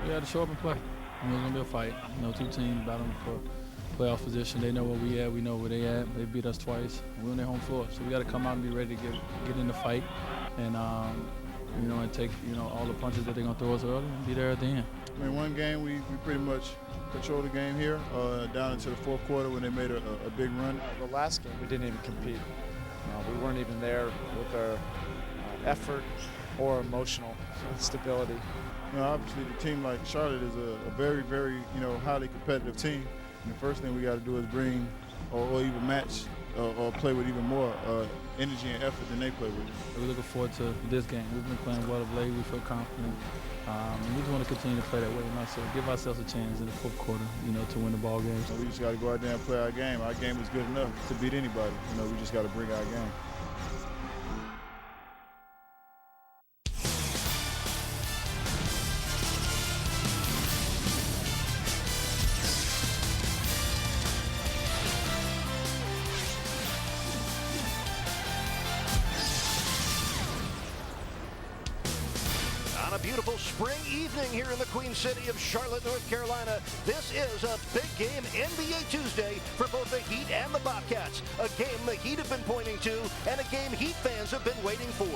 We got to show up and play. It's going to be a fight. Two teams battling for playoff position. They know where we at. We know where they at. They beat us twice. We're on their home floor. So we got to come out and be ready to get in the fight and, and take, all the punches that they're going to throw us early and be there at the end. I mean, one game we pretty much controlled the game here down into the fourth quarter when they made a big run. The last game we didn't even compete. We weren't even there with our effort or emotional stability. Obviously the team like Charlotte is a very, very, highly competitive team. And the first thing we got to do is bring or even match or play with even more energy and effort than they play with. We're looking forward to this game. We've been playing well of late. We feel confident. And we just want to continue to play that way. Give ourselves a chance in the fourth quarter, to win the ball game. So we just got to go out there and play our game. Our game is good enough to beat anybody. We just got to bring our game. On a beautiful spring evening here in the Queen City of Charlotte, North Carolina, this is a big game NBA Tuesday for both the Heat and the Bobcats. A game the Heat have been pointing to and a game Heat fans have been waiting for.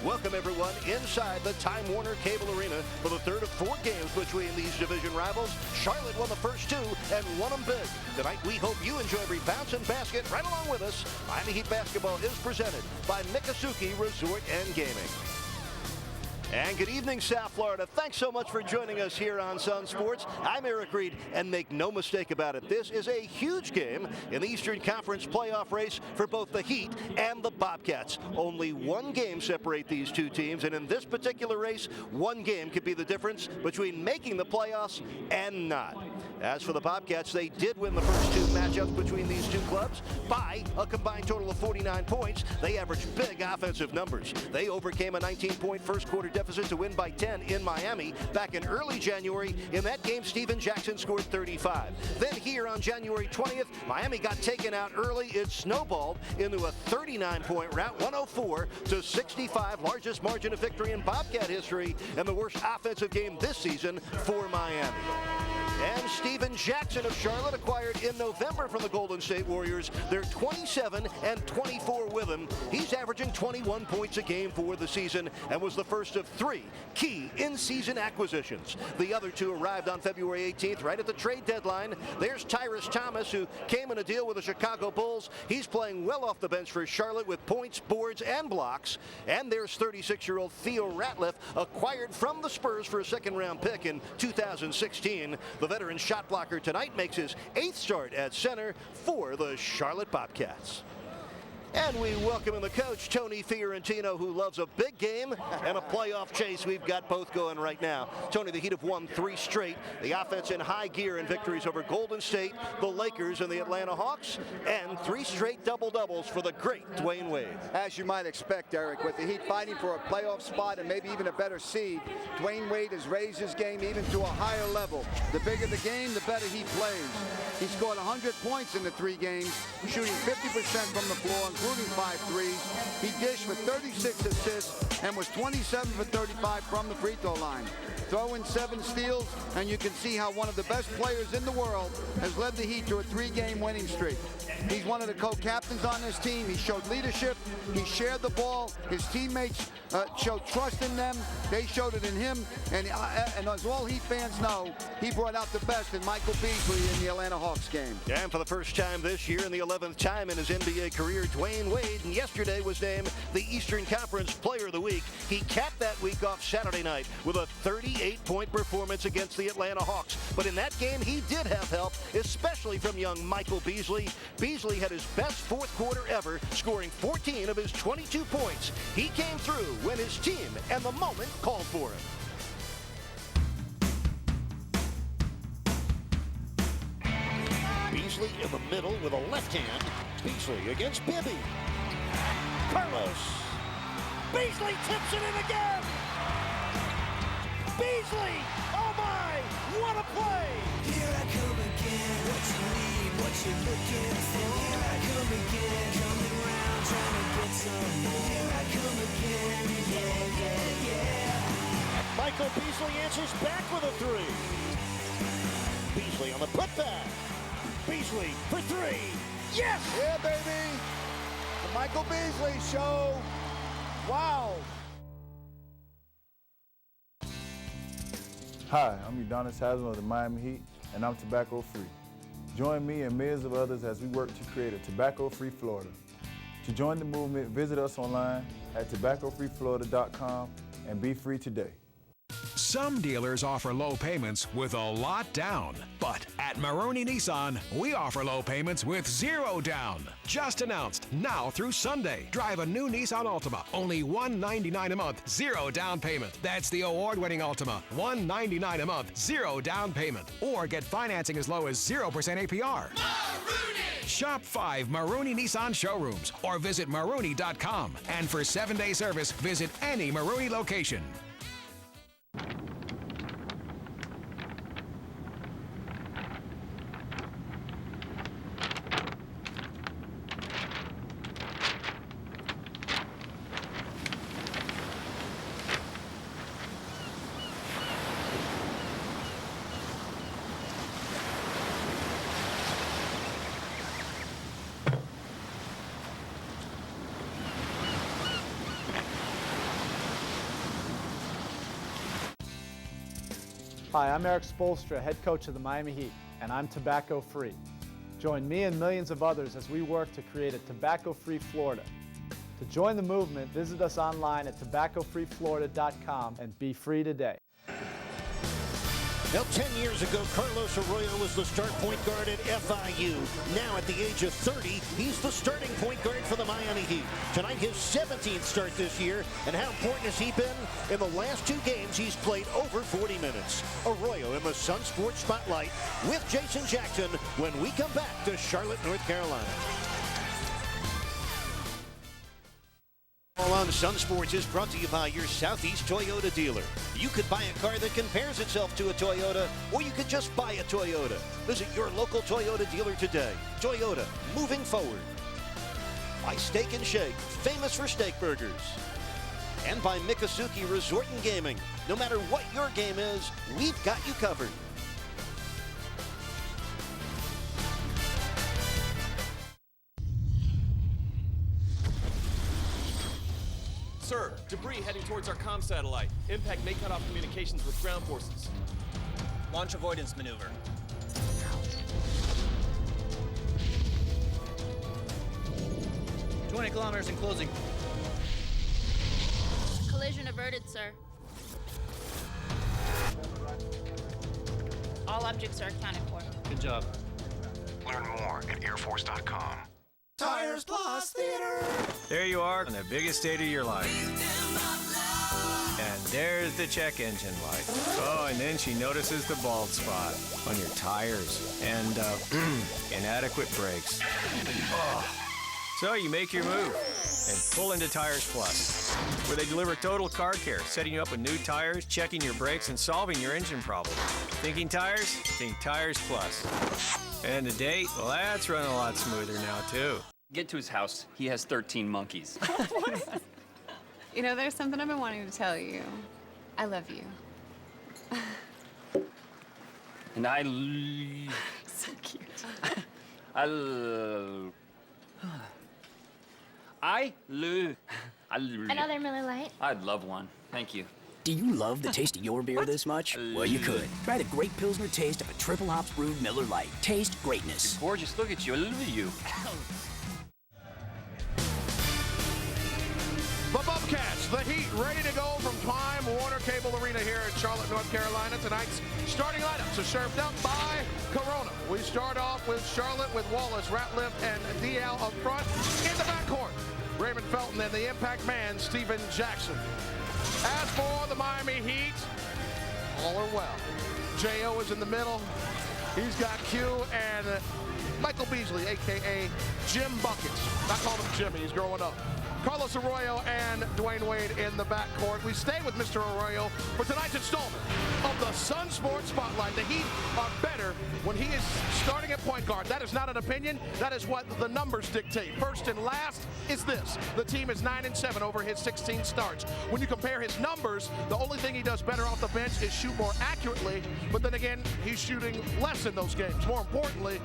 Welcome everyone inside the Time Warner Cable Arena for the third of 4 games between these division rivals. Charlotte won the first 2 and won them big. Tonight we hope you enjoy every bounce and basket right along with us. Miami Heat basketball is presented by Miccosukee Resort and Gaming. And good evening, South Florida. Thanks so much for joining us here on Sun Sports. I'm Eric Reed, and make no mistake about it, this is a huge game in the Eastern Conference playoff race for both the Heat and the Bobcats. Only one game separates these two teams, and in this particular race, one game could be the difference between making the playoffs and not. As for the Bobcats, they did win the first 2 matchups between these two clubs by a combined total of 49 points. They averaged big offensive numbers. They overcame a 19-point first-quarter deficit to win by 10 in Miami. Back in early January, in that game, Steven Jackson scored 35. Then here on January 20th, Miami got taken out early. It snowballed into a 39-point rout, 104-65, largest margin of victory in Bobcat history, and the worst offensive game this season for Miami. And Steven Jackson of Charlotte, acquired in November from the Golden State Warriors. They're 27-24 with him. He's averaging 21 points a game for the season and was the first of 3 key in-season acquisitions. The other 2 arrived on February 18th, right at the trade deadline. There's Tyrus Thomas, who came in a deal with the Chicago Bulls. He's playing well off the bench for Charlotte with points, boards, and blocks. And there's 36-year-old Theo Ratliff, acquired from the Spurs for a second-round pick in 2016. The veteran shot blocker tonight makes his 8th start at center for the Charlotte Bobcats. And we welcome in the coach, Tony Fiorentino, who loves a big game and a playoff chase. We've got both going right now. Tony, the Heat have won 3 straight. The offense in high gear in victories over Golden State, the Lakers, and the Atlanta Hawks, and 3 straight double-doubles for the great Dwayne Wade. As you might expect, Eric, with the Heat fighting for a playoff spot and maybe even a better seed, Dwayne Wade has raised his game even to a higher level. The bigger the game, the better he plays. He scored 100 points in the 3 games, shooting 50% from the floor, including 5 threes. He dished with 36 assists and was 27 for 35 from the free throw line. Throw in 7 steals, and you can see how one of the best players in the world has led the Heat to a 3-game winning streak. He's one of the co-captains on this team. He showed leadership. He shared the ball. His teammates showed trust in them. They showed it in him. And as all Heat fans know, he brought out the best in Michael Beasley in the Atlanta Hawks game. And for the first time this year, and the 11th time in his NBA career, Dwayne Wade, and yesterday was named the Eastern Conference Player of the Week. He capped that week off Saturday night with a 38-point performance against the Atlanta Hawks. But in that game, he did have help, especially from young Michael Beasley. Beasley had his best fourth quarter ever, scoring 14 of his 22 points. He came through when his team and the moment called for him. Beasley in the middle with a left hand. Beasley against Bibby. Carlos. Beasley tips it in again. Beasley, oh my, what a play. Here I come again, what you need, what you're looking for. Here I come again, coming round, trying to get some more. Here I come again, yeah, yeah, yeah. Michael Beasley answers back with a three. Beasley on the putback. Beasley for three. Yes! Yeah, baby. The Michael Beasley Show. Wow. Hi, I'm Udonis Haslam of the Miami Heat, and I'm tobacco-free. Join me and millions of others as we work to create a tobacco-free Florida. To join the movement, visit us online at tobaccofreeflorida.com and be free today. Some dealers offer low payments with a lot down. But at Maroney Nissan, we offer low payments with zero down. Just announced, now through Sunday. Drive a new Nissan Altima, only $199 a month, zero down payment. That's the award-winning Altima, $199 a month, zero down payment. Or get financing as low as 0% APR. Maroney! Shop 5 Maroney Nissan showrooms or visit Maroney.com. And for 7-day service, visit any Maroney location. Hi, I'm Eric Spoelstra, head coach of the Miami Heat, and I'm tobacco-free. Join me and millions of others as we work to create a tobacco-free Florida. To join the movement, visit us online at tobaccofreeflorida.com and be free today. Now, 10 years ago, Carlos Arroyo was the start point guard at FIU. Now, at the age of 30, he's the starting point guard for the Miami Heat. Tonight, his 17th start this year. And how important has he been? In the last 2 games, he's played over 40 minutes. Arroyo in the Sun Sports Spotlight with Jason Jackson when we come back to Charlotte, North Carolina. All on Sun Sports is brought to you by your Southeast Toyota dealer. You could buy a car that compares itself to a Toyota, or you could just buy a Toyota. Visit your local Toyota dealer today. Toyota, moving forward. By Steak and Shake, famous for steak burgers. And by Miccosukee Resort and Gaming. No matter what your game is, we've got you covered. Sir, debris heading towards our comm satellite. Impact may cut off communications with ground forces. Launch avoidance maneuver. "20 kilometers in closing." Collision averted, sir. All objects are accounted for. Good job. Learn more at airforce.com. Tires Plus Theater. There you are on the biggest date of your life. And there's the check engine light. Oh, and then she notices the bald spot on your tires and inadequate brakes. Oh. So you make your move and pull into Tires Plus, where they deliver total car care, setting you up with new tires, checking your brakes, and solving your engine problem. Thinking tires? Think Tires Plus. And the date? Well, that's running a lot smoother now, too. Get to his house. He has 13 monkeys. You know, there's something I've been wanting to tell you. I love you. And I... So cute. Another Miller Lite? I'd love one. Thank you. Do you love the taste of your beer this much? Well, you could. Try the great Pilsner taste of a triple hops brewed Miller Lite. Taste greatness. Gorgeous. Look at you. I love you. The Bobcats, the Heat, ready to go from Time Warner Cable Arena here in Charlotte, North Carolina. Tonight's starting lineups are served up by Corona. We start off with Charlotte with Wallace, Ratliff, and Dial up front. In the backcourt, Raymond Felton and the impact man, Steven Jackson. As for the Miami Heat, all are well. J.O. is in the middle. He's got Q and Michael Beasley, a.k.a. Jim Buckets. I called him Jimmy. He's growing up. Carlos Arroyo and Dwayne Wade in the backcourt. We stay with Mr. Arroyo for tonight's installment of the Sun Sports Spotlight. The Heat are better when he is starting at point guard. That is not an opinion. That is what the numbers dictate. First and last is this. The team is 9-7 over his 16 starts. When you compare his numbers, the only thing he does better off the bench is shoot more accurately, but then again, he's shooting less in those games. More importantly,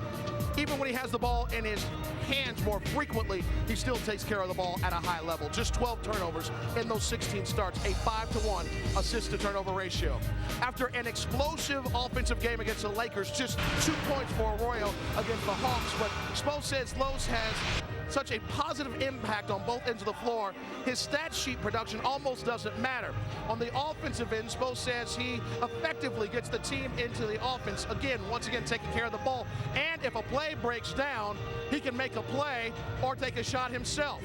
even when he has the ball in his hands more frequently, he still takes care of the ball at a high level. Just 12 turnovers in those 16 starts, a 5-to-1 assist to turnover ratio. After an explosive offensive game against the Lakers, just 2 points for Arroyo against the Hawks, but Spo says Los has such a positive impact on both ends of the floor, his stat sheet production almost doesn't matter. On the offensive end, Spo says he effectively gets the team into the offense, again, once again, taking care of the ball. And if a play breaks down, he can make a play or take a shot himself.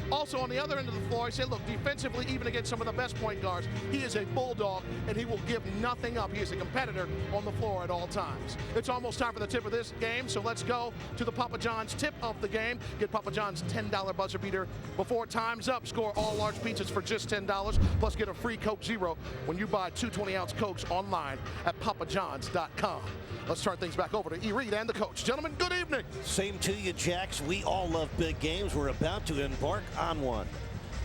Also, on the other end of the floor, he said, look, defensively, even against some of the best point guards, he is a bulldog, and he will give nothing up. He is a competitor on the floor at all times. It's almost time for the tip of this game, so let's go to the Papa John's tip of the game. Get Papa John's $10 buzzer beater before time's up. Score all large pizzas for just $10, plus get a free Coke Zero when you buy 2 20-ounce Cokes online at papajohns.com. Let's turn things back over to E. Reed and the coach. Gentlemen, good evening. Same to you, Jax. We all love big games. We're about to embark on one.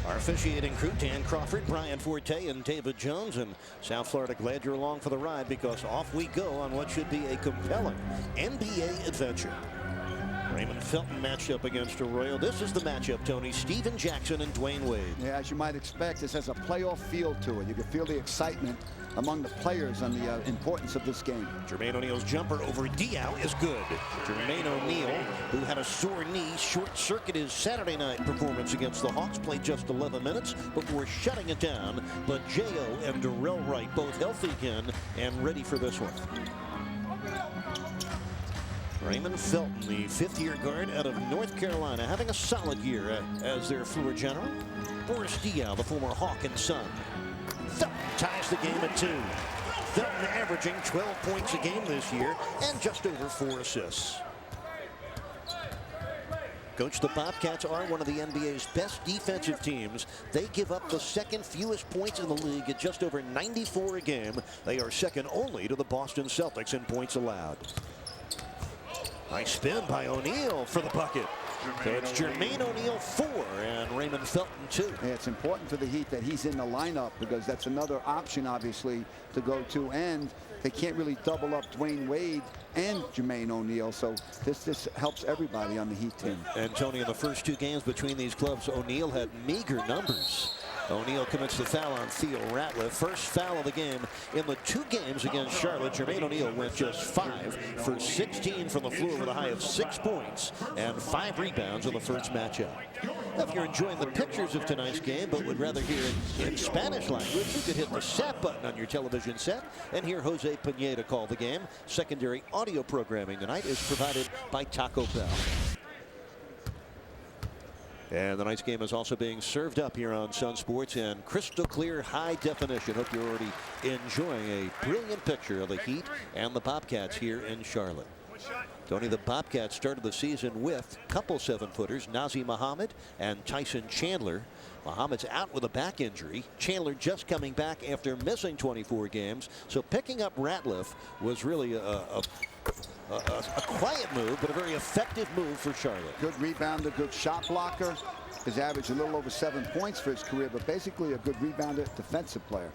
Our officiating crew, Dan Crawford, Brian Forte, and David Jones. And South Florida, glad you're along for the ride, because off we go on what should be a compelling NBA adventure. Raymond Felton matched up against Arroyo. This is the matchup, Tony. Steven Jackson and Dwayne Wade. Yeah, as you might expect, this has a playoff feel to it. You can feel the excitement among the players on the importance of this game. Jermaine O'Neal's jumper over Diaw is good. Jermaine O'Neal, who had a sore knee, short-circuited his Saturday night performance against the Hawks, played just 11 minutes before shutting it down. But J.O. and Darrell Wright both healthy again and ready for this one. Raymond Felton, the fifth-year guard out of North Carolina, having a solid year as their floor general. Boris Diaw, the former Hawk and Sun. Felton ties the game at 2. Felton averaging 12 points a game this year and just over 4 assists. Coach, the Bobcats are one of the NBA's best defensive teams. They give up the second fewest points in the league at just over 94 a game. They are second only to the Boston Celtics in points allowed. Nice spin by O'Neal for the bucket. So it's Jermaine O'Neal 4 and Raymond Felton 2. Yeah, it's important for the Heat that he's in the lineup, because that's another option, obviously, to go to. And they can't really double up Dwayne Wade and Jermaine O'Neal, so this helps everybody on the Heat team. And Tony, in the first 2 games between these clubs, O'Neal had meager numbers. O'Neal commits the foul on Theo Ratliff. First foul of the game in the 2 games against Charlotte. Jermaine O'Neal went just 5 for 16 from the floor with a high of 6 points and 5 rebounds in the first matchup. Now, if you're enjoying the pictures of tonight's game but would rather hear it in Spanish language, you could hit the set button on your television set and hear Jose Pineda call the game. Secondary audio programming tonight is provided by Taco Bell. And the night's game is also being served up here on Sun Sports in crystal clear high definition. Hope you're already enjoying a brilliant picture of the Heat and the Bobcats here in Charlotte. Tony, the Bobcats started the season with a couple 7-footers, Nazr Mohammed and Tyson Chandler. Mohammed's out with a back injury. Chandler just coming back after missing 24 games. So picking up Ratliff was really a quiet move, but a very effective move for Charlotte. Good rebounder, good shot blocker. His average a little over 7 points for his career, but basically a good rebounder, defensive player.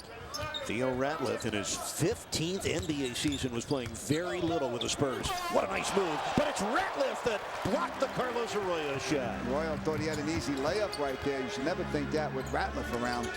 Theo Ratliff in his 15th NBA season was playing very little with the Spurs. What a nice move, but it's Ratliff that blocked the Carlos Arroyo shot. Arroyo thought he had an easy layup right there. You should never think that with Ratliff around.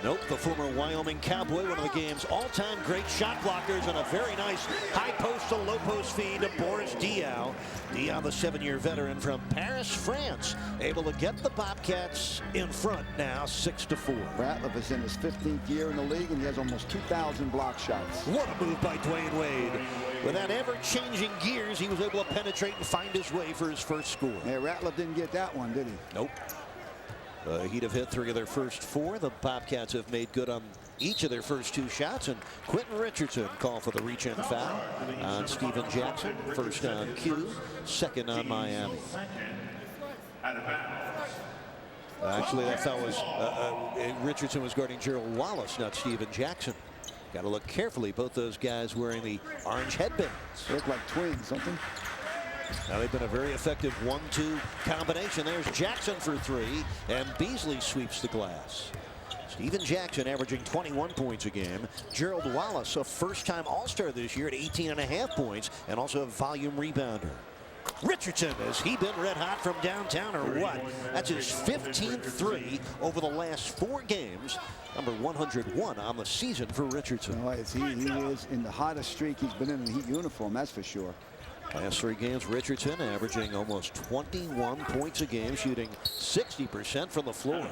Nope, the former Wyoming Cowboy, one of the game's all-time great shot blockers, and a very nice high post to low post feed to Boris Diaw. Diaw, the 7-year veteran from Paris, France, able to get the Bobcats in front now 6-4. Ratliff is in his 15th year in the league, and he has almost 2,000 block shots. What a move by Dwayne Wade. With that ever-changing gears, he was able to penetrate and find his way for his first score. Yeah, Ratliff didn't get that one, did he? Nope. The Heat have hit 3 of their first 4. The Bobcats have made good on each of their first 2 shots, and Quentin Richardson called for the reach-in foul on Steven Jackson. First on Q, second on Miami. Actually, that foul was Richardson was guarding Gerald Wallace, not Steven Jackson. Got to look carefully. Both those guys wearing the orange headbands. They look like twins, something. Now they've been a very effective 1-2 combination. There's Jackson for three, and Beasley sweeps the glass. Steven Jackson averaging 21 points a game. Gerald Wallace, a first-time All-Star this year at 18.5 points, and also a volume rebounder. Richardson, has he been red hot from downtown or what? That's his 15th three over the last 4 games. Number 101 on the season for Richardson. He is in the hottest streak he's been in the Heat uniform, that's for sure. Last 3 games, Richardson averaging almost 21 points a game, shooting 60% from the floor.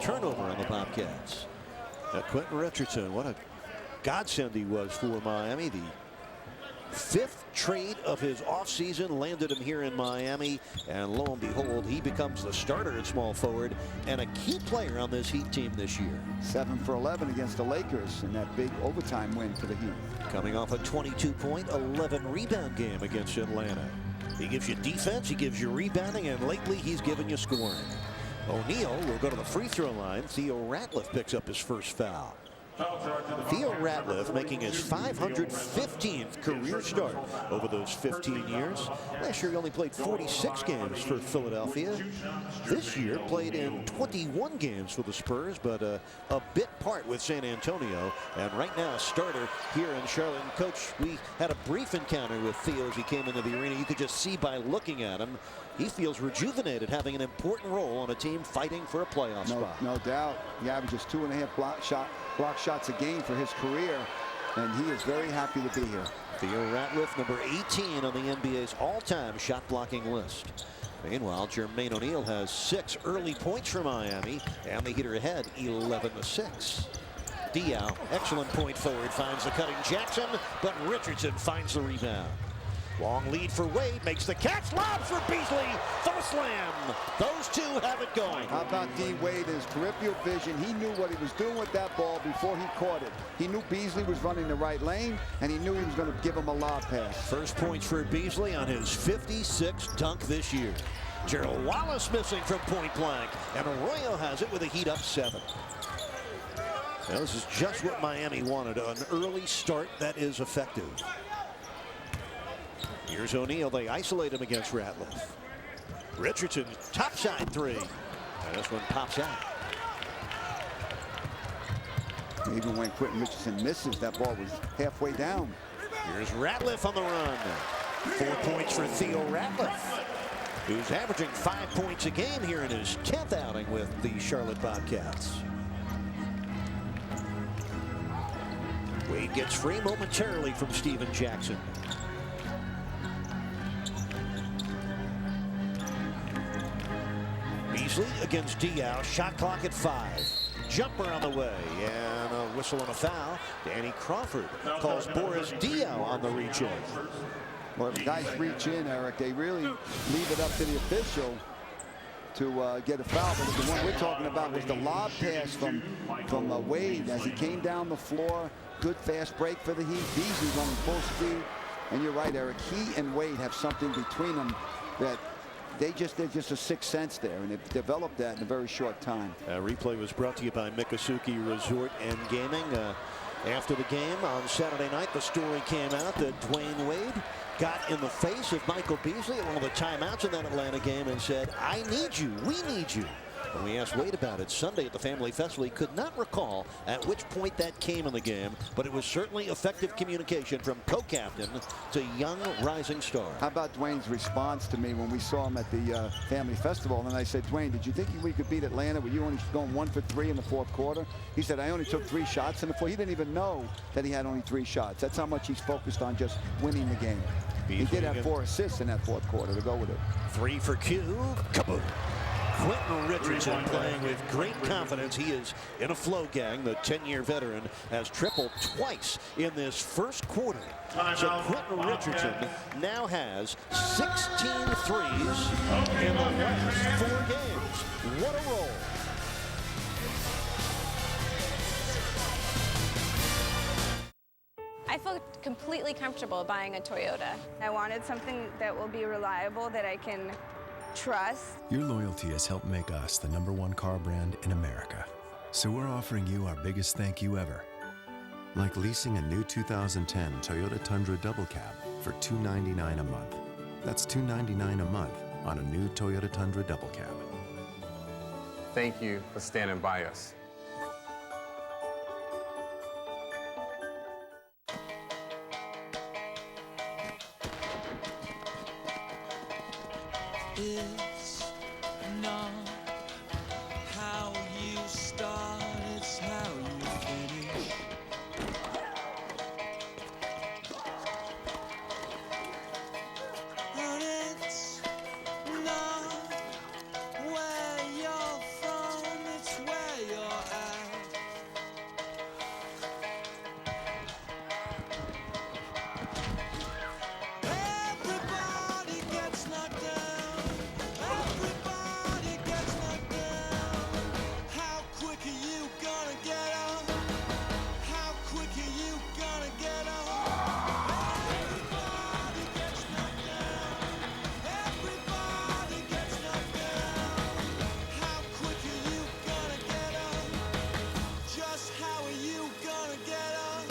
Turnover on the Bobcats. Quentin Richardson, what a godsend he was for Miami. The 5th trade of his offseason landed him here in Miami, and lo and behold, he becomes the starter at small forward and a key player on this Heat team this year. 7 for 11 against the Lakers in that big overtime win for the Heat. Coming off a 22-point, 11-rebound game against Atlanta. He gives you defense, he gives you rebounding, and lately he's given you scoring. O'Neal will go to the free throw line. Theo Ratliff picks up his first foul. Theo Ratliff making his 515th career start over those 15 years. Last year he only played 46 games for Philadelphia. This year played in 21 games for the Spurs, but a bit part with San Antonio, and right now a starter here in Charlotte. And Coach, we had a brief encounter with Theo as he came into the arena. You could just see by looking at him, he feels rejuvenated, having an important role on a team fighting for a playoff spot. No doubt. He averages 2.5 block shots a game for his career, and he is very happy to be here. Theo Ratliff, number 18 on the NBA's all-time shot blocking list. Meanwhile, Jermaine O'Neal has 6 early points for Miami, and the Heat are ahead 11-6. Diaw, excellent point forward, finds the cutting Jackson, but Richardson finds the rebound. Long lead for Wade, makes the catch, lobs for Beasley for the slam. Those two have it going. How about D. Wade, his peripheral vision? He knew what he was doing with that ball before he caught it. He knew Beasley was running the right lane, and he knew he was going to give him a lob pass. First points for Beasley on his 56th dunk this year. Gerald Wallace missing from point blank, and Arroyo has it with a Heat up 7. Now, this is just what Miami wanted, an early start that is effective. Here's O'Neal. They isolate him against Ratliff. Richardson, topside 3. And this one pops out. Even when Quentin Richardson misses, that ball was halfway down. Here's Ratliff on the run. 4 points for Theo Ratliff, who's averaging 5 points a game here in his 10th outing with the Charlotte Bobcats. Wade gets free momentarily from Steven Jackson. Beasley against Diaw, shot clock at 5. Jumper on the way, and a whistle and a foul. Danny Crawford calls Boris Diaw on the reach in. Well, if guys reach in, Eric, they really leave it up to the official to get a foul. But the one we're talking about was the lob pass from Wade as he came down the floor. Good fast break for the Heat. Beasley running full speed. And you're right, Eric. He and Wade have something between them that they're just a sixth sense there, and they've developed that in a very short time. Replay was brought to you by Miccosukee Resort and Gaming. After the game on Saturday night, the story came out that Dwayne Wade got in the face of Michael Beasley at one of the timeouts in that Atlanta game and said, "I need you, we need you." When we asked Wade about it Sunday at the Family Festival, he could not recall at which point that came in the game, but it was certainly effective communication from co-captain to young rising star. How about Dwayne's response to me when we saw him at the Family Festival? And I said, "Dwayne, did you think we could beat Atlanta? Were you only going 1 for 3 in the 4th quarter?" He said, "I only took 3 shots in the 4th." He didn't even know that he had only 3 shots. That's how much he's focused on just winning the game. Beasley, he did have 4 assists in that 4th quarter to go with it. 3 for Q. Kaboom. Quentin Richardson playing with great confidence. He is in a flow, gang. The 10-year veteran has tripled twice in this first quarter. So Quentin Richardson now has 16 threes in the last 4 games. What a roll. I felt completely comfortable buying a Toyota. I wanted something that will be reliable, that I can Trust. Your loyalty has helped make us the #1 car brand in America. So we're offering you our biggest thank you ever. Like leasing a new 2010 Toyota Tundra Double Cab for $299 a month. That's $299 a month on a new Toyota Tundra Double Cab. Thank you for standing by us. It's not how you start, it's how you finish. And it's not where you're from, it's where you're at. Everybody gets knocked down. Everybody gets knocked down. How quick are you gonna get up? How quick are you gonna get up? Everybody gets knocked down. Everybody gets knocked down. How quick are you gonna get up? Just how are you gonna get up?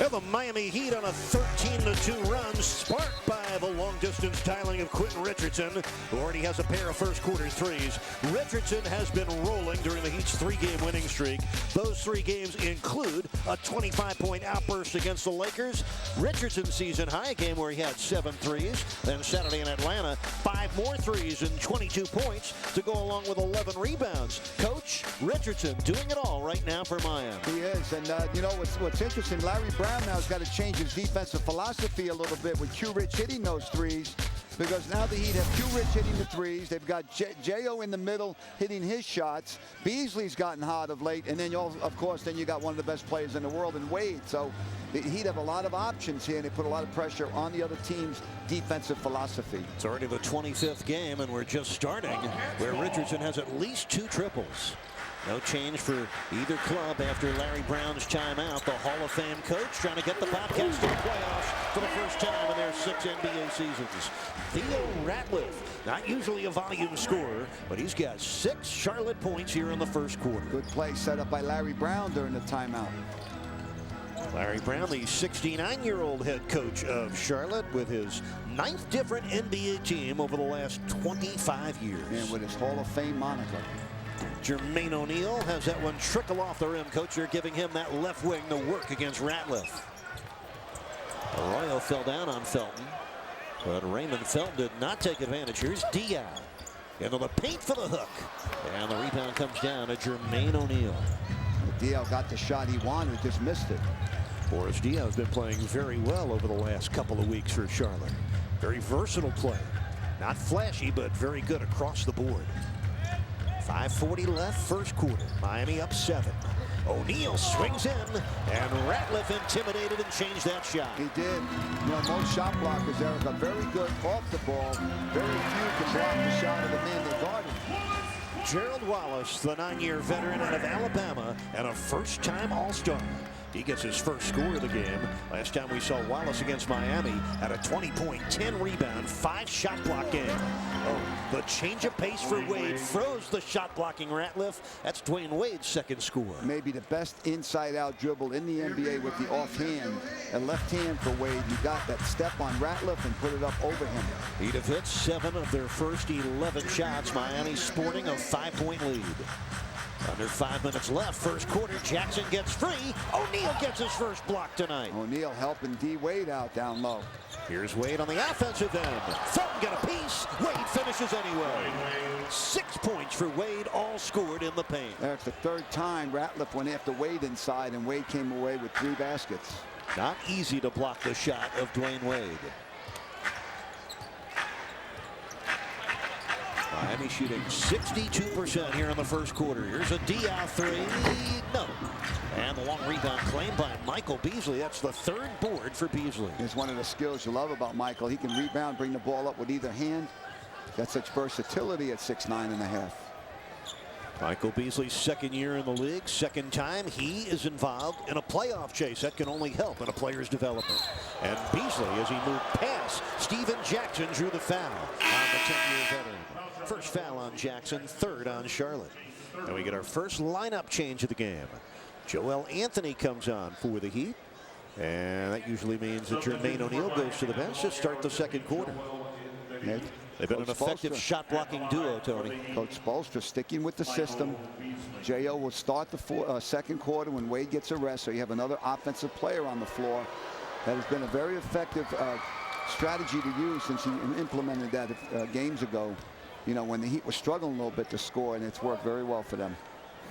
And the Miami Heat on a 13-2 run, sparked by the long-distance dialing of Quentin Richardson, who already has a pair of first-quarter threes. Richardson has been rolling during the Heat's 3-game winning streak. Those 3 games include a 25-point outburst against the Lakers, Richardson's season high, a game where he had 7 threes. Then Saturday in Atlanta, 5 more threes and 22 points to go along with 11 rebounds. Coach Richardson doing it all right now for Miami. He is, and you know what's interesting, Larry Brown now has got to change his defensive philosophy a little bit with Q-Rich hitting those threes, because now the Heat have Q-Rich hitting the threes. They've got J.O. in the middle hitting his shots. Beasley's gotten hot of late, and then of course then you got one of the best players in the world in Wade. So the Heat have a lot of options here, and they put a lot of pressure on the other team's defensive philosophy. It's already the 25th game, and we're just starting, where Richardson has at least 2 triples. No change for either club after Larry Brown's timeout. The Hall of Fame coach trying to get the Bobcats to the playoffs for the first time in their 6 NBA seasons. Theo Ratliff, not usually a volume scorer, but he's got 6 Charlotte points here in the first quarter. Good play set up by Larry Brown during the timeout. Larry Brown, the 69-year-old head coach of Charlotte, with his 9th different NBA team over the last 25 years. And with his Hall of Fame moniker. Jermaine O'Neal has that one trickle off the rim. Coach, you're giving him that left wing to work against Ratliff. Arroyo fell down on Felton, but Raymond Felton did not take advantage. Here's Diaz into the paint for the hook, and the rebound comes down to Jermaine O'Neal. Diaz got the shot he wanted, just missed it. Boris Diaz has been playing very well over the last couple of weeks for Charlotte. Very versatile player. Not flashy, but very good across the board. 5:40 left, first quarter. Miami up 7. O'Neal swings in, and Ratliff intimidated and changed that shot. He did. You know, most shot blockers, Eric, are very good off the ball. Very few can block the shot of the man they guarded. Gerald Wallace, the 9-year veteran out of Alabama, and a first-time All-Star. He gets his first score of the game. Last time we saw Wallace against Miami at a 20-point, 10-rebound, 5-shot block game. Oh, the change of pace for Wade froze the shot-blocking Ratliff. That's Dwayne Wade's second score. Maybe the best inside-out dribble in the NBA with the offhand and left hand for Wade. You got that step on Ratliff and put it up over him. He'd have hit 7 of their first 11 shots. Miami sporting a 5-point lead. Under 5 minutes left, first quarter. Jackson gets free. O'Neal gets his first block tonight. O'Neal helping D. Wade out down low. Here's Wade on the offensive end. Felton got a piece. Wade finishes anyway. 6 points for Wade, all scored in the paint. That's the 3rd time Ratliff went after Wade inside, and Wade came away with 3 baskets. Not easy to block the shot of Dwayne Wade. Miami shooting 62% here in the first quarter. Here's a Diaz 3. No. And the long rebound claimed by Michael Beasley. That's the 3rd board for Beasley. It's one of the skills you love about Michael. He can rebound, bring the ball up with either hand. Got such versatility at 6'9½". Michael Beasley's second year in the league, second time he is involved in a playoff chase. That can only help in a player's development. And Beasley, as he moved past Steven Jackson, drew the foul on the 10-year veteran. First foul on Jackson, third on Charlotte. And we get our first lineup change of the game. Joel Anthony comes on for the Heat. And that usually means that Jermaine O'Neal goes to the bench to start the second quarter. They've been an effective shot-blocking duo, Tony. Coach Spoelstra sticking with the system. J.O. will start the second quarter when Wade gets a rest, so you have another offensive player on the floor. That has been a very effective strategy to use since he implemented that games ago. You know, when the Heat was struggling a little bit to score, and it's worked very well for them.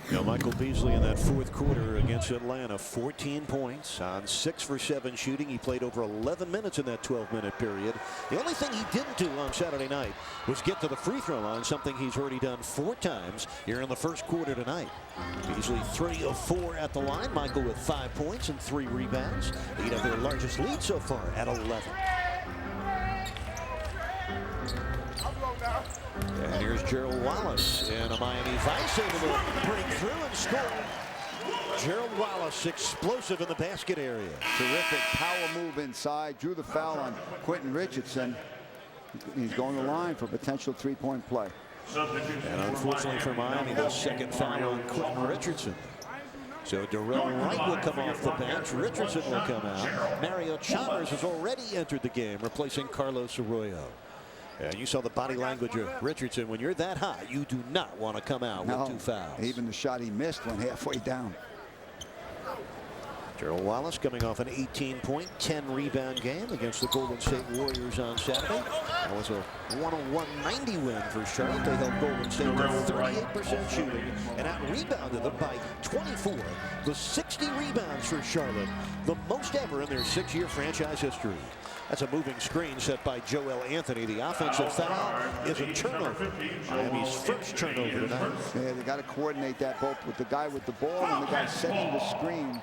You know, Michael Beasley in that fourth quarter against Atlanta, 14 points on 6 for 7 shooting. He played over 11 minutes in that 12-minute period. The only thing he didn't do on Saturday night was get to the free throw line, something he's already done 4 times here in the first quarter tonight. Beasley 3 of 4 at the line. Michael with 5 points and 3 rebounds. He'd have their largest lead so far at 11. And here's Gerald Wallace in a Miami Vice, able to break through and score. Gerald Wallace explosive in the basket area. Terrific power move inside. Drew the foul on Quentin Richardson. He's going to the line for potential three-point play. And unfortunately for Miami, the second foul on Quentin Richardson. So Darrell Wright will come off the bench. Richardson will come out. Mario Chalmers has already entered the game, replacing Carlos Arroyo. And you saw the body language of Richardson. When you're that high, you do not want to come out with 2 fouls. Even the shot he missed went halfway down. Gerald Wallace coming off an 18-point, 10-rebound game against the Golden State Warriors on Saturday. That was a 101-90 win for Charlotte. They held Golden State to 38% shooting and out-rebounded them by 24. The 60 rebounds for Charlotte, the most ever in their 6-year franchise history. That's a moving screen set by Joel Anthony. The offensive foul is a turnover. Miami's first turnover tonight. Yeah, they got to coordinate that both with the guy with the ball and the guy setting the screen.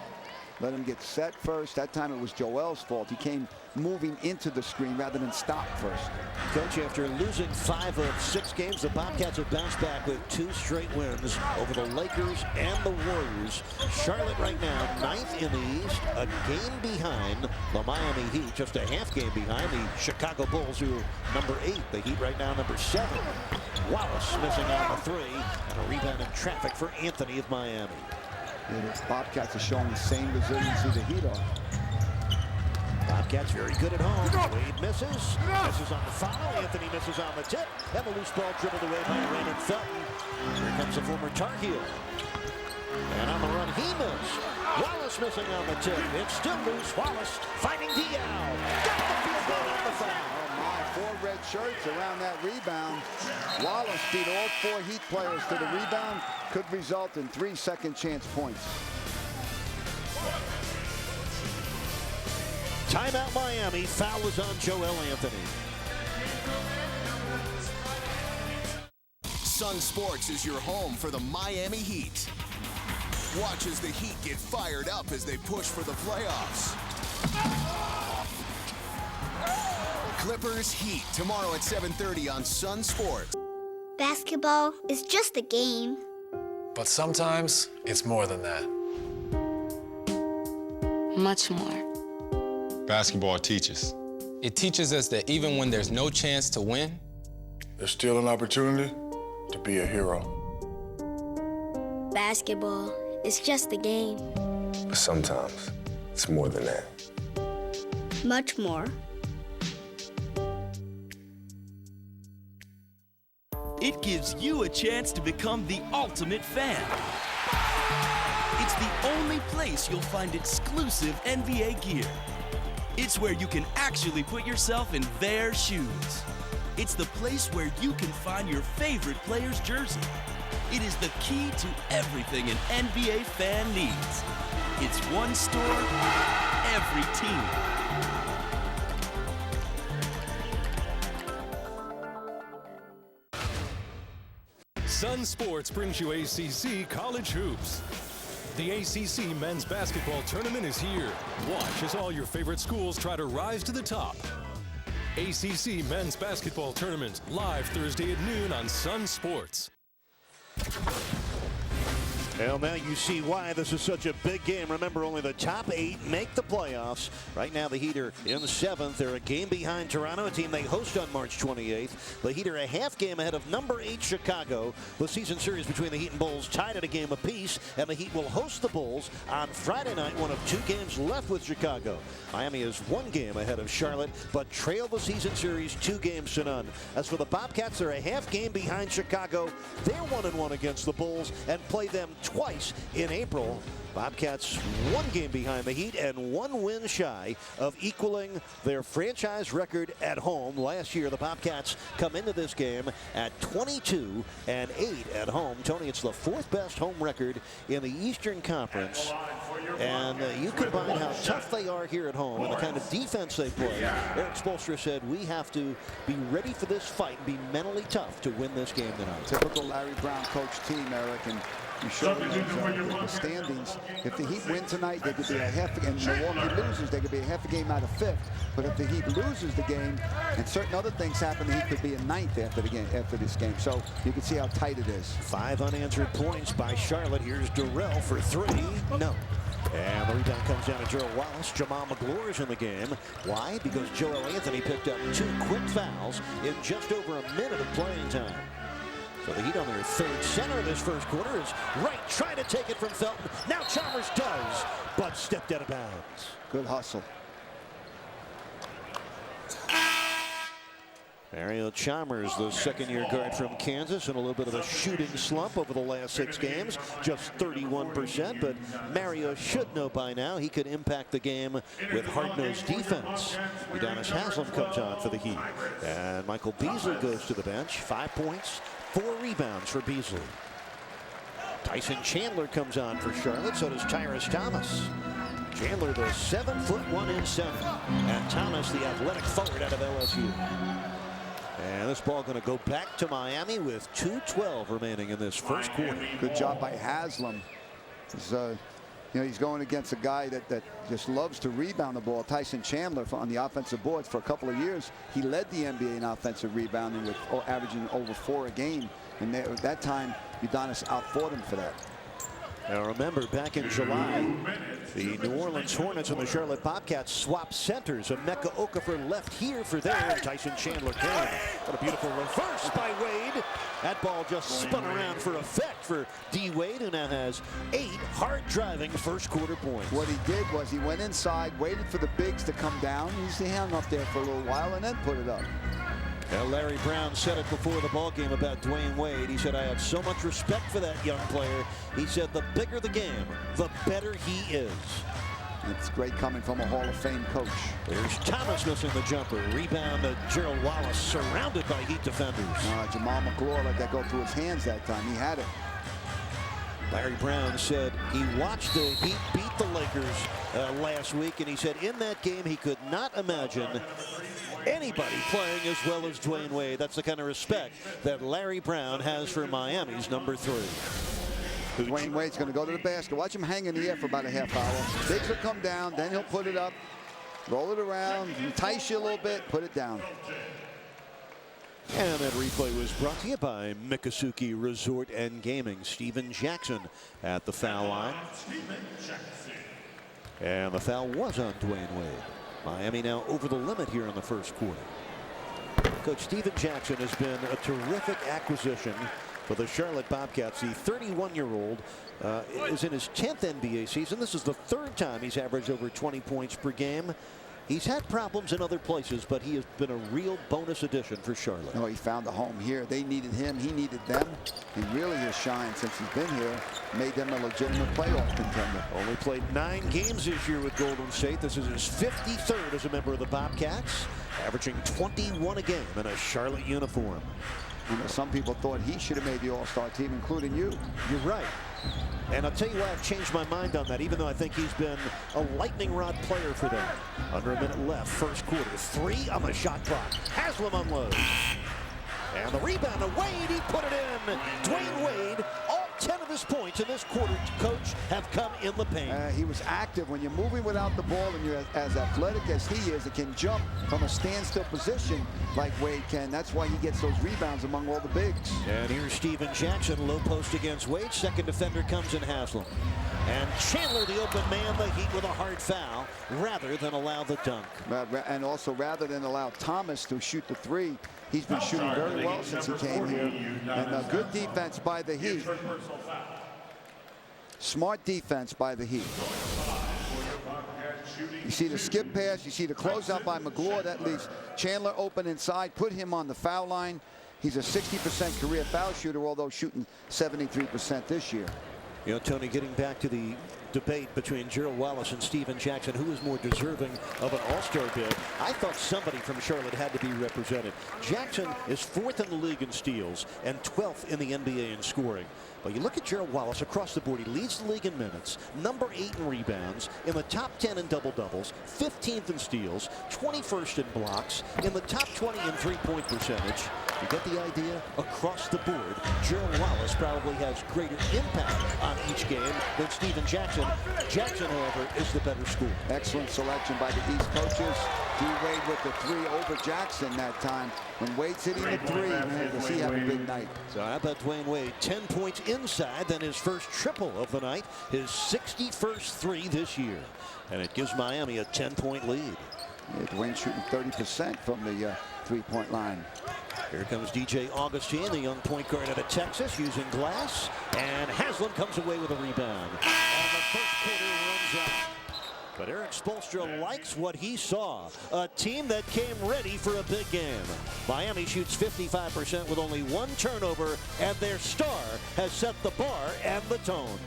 Let him get set first. That time it was Joel's fault. He came moving into the screen rather than stop first. Coach, after losing 5 of 6 games, the Bobcats have bounced back with 2 straight wins over the Lakers and the Warriors. Charlotte right now 9th in the East, a game behind the Miami Heat, just a half game behind the Chicago Bulls, who are number 8. The Heat right now number 7. Wallace missing on the 3, and a rebound in traffic for Anthony of Miami. The Bobcats are showing the same resiliency the Heat are. Bobcats very good at home. Wade misses. Misses on the foul. Anthony misses on the tip. And the loose ball dribbled away by Raymond Felton. Here comes the former Tar Heel. And on the run, he missed. Wallace missing on the tip. It's still loose. Wallace finding Diao. Got the field goal on the foul. 4 red shirts around that rebound. Wallace beat all 4 Heat players to the rebound. Could result in 3 second chance points. Timeout Miami. Foul is on Joel Anthony. Sun Sports is your home for the Miami Heat. Watch as the Heat get fired up as they push for the playoffs. Clippers Heat tomorrow at 7:30 on Sun Sports. Basketball is just a game. But sometimes it's more than that. Much more. Basketball teaches. It teaches us that even when there's no chance to win, there's still an opportunity to be a hero. Basketball is just a game. But sometimes it's more than that. Much more. It gives you a chance to become the ultimate fan. It's the only place you'll find exclusive NBA gear. It's where you can actually put yourself in their shoes. It's the place where you can find your favorite player's jersey. It is the key to everything an NBA fan needs. It's one store, every team. Sun Sports brings you ACC College Hoops. The ACC Men's Basketball Tournament is here. Watch as all your favorite schools try to rise to the top. ACC Men's Basketball Tournament, live Thursday at noon on Sun Sports. Well, now you see why this is such a big game. Remember, only the top 8 make the playoffs. Right now, the Heat are in 7th. They're a game behind Toronto, a team they host on March 28th. The Heat are a half game ahead of number 8 Chicago. The season series between the Heat and Bulls tied at a game apiece, and the Heat will host the Bulls on Friday night, one of 2 games left with Chicago. Miami is 1 game ahead of Charlotte, but trail the season series 2 games to none. As for the Bobcats, they're a half game behind Chicago. They're 1-1 against the Bulls and play them twice in April. Bobcats 1 game behind the Heat and 1 win shy of equaling their franchise record at home. Last year, the Bobcats come into this game at 22-8 at home. Tony, it's the 4th best home record in the Eastern Conference. And you combine how tough they are here at home and the kind of defense they play. Eric Spoelstra said, we have to be ready for this fight and be mentally tough to win this game tonight. Typical Larry Brown coach team, Eric, and you showed the standings. If the Heat win tonight, they could be a half, and Milwaukee loses, they could be a half a game out of 5th. But if the Heat loses the game and certain other things happen, the Heat could be in 9th after this game. So you can see how tight it is. 5 unanswered points by Charlotte. Here's Durrell for 3. No. And the rebound comes down to Gerald Wallace. Jamal McGlure is in the game. Why? Because Joel Anthony picked up 2 quick fouls in just over a minute of playing time. So the Heat on their 3rd center of this first quarter is Wright trying to take it from Felton. Now Chalmers does, but stepped out of bounds. Good hustle. Mario Chalmers, the 2nd-year guard from Kansas, in a little bit of a shooting slump over the last 6 games, just 31%. But Mario should know by now he could impact the game with hard-nosed defense. Udonis Haslem comes on for the Heat. And Michael Beasley goes to the bench. 5 points, 4 rebounds for Beasley. Tyson Chandler comes on for Charlotte, so does Tyrus Thomas. Chandler, the 7'1" in center. And Thomas, the athletic forward out of LSU. And this ball going to go back to Miami with 2:12 remaining in this first quarter. Good job by Haslem. He's going against a guy that just loves to rebound the ball. Tyson Chandler on the offensive boards for a couple of years. He led the NBA in offensive rebounding with averaging over 4 a game. And at that time, Udonis outfought him for that. Now remember, back in July, the New Orleans Hornets and the Charlotte Bobcats swapped centers. Emeka Okafor left here for there, and Tyson Chandler came. What a beautiful reverse by Wade. That ball just spun around for effect for D. Wade, who now has 8 hard-driving first-quarter points. What he did was he went inside, waited for the bigs to come down. He hung up there for a little while and then put it up. Now, Larry Brown said it before the ball game about Dwayne Wade. He said, I have so much respect for that young player. He said, the bigger the game, the better he is. It's great coming from a Hall of Fame coach. There's Thomas missing the jumper. Rebound to Gerald Wallace, surrounded by Heat defenders. Jamal McGlure let that go through his hands that time. He had it. Larry Brown said he watched the Heat beat the Lakers last week, and he said in that game he could not imagine anybody playing as well as Dwayne Wade. That's the kind of respect that Larry Brown has for Miami's number 3. Dwayne Wade's going to go to the basket. Watch him hang in the air for about a half hour. Bigs will come down, then he'll put it up, roll it around, entice you a little bit, put it down. And that replay was brought to you by Miccosukee Resort and Gaming. Steven Jackson at the foul line. And the foul was on Dwayne Wade. Miami now over the limit here in the first quarter. Coach Steven Jackson has been a terrific acquisition for the Charlotte Bobcats. The 31-year-old is in his 10th NBA season. This is the 3rd time he's averaged over 20 points per game. He's had problems in other places, but he has been a real bonus addition for Charlotte. No, he found a home here. They needed him. He needed them. He really has shined since he's been here. Made them a legitimate playoff contender. Only played 9 games this year with Golden State. This is his 53rd as a member of the Bobcats, averaging 21 a game in a Charlotte uniform. Some people thought he should have made the All-Star team, including you. You're right. And I'll tell you why I've changed my mind on that, even though I think he's been a lightning rod player for them. Under a minute left, first quarter. 3 on the shot clock. Haslem unloads. And the rebound to Wade. He put it in. Dwayne Wade, all 10 of his points in this quarter, coach, have come in the paint. He was active. When you're moving without the ball and you're as athletic as he is, it can jump from a standstill position like Wade can. That's why he gets those rebounds among all the bigs. And here's Steven Jackson, low post against Wade. Second defender comes in Haslam. And Chandler, the open man, the Heat with a hard foul rather than allow the dunk. And also rather than allow Thomas to shoot the three, he's been shooting very well since he came here. And good defense by the Heat. Smart defense by the Heat. You see the skip pass, you see the closeout by McGlure. That leaves Chandler open inside, put him on the foul line. He's a 60% career foul shooter, although shooting 73% this year. You know, Tony, getting back to the debate between Gerald Wallace and Steven Jackson, who is more deserving of an all-star bid, I thought somebody from Charlotte had to be represented. Jackson is 4th in the league in steals and 12th in the NBA in scoring. But you look at Gerald Wallace across the board. He leads the league in minutes, number 8 in rebounds, in the top 10 in double-doubles, 15th in steals, 21st in blocks, in the top 20 in three-point percentage. You get the idea? Across the board, Gerald Wallace probably has greater impact on each game than Steven Jackson. Jackson, however, is the better scorer. Excellent selection by the East coaches. D-Wade with the 3 over Jackson that time. When Wade's hitting the 3, man, does he have a big night. So how about Dwayne Wade? 10 points inside, then his first triple of the night, his 61st 3 this year. And it gives Miami a 10-point lead. Yeah, Dwayne shooting 30% from the three-point line. Here comes DJ Augustine, the young point guard out of Texas, using glass. And Haslam comes away with a rebound. And the first quarter runs out. But Eric Spoelstra likes what he saw. A team that came ready for a big game. Miami shoots 55% with only 1 turnover, and their star has set the bar and the tone.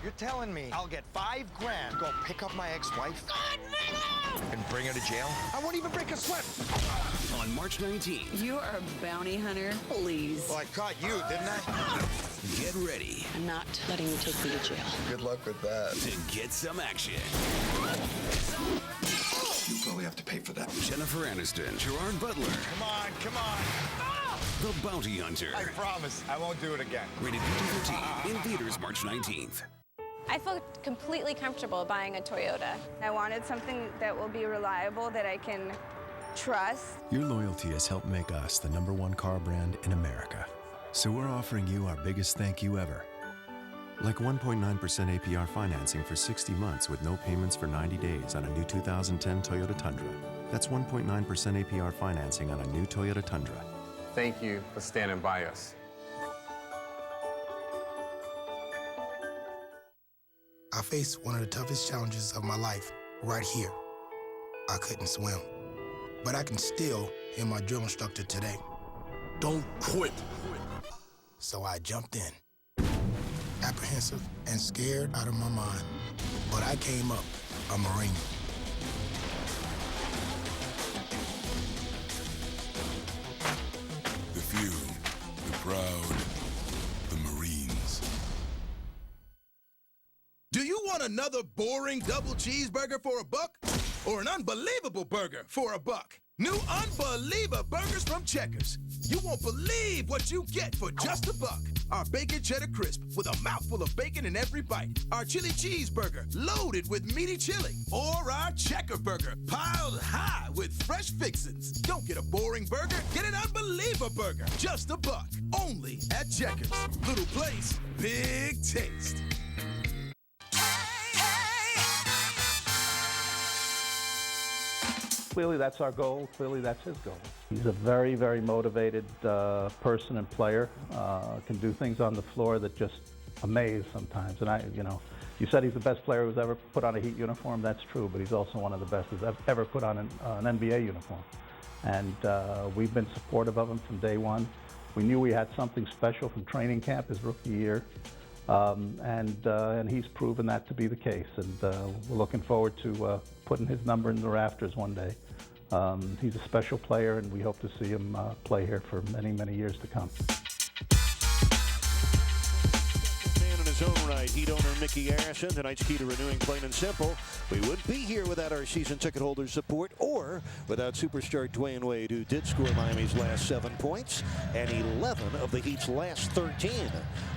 You're telling me I'll get $5 grand to go pick up my ex-wife and bring her to jail? I won't even break a sweat. On March 19th. You are a bounty hunter. Please. Well, I caught you, didn't I? Get ready. I'm not letting you take me to jail. Good luck with that. To get some action. You probably have to pay for that. Jennifer Aniston, Gerard Butler. Come on, come on. The Bounty Hunter. I promise I won't do it again. Rated PG-13 in theaters March 19th. I felt completely comfortable buying a Toyota. I wanted something that will be reliable, that I can trust. Your loyalty has helped make us the #1 car brand in America. So we're offering you our biggest thank you ever. Like 1.9% APR financing for 60 months with no payments for 90 days on a new 2010 Toyota Tundra. That's 1.9% APR financing on a new Toyota Tundra. Thank you for standing by us. I faced one of the toughest challenges of my life right here. I couldn't swim, but I can still hear my drill instructor today. Don't quit. So I jumped in, apprehensive and scared out of my mind, but I came up a Marine. The few, the proud, the Marines. Do you want another boring double cheeseburger for $1? Or an unbelievable burger for $1? New Unbeliever Burgers from Checkers. You won't believe what you get for just $1. Our bacon cheddar crisp with a mouthful of bacon in every bite. Our chili cheeseburger loaded with meaty chili. Or our Checker burger piled high with fresh fixins. Don't get a boring burger, get an Unbeliever burger. Just $1. Only at Checkers. Little place, big taste. Clearly that's our goal. Clearly that's his goal. He's a very, very motivated person and player. Can do things on the floor that just amaze sometimes. And you said he's the best player who's ever put on a Heat uniform. That's true, but he's also one of the best who's ever put on an NBA uniform. And we've been supportive of him from day one. We knew we had something special from training camp his rookie year. And he's proven that to be the case. And we're looking forward to putting his number in the rafters one day. He's a special player, and we hope to see him play here for many, many years to come. Man in his own right. tonight. Heat owner Mickey Harrison. Tonight's key to renewing, plain and simple. We wouldn't be here without our season ticket holders' support or without superstar Dwayne Wade, who did score Miami's last 7 points and 11 of the Heat's last 13.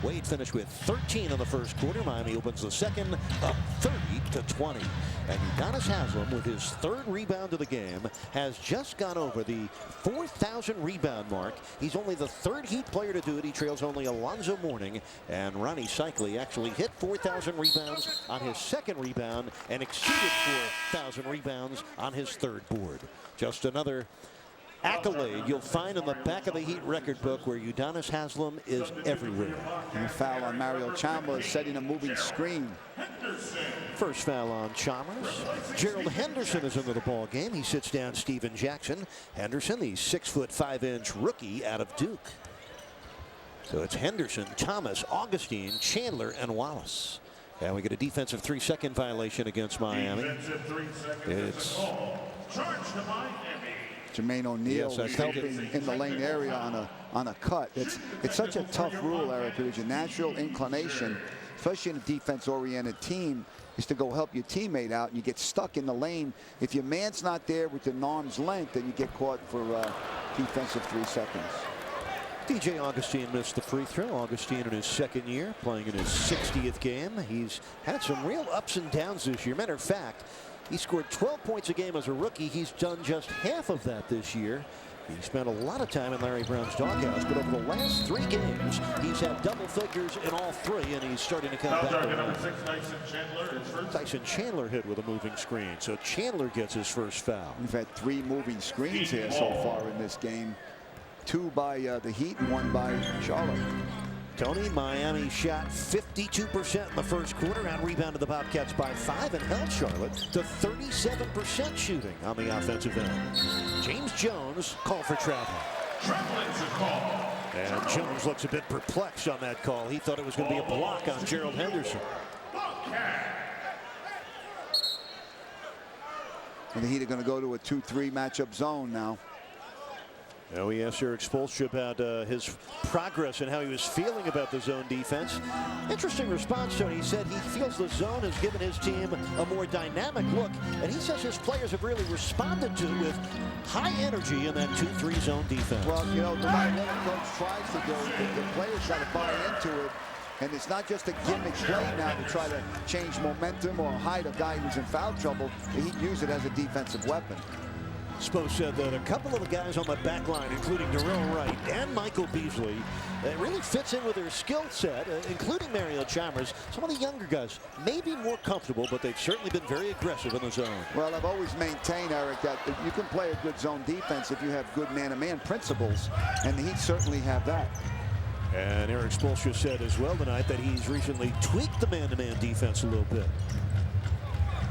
Wade finished with 13 in the first quarter. Miami opens the second up 30-20. And Udonis Haslem, with his 3rd rebound of the game, has just gone over the 4,000 rebound mark. He's only the 3rd Heat player to do it. He trails only Alonzo Mourning, and Ronnie Cycli actually hit 4,000 rebounds on his 2nd rebound and exceeded 4,000 rebounds on his 3rd board. Just another accolade you'll find in the back of the Heat record book, where Udonis Haslem is everywhere. And a foul on Mario Chalmers, setting a moving screen. First foul on Chalmers. Gerald Henderson is into the ball game. He sits down Steven Jackson. Henderson, the 6'5" rookie out of Duke. So it's Henderson, Thomas, Augustine, Chandler, and Wallace. And we get a defensive 3-second violation against Miami. It's Jermaine O'Neal is helping in the lane area on a cut. It's such a tough rule, Eric, because your natural inclination, especially in a defense-oriented team, is to go help your teammate out, and you get stuck in the lane. If your man's not there within arm's length, then you get caught for defensive 3 seconds. DJ Augustine missed the free throw. Augustine in his 2nd year, playing in his 60th game. He's had some real ups and downs this year. Matter of fact, he scored 12 points a game as a rookie. He's done just half of that this year. He spent a lot of time in Larry Brown's doghouse, but over the last 3 games, he's had double figures in all 3, and he's starting to come back. Tyson Chandler hit with a moving screen, so Chandler gets his first foul. We've had 3 moving screens here so far in this game. 2 by the Heat and 1 by Charlotte. Tony, Miami shot 52% in the first quarter, and rebounded the Bobcats by 5 and held Charlotte to 37% shooting on the offensive end. James Jones called for travel. And Jones looks a bit perplexed on that call. He thought it was going to be a block on Gerald Henderson. And the Heat are going to go to a 2-3 matchup zone now. Now we asked Eric Spoelstra about his progress and how he was feeling about the zone defense. Interesting response, Tony. He said he feels the zone has given his team a more dynamic look, and he says his players have really responded to it with high energy in that 2-3 zone defense. Well, you know, no matter what the coach tries to do, the players got to buy into it. And it's not just a gimmick play now to try to change momentum or hide a guy who's in foul trouble. The Heat use it as a defensive weapon. Spo said that a couple of the guys on the back line, including Darrell Wright and Michael Beasley, really fits in with their skill set, including Mario Chalmers. Some of the younger guys may be more comfortable, but they've certainly been very aggressive in the zone. Well, I've always maintained, Eric, that you can play a good zone defense if you have good man-to-man principles, and the Heat certainly have that. And Eric Spoelstra said as well tonight that he's recently tweaked the man-to-man defense a little bit.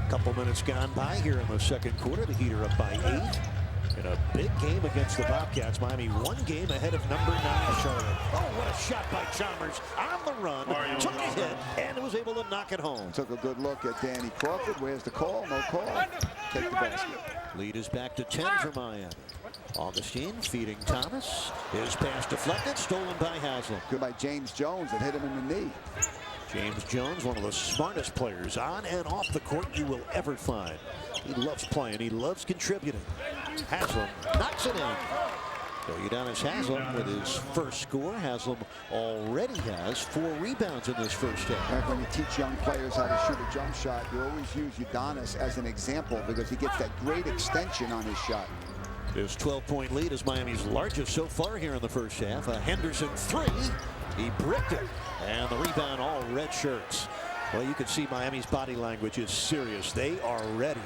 Couple minutes gone by here in the second quarter. The Heat are up by 8 in a big game against the Bobcats. Miami 1 game ahead of number 9 Charlotte. Oh, what a shot by Chalmers on the run. Took a hit and was able to knock it home. Took a good look at Danny Crawford. Where's the call? No call. Take the basket. Lead is back to 10 for Miami. Augustine feeding Thomas. His pass deflected, stolen by Haslem. Good by James Jones that hit him in the knee. James Jones, one of the smartest players on and off the court you will ever find. He loves playing. He loves contributing. Haslem knocks it in. So Udonis Haslem with his first score. Haslem already has 4 rebounds in this first half. Back when you teach young players how to shoot a jump shot, you always use Udonis as an example because he gets that great extension on his shot. His 12-point lead is Miami's largest so far here in the first half. A Henderson 3. He bricked it. And the rebound, all red shirts. Well, you can see Miami's body language is serious. They are ready.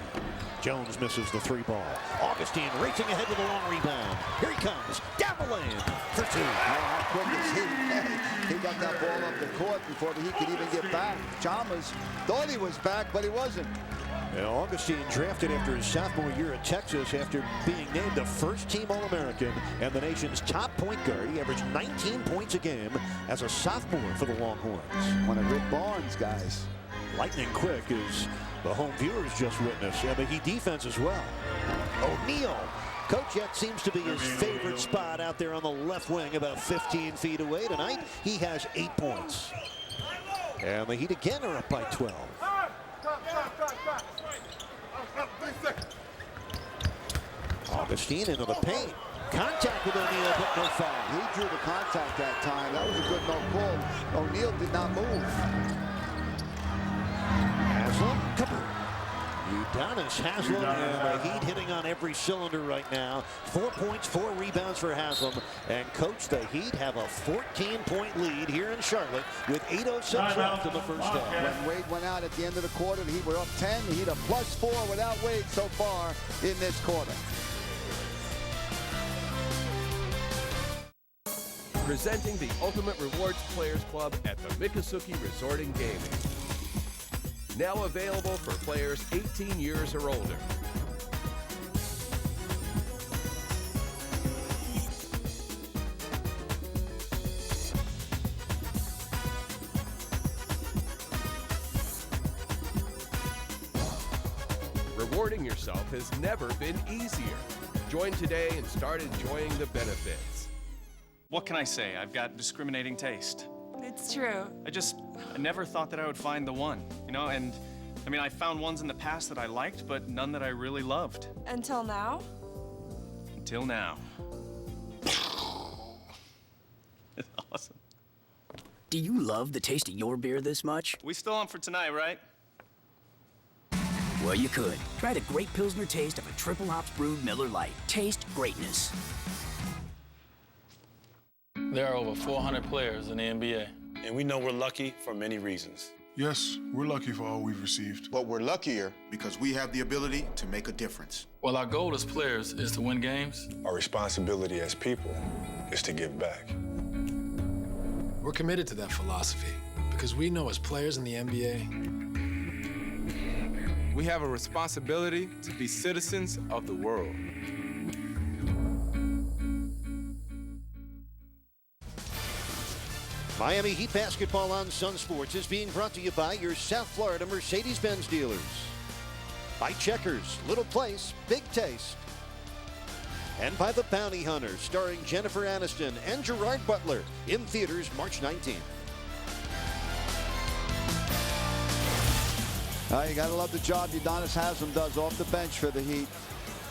Jones misses the 3 ball. Augustine racing ahead with a long rebound. Here he comes. Down the lane for 2. How quick is he? He got that ball up the court before he could even get back. Chalmers thought he was back, but he wasn't. And Augustine drafted after his sophomore year at Texas after being named a first-team All-American and the nation's top point guard. He averaged 19 points a game as a sophomore for the Longhorns. One of Rick Barnes' guys. Lightning quick as the home viewers just witnessed, and the Heat defense as well. O'Neal. Coach, that seems to be his favorite spot out there on the left wing, about 15 feet away. Tonight, he has 8 points. And the Heat again are up by 12. Augustine into the paint. Contact with O'Neal, but no foul. He drew the contact that time. That was a good no call. O'Neal did not move. Haslam, kaboom. Udonis Haslam and the Heat hitting on every cylinder right now. 4 points, 4 rebounds for Haslam. And coach, the Heat have a 14-point lead here in Charlotte with 8:06 left in the first half. When Wade went out at the end of the quarter, the Heat were up 10. The Heat are +4 without Wade so far in this quarter. Presenting the Ultimate Rewards Players Club at the Miccosukee Resort and Gaming. Now available for players 18 years or older. Rewarding yourself has never been easier. Join today and start enjoying the benefits. What can I say? I've got discriminating taste. It's true. I never thought that I would find the one, you know, and I mean, I found ones in the past that I liked, but none that I really loved. Until now? Until now. It's awesome. Do you love the taste of your beer this much? We still on for tonight, right? Well, you could. Try the great Pilsner taste of a triple hops brewed Miller Lite. Taste greatness. There are over 400 players in the NBA. And we know we're lucky for many reasons. Yes, we're lucky for all we've received. But we're luckier because we have the ability to make a difference. While our goal as players is to win games, Our responsibility as people is to give back. We're committed to that philosophy because we know as players in the NBA, we have a responsibility to be citizens of the world. Miami Heat basketball on Sun Sports is being brought to you by your South Florida Mercedes-Benz dealers. By Checkers, Little Place, Big Taste. And by The Bounty Hunter, starring Jennifer Aniston and Gerard Butler, in theaters March 19th. You got to love the job Udonis Haslam does off the bench for the Heat.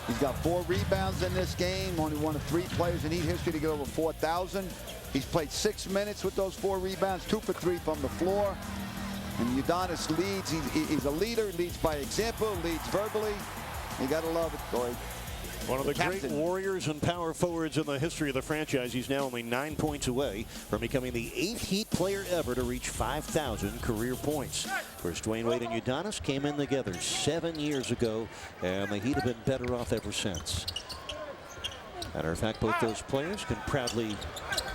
He's got 4 rebounds in this game, only one of 3 players in Heat history to get over 4,000. He's played 6 minutes with those 4 rebounds, 2 for 3 from the floor. And Udonis leads. He's a leader, leads by example, leads verbally. You got to love it, Corey. One of the great warriors and power forwards in the history of the franchise. He's now only 9 points away from becoming the 8th Heat player ever to reach 5,000 career points. Of course, Dwayne Wade and Udonis came in together 7 years ago, and the Heat have been better off ever since. Matter of fact, both those players can proudly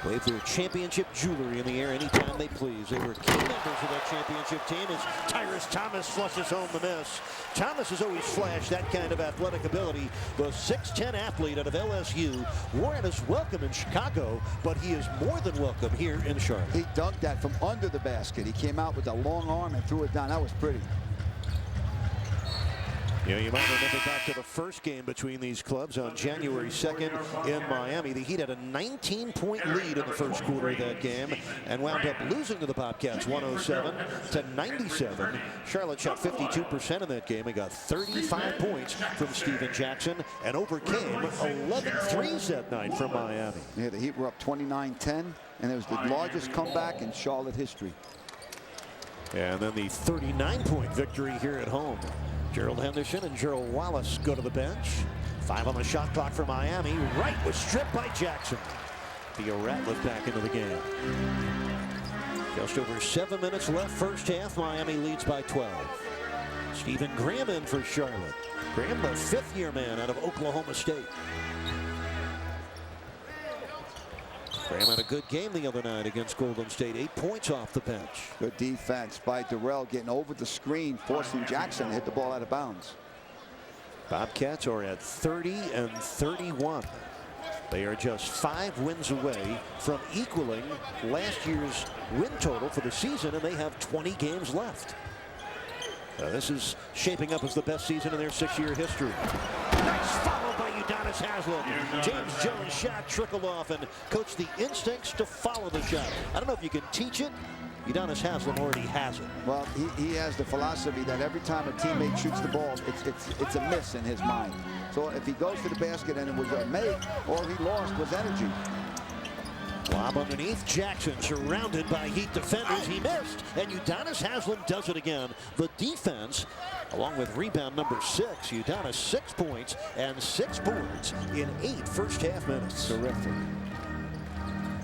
wave their championship jewelry in the air anytime they please. They were key members of that championship team as Tyrus Thomas flushes home the miss. Thomas has always flashed that kind of athletic ability. The 6'10" athlete out of LSU wore out his welcome in Chicago, but he is more than welcome here in Charlotte. He dunked that from under the basket. He came out with a long arm and threw it down. That was pretty. Yeah, you might remember back to the first game between these clubs on January 2nd in Miami. The Heat had a 19-point lead in the first quarter of that game and wound up losing to the Bobcats 107-97. Charlotte shot 52% in that game and got 35 points from Steven Jackson and overcame 11 threes that night from Miami. Yeah, the Heat were up 29-10, and it was the largest comeback in Charlotte history. And then the 39-point victory here at home. Gerald Henderson and Gerald Wallace go to the bench. 5 on the shot clock for Miami. Wright was stripped by Jackson. Theo Ratliff back into the game. Just over 7 minutes left first half. Miami leads by 12. Stephen Graham in for Charlotte. Graham, the 5th-year man out of Oklahoma State. Graham had a good game the other night against Golden State. 8 points off the bench. Good defense by Durrell, getting over the screen, forcing Jackson to hit the ball out of bounds. Bobcats are at 30-31. They are just 5 wins away from equaling last year's win total for the season, and they have 20 games left. This is shaping up as the best season in their 6-year history. Nice follow by Udonis Haslam. James Jones' shot trickled off, and coach, the instincts to follow the shot. I don't know if you can teach it, Udonis Haslem already has it. Well, he has the philosophy that every time a teammate shoots the ball, it's a miss in his mind. So if he goes to the basket and it was a make, all he lost was energy. Lob underneath. Jackson surrounded by Heat defenders. He missed. And Udonis Haslem does it again. The defense, along with rebound number 6. Udonis 6 points and 6 boards in 8 first-half minutes. Terrific.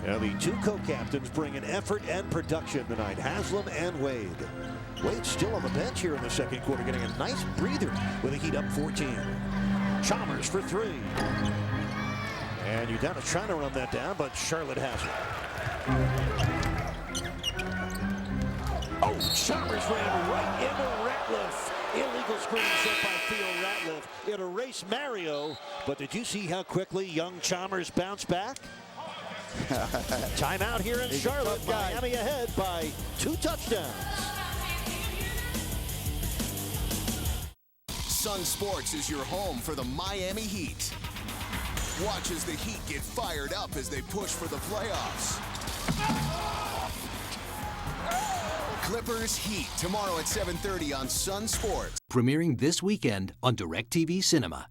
Now the two co-captains bring an effort and production tonight. Haslem and Wade. Wade still on the bench here in the second quarter, getting a nice breather with the Heat up 14. Chalmers for 3. And Udonis trying to run that down, but Charlotte has it. Oh, Chalmers ran right into Ratliff. Illegal screen set by Theo Ratliff. It erased Mario, but did you see how quickly young Chalmers bounced back? Timeout here in Charlotte. Miami ahead by 2 touchdowns. Sun Sports is your home for the Miami Heat. Watch as the Heat get fired up as they push for the playoffs. Clippers Heat tomorrow at 7:30 on Sun Sports. Premiering this weekend on DirecTV Cinema.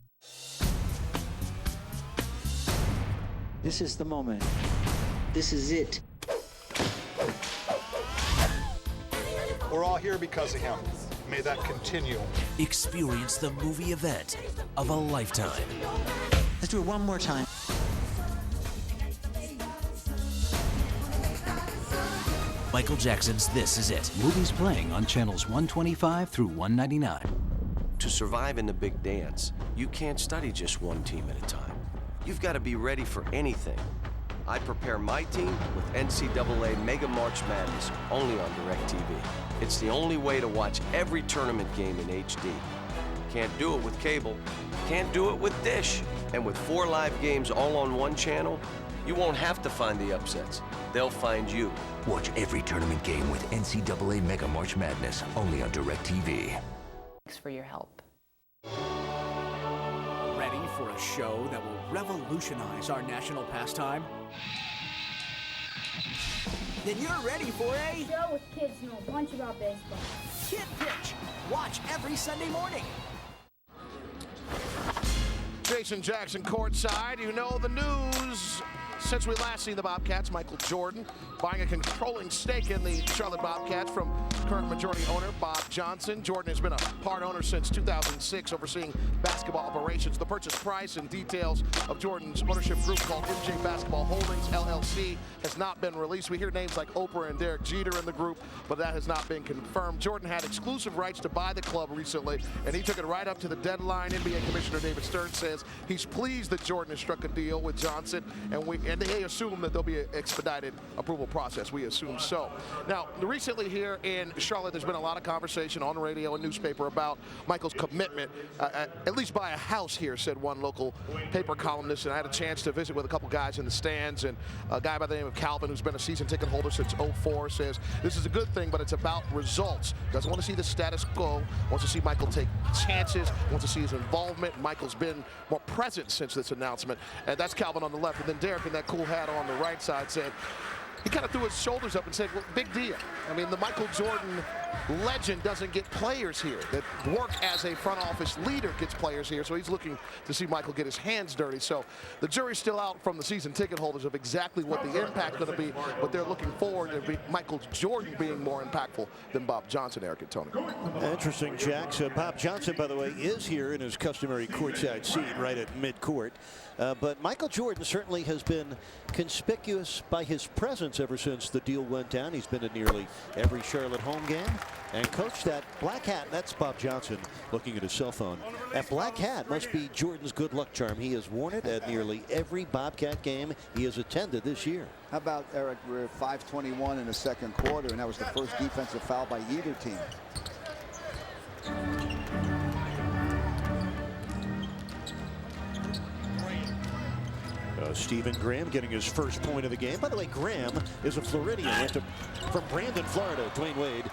This is the moment. This is it. We're all here because of him. May that continue. Experience the movie event of a lifetime. Let's do it one more time. Michael Jackson's This Is It. Movies playing on channels 125 through 199. To survive in the big dance, you can't study just one team at a time. You've got to be ready for anything. I prepare my team with NCAA Mega March Madness only on DirecTV. It's the only way to watch every tournament game in HD. Can't do it with cable, can't do it with Dish. And with 4 live games all on one channel, you won't have to find the upsets. They'll find you. Watch every tournament game with NCAA Mega March Madness only on DirecTV. Thanks for your help. Ready for a show that will revolutionize our national pastime? Then you're ready for a show with kids who know a bunch about baseball. Kid Pitch. Watch every Sunday morning. Jason Jackson courtside. You know the news. Since we last seen the Bobcats, Michael Jordan buying a controlling stake in the Charlotte Bobcats from current majority owner Bob Johnson. Jordan has been a part owner since 2006, overseeing basketball operations. The purchase price and details of Jordan's ownership group called MJ Basketball Holdings, LLC, has not been released. We hear names like Oprah and Derek Jeter in the group, but that has not been confirmed. Jordan had exclusive rights to buy the club recently, and he took it right up to the deadline. NBA Commissioner David Stern says he's pleased that Jordan has struck a deal with Johnson, and they assume that there'll be an expedited approval process. We assume so. Now, recently here in Charlotte, there's been a lot of conversation on the radio and newspaper about Michael's commitment, at least buy a house here, said one local paper columnist. And I had a chance to visit with a couple guys in the stands, and a guy by the name of Calvin, who's been a season ticket holder since '04, says this is a good thing, but it's about results. Doesn't want to see the status quo, wants to see Michael take chances, wants to see his involvement. Michael's been more present since this announcement, and that's Calvin on the left. And then Derek in that cool hat on the right side said, he kind of threw his shoulders up and said, well, big deal. I mean, the Michael Jordan legend doesn't get players here. That work as a front office leader gets players here, so he's looking to see Michael get his hands dirty. So the jury's still out from the season ticket holders of exactly what the impact's going to be, but they're looking forward to Michael Jordan being more impactful than Bob Johnson, Eric and Tony. Interesting, Jack. So Bob Johnson, by the way, is here in his customary courtside seat right at midcourt. But Michael Jordan certainly has been conspicuous by his presence ever since the deal went down. He's been at nearly every Charlotte home game and coached that black hat. That's Bob Johnson looking at his cell phone. That black hat must be Jordan's good luck charm. He has worn it at nearly every Bobcat game he has attended this year. How about, Eric, we're at 5:21 in the second quarter, and that was the first defensive foul by either team. Stephen Graham getting his first point of the game. By the way, Graham is a Floridian. From Brandon, Florida. Dwayne Wade,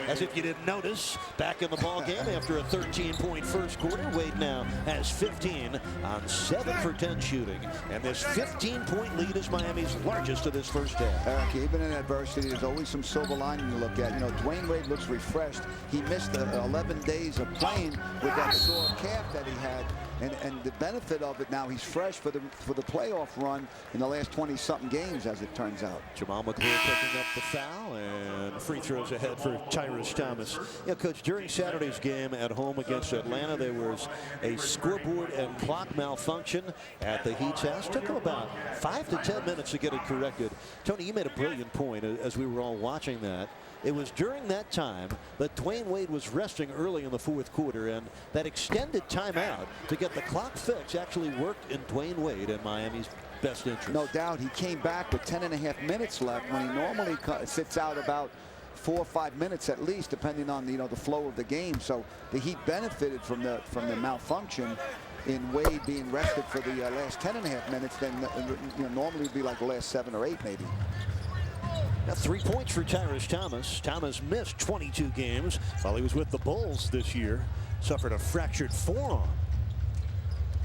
as if you didn't notice, back in the ball game after a 13-point first quarter. Wade now has 15 on 7 for 10 shooting. And this 15-point lead is Miami's largest of this first half. Eric, even in adversity, there's always some silver lining to look at. You know, Dwayne Wade looks refreshed. He missed 11 days of playing with that sore calf that he had. And the benefit of it now, he's fresh for the playoff run in the last 20-something games, as it turns out. Jamal McClure picking up the foul, and free throws ahead for Tyrus Thomas. Yeah, Coach, during Saturday's game at home against Atlanta, there was a scoreboard and clock malfunction at the Heat's house. Took them about 5 to 10 minutes to get it corrected. Tony, you made a brilliant point as we were all watching that. It was during that time that Dwayne Wade was resting early in the fourth quarter, and that extended timeout to get the clock fixed actually worked in Dwayne Wade and Miami's best interest. No doubt. He came back with 10.5 minutes left when he normally sits out about 4 or 5 minutes at least, depending on the flow of the game. So the Heat benefited from the malfunction in Wade being rested for the last 10.5 minutes. Then normally it'd be like the last 7 or 8 maybe. Now 3 points for Tyrus Thomas. Thomas missed 22 games while he was with the Bulls this year. Suffered a fractured forearm.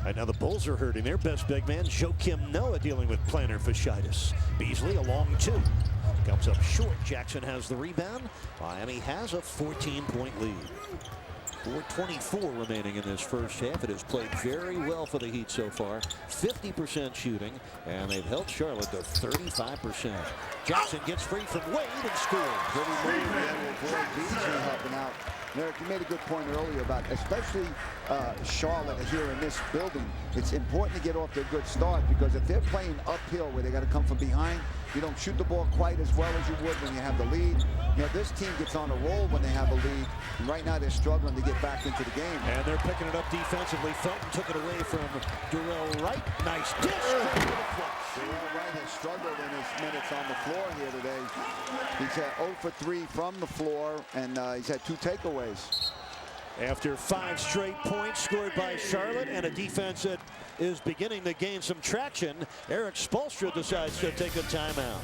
Right now the Bulls are hurting their best big man, Joakim Noah, dealing with plantar fasciitis. Beasley a long 2. Comes up short. Jackson has the rebound. Miami has a 14-point lead. 4:24 remaining in this first half. It has played very well for the Heat so far. 50% shooting, and they've held Charlotte to 35%. Jackson gets free from Wade and scores. Beasley helping out. Eric, you made a good point earlier about especially Charlotte here in this building. It's important to get off to a good start, because if they're playing uphill where they got to come from behind, you don't shoot the ball quite as well as you would when you have the lead. You know, this team gets on a roll when they have a lead. And right now they're struggling to get back into the game. And they're picking it up defensively. Felton took it away from Durrell Wright. Nice dish. Durrell Wright has struggled in his minutes on the floor here today. He's had 0 for 3 from the floor, and he's had 2 takeaways. After 5 straight points scored by Charlotte and a defense that is beginning to gain some traction, Eric Spoelstra decides to take a timeout.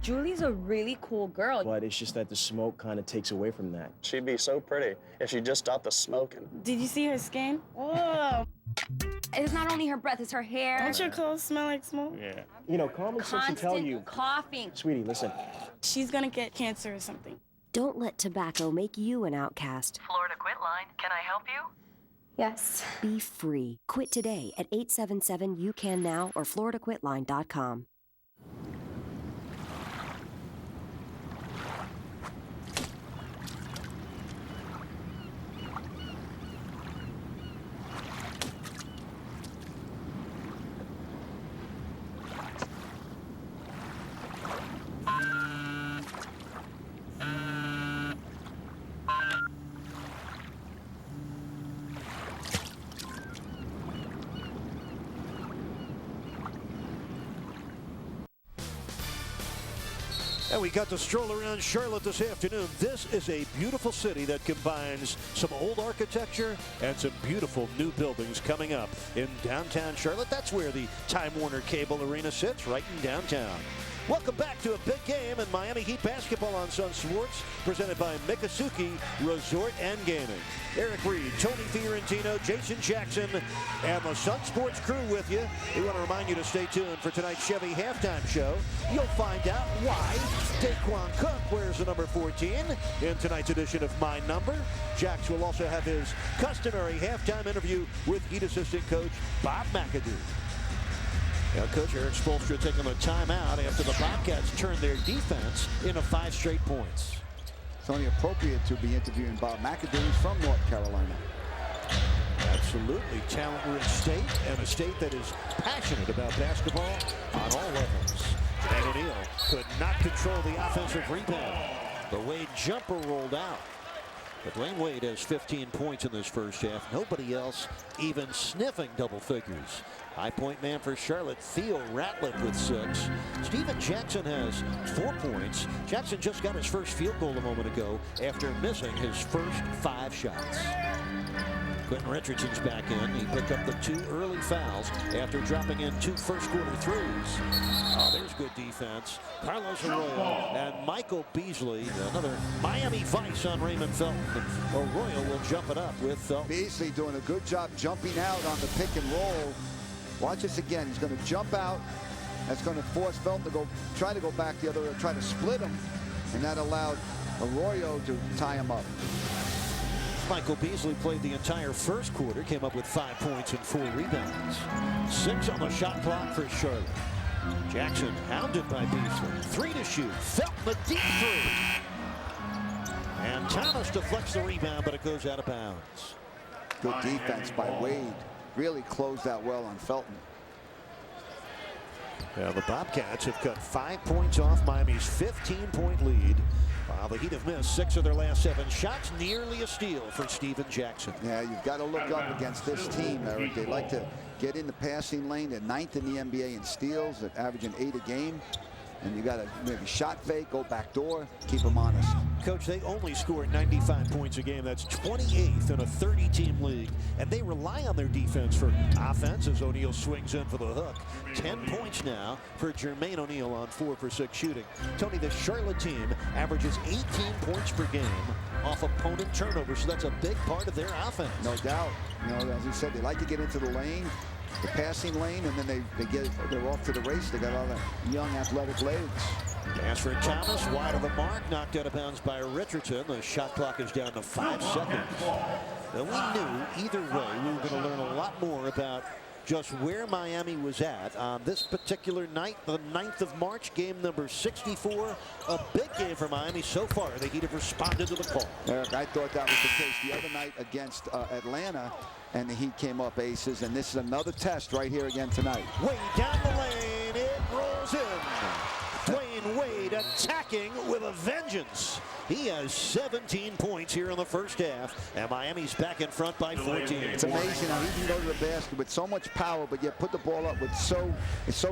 Julie's a really cool girl. But it's just that the smoke kind of takes away from that. She'd be so pretty if she just stopped the smoking. Did you see her skin? Oh. It's not only her breath, it's her hair. Don't your clothes smell like smoke? Yeah. You know, common sense should tell you. Coughing. Sweetie, listen. She's gonna get cancer or something. Don't let tobacco make you an outcast. Florida Quit Line, can I help you? Yes. Be free. Quit today at 877-YOU-CAN-NOW or FloridaQuitLine.com. And we got to stroll around Charlotte this afternoon. This is a beautiful city that combines some old architecture and some beautiful new buildings coming up in downtown Charlotte. That's where the Time Warner Cable Arena sits, right in downtown. Welcome back to a big game in Miami Heat basketball on Sun Sports, presented by Miccosukee Resort and Gaming. Eric Reed, Tony Fiorentino, Jason Jackson, and the Sun Sports crew with you. We want to remind you to stay tuned for tonight's Chevy halftime show. You'll find out why Daquan Cook wears the number 14 in tonight's edition of My Number. Jax will also have his customary halftime interview with Heat assistant coach Bob McAdoo. Now, Coach Eric Spoelstra taking a timeout after the Bobcats turned their defense into 5 straight points. It's only appropriate to be interviewing Bob McAdoo from North Carolina. Absolutely talent-rich state, and a state that is passionate about basketball on all levels. Jermaine O'Neal could not control the offensive rebound. The Wade jumper rolled out. But Dwayne Wade has 15 points in this first half. Nobody else even sniffing double figures. High point man for Charlotte, Theo Ratliff with 6. Steven Jackson has 4 points. Jackson just got his first field goal a moment ago after missing his first 5 shots. Quentin Richardson's back in. He picked up the 2 early fouls after dropping in 2 first-quarter threes. Oh, there's good defense. Carlos Arroyo and Michael Beasley. Another Miami Vice on Raymond Felton. Arroyo will jump it up with Felton. Beasley doing a good job jumping out on the pick and roll. Watch this again. He's going to jump out. That's going to force Felton to try to go back the other way, try to split him. And that allowed Arroyo to tie him up. Michael Beasley played the entire first quarter, came up with 5 points and 4 rebounds. 6 on the shot clock for Charlotte. Jackson hounded by Beasley. 3 to shoot. Felton the deep 3. And Thomas deflects the rebound, but it goes out of bounds. Good defense by Wade. Really closed out well on Felton. Yeah, the Bobcats have cut 5 points off Miami's 15-point lead. While the Heat have missed 6 of their last 7 shots, nearly a steal for Steven Jackson. Yeah, you've got to look up against this team, Eric. They like to get in the passing lane. They're 9th in the NBA in steals. They're averaging 8 a game. And you got to maybe shot fake, go back door, keep them honest. Coach, they only score 95 points a game. That's 28th in a 30-team league. And they rely on their defense for offense as O'Neal swings in for the hook. 10 points now for Jermaine O'Neal on 4 for 6 shooting. Tony, the Charlotte team averages 18 points per game off opponent turnovers. So that's a big part of their offense. No doubt. You know, as you said, they like to get into the lane, the passing lane, and then they're off to the race. They got all that young athletic legs. Pass for Thomas, wide of the mark, knocked out of bounds by Richardson. The shot clock is down to 5 seconds. Now, we knew either way we were going to learn a lot more about just where Miami was at on this particular night, the 9th of March, game number 64. A big game for Miami so far. The Heat have responded to the call. Eric, I thought that was the case the other night against Atlanta, and the Heat came up aces, and this is another test right here again tonight. Way down the lane, it rolls in. Dwayne Wade attacking with a vengeance. He has 17 points here in the first half, and Miami's back in front by 14. It's amazing how he can go to the basket with so much power, but yet put the ball up with so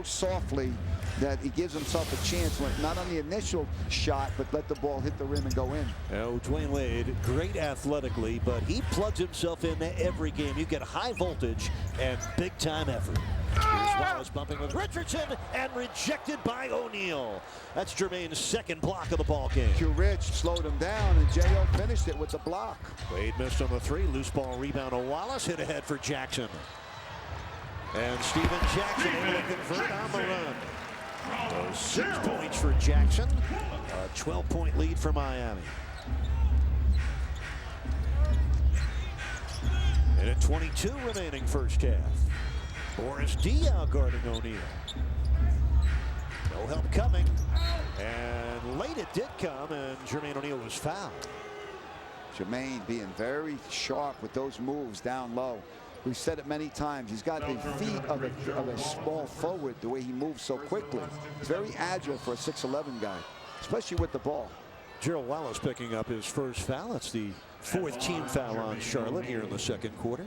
softly that he gives himself a chance, not on the initial shot, but let the ball hit the rim and go in. Oh, Dwayne Wade, great athletically, but he plugs himself into every game. You get high voltage and big-time effort. Here's Wallace bumping with Richardson and rejected by O'Neal. That's Jermaine's second block of the ball game. Q Rich slowed him down, and J.O. finished it with the block. Wade missed on the 3. Loose ball rebound to Wallace. Hit ahead for Jackson. And Steven Jackson able to convert on the run. 6 points for Jackson. A 12-point lead for Miami. And at 22 remaining first half. Boris Diaw guarding O'Neal. No help coming. And late it did come, and Jermaine O'Neal was fouled. Jermaine being very sharp with those moves down low. We've said it many times. He's got the feet of a small forward, the way he moves so quickly. He's very agile for a 6'11" guy, especially with the ball. Gerald Wallace picking up his first foul. That's the 4th team foul on Charlotte here in the second quarter.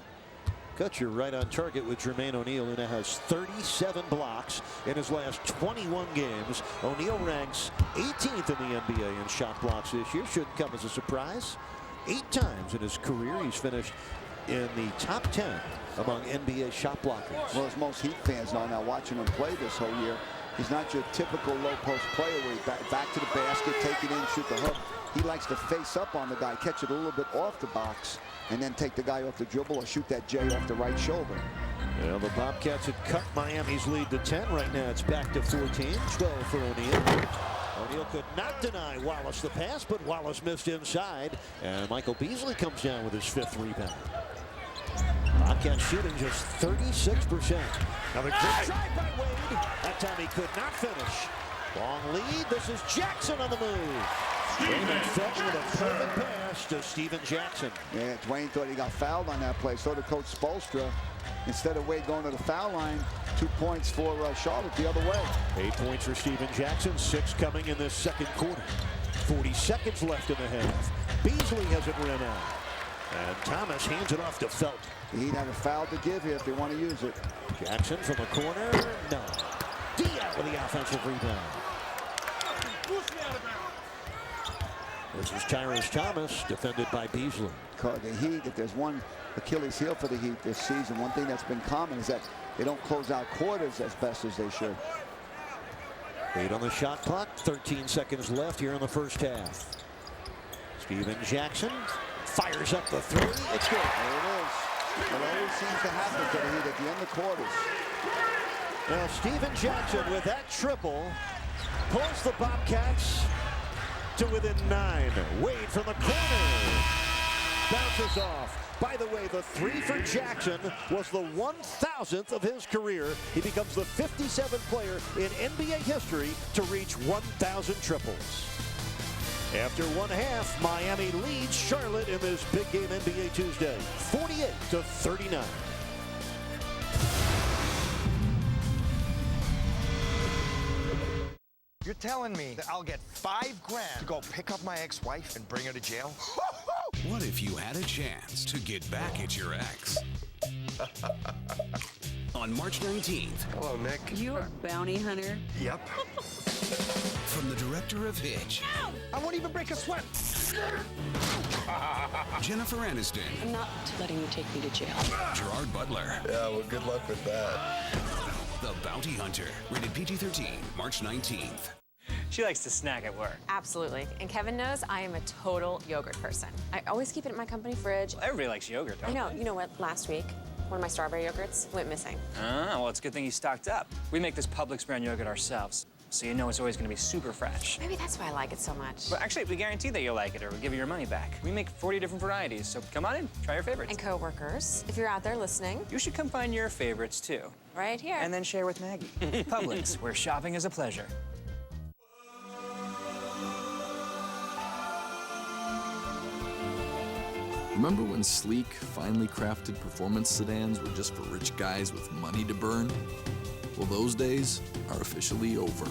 Coach, you're right on target with Jermaine O'Neal, who now has 37 blocks in his last 21 games. O'Neal ranks 18th in the NBA in shot blocks this year. Shouldn't come as a surprise. 8 times in his career he's finished in the top 10 among NBA shot blockers. Well, as most Heat fans know now, watching him play this whole year, he's not your typical low post player where he's back to the basket, take it in, shoot the hook. He likes to face up on the guy, catch it a little bit off the box, and then take the guy off the dribble or shoot that J off the right shoulder. Well, the Bobcats had cut Miami's lead to 10. Right now it's back to 14. 12 for O'Neal. O'Neal could not deny Wallace the pass, but Wallace missed inside. And Michael Beasley comes down with his 5th rebound. Bobcats shooting just 36%. Another great drive by Wade. That time he could not finish. Long lead. This is Jackson on the move. Raymond Felton with a perfect pass to Steven Jackson. Yeah, Dwayne thought he got fouled on that play. So did Coach Spoelstra. Instead of Wade going to the foul line, 2 points for Charlotte the other way. 8 points for Steven Jackson, 6 coming in this second quarter. 40 seconds left in the half. Beasley has it ran out. And Thomas hands it off to Felton. He had a foul to give here if they want to use it. Jackson from the corner. No. Diaz with the offensive rebound. This is Tyrese Thomas, defended by Beasley. The Heat, if there's one Achilles heel for the Heat this season, one thing that's been common is that they don't close out quarters as best as they should. 8 on the shot clock, 13 seconds left here in the first half. Steven Jackson fires up the three. It's good. There it is. It always seems to happen to the Heat at the end of quarters. Now Steven Jackson with that triple pulls the Bobcats to within 9. Wade from the corner. Bounces off. By the way, the 3 for Jackson was the 1,000th of his career. He becomes the 57th player in NBA history to reach 1,000 triples. After one half, Miami leads Charlotte in this big game NBA Tuesday, 48-39. You're telling me that I'll get $5 grand to go pick up my ex-wife and bring her to jail? What if you had a chance to get back at your ex? On March 19th. Hello, Nick. You're a bounty hunter? Yep. From the director of Hitch. Ow! I won't even break a sweat. Jennifer Aniston. I'm not letting you take me to jail. Gerard Butler. Yeah, well, good luck with that. The Bounty Hunter. Rated PG-13. March 19th. She likes to snack at work. Absolutely. And Kevin knows I am a total yogurt person. I always keep it in my company fridge. Well, everybody likes yogurt, don't I know. they? You know what? Last week, one of my strawberry yogurts went missing. Ah, well, it's a good thing you stocked up. We make this Publix brand yogurt ourselves, so you know it's always going to be super fresh. Maybe that's why I like it so much. But actually, we guarantee that you'll like it or we'll give you your money back. We make 40 different varieties, so come on in, try your favorites. And coworkers, if you're out there listening, you should come find your favorites, too. Right here. And then share with Maggie. Publix, where shopping is a pleasure. Remember when sleek, finely crafted performance sedans were just for rich guys with money to burn? Well, those days are officially over.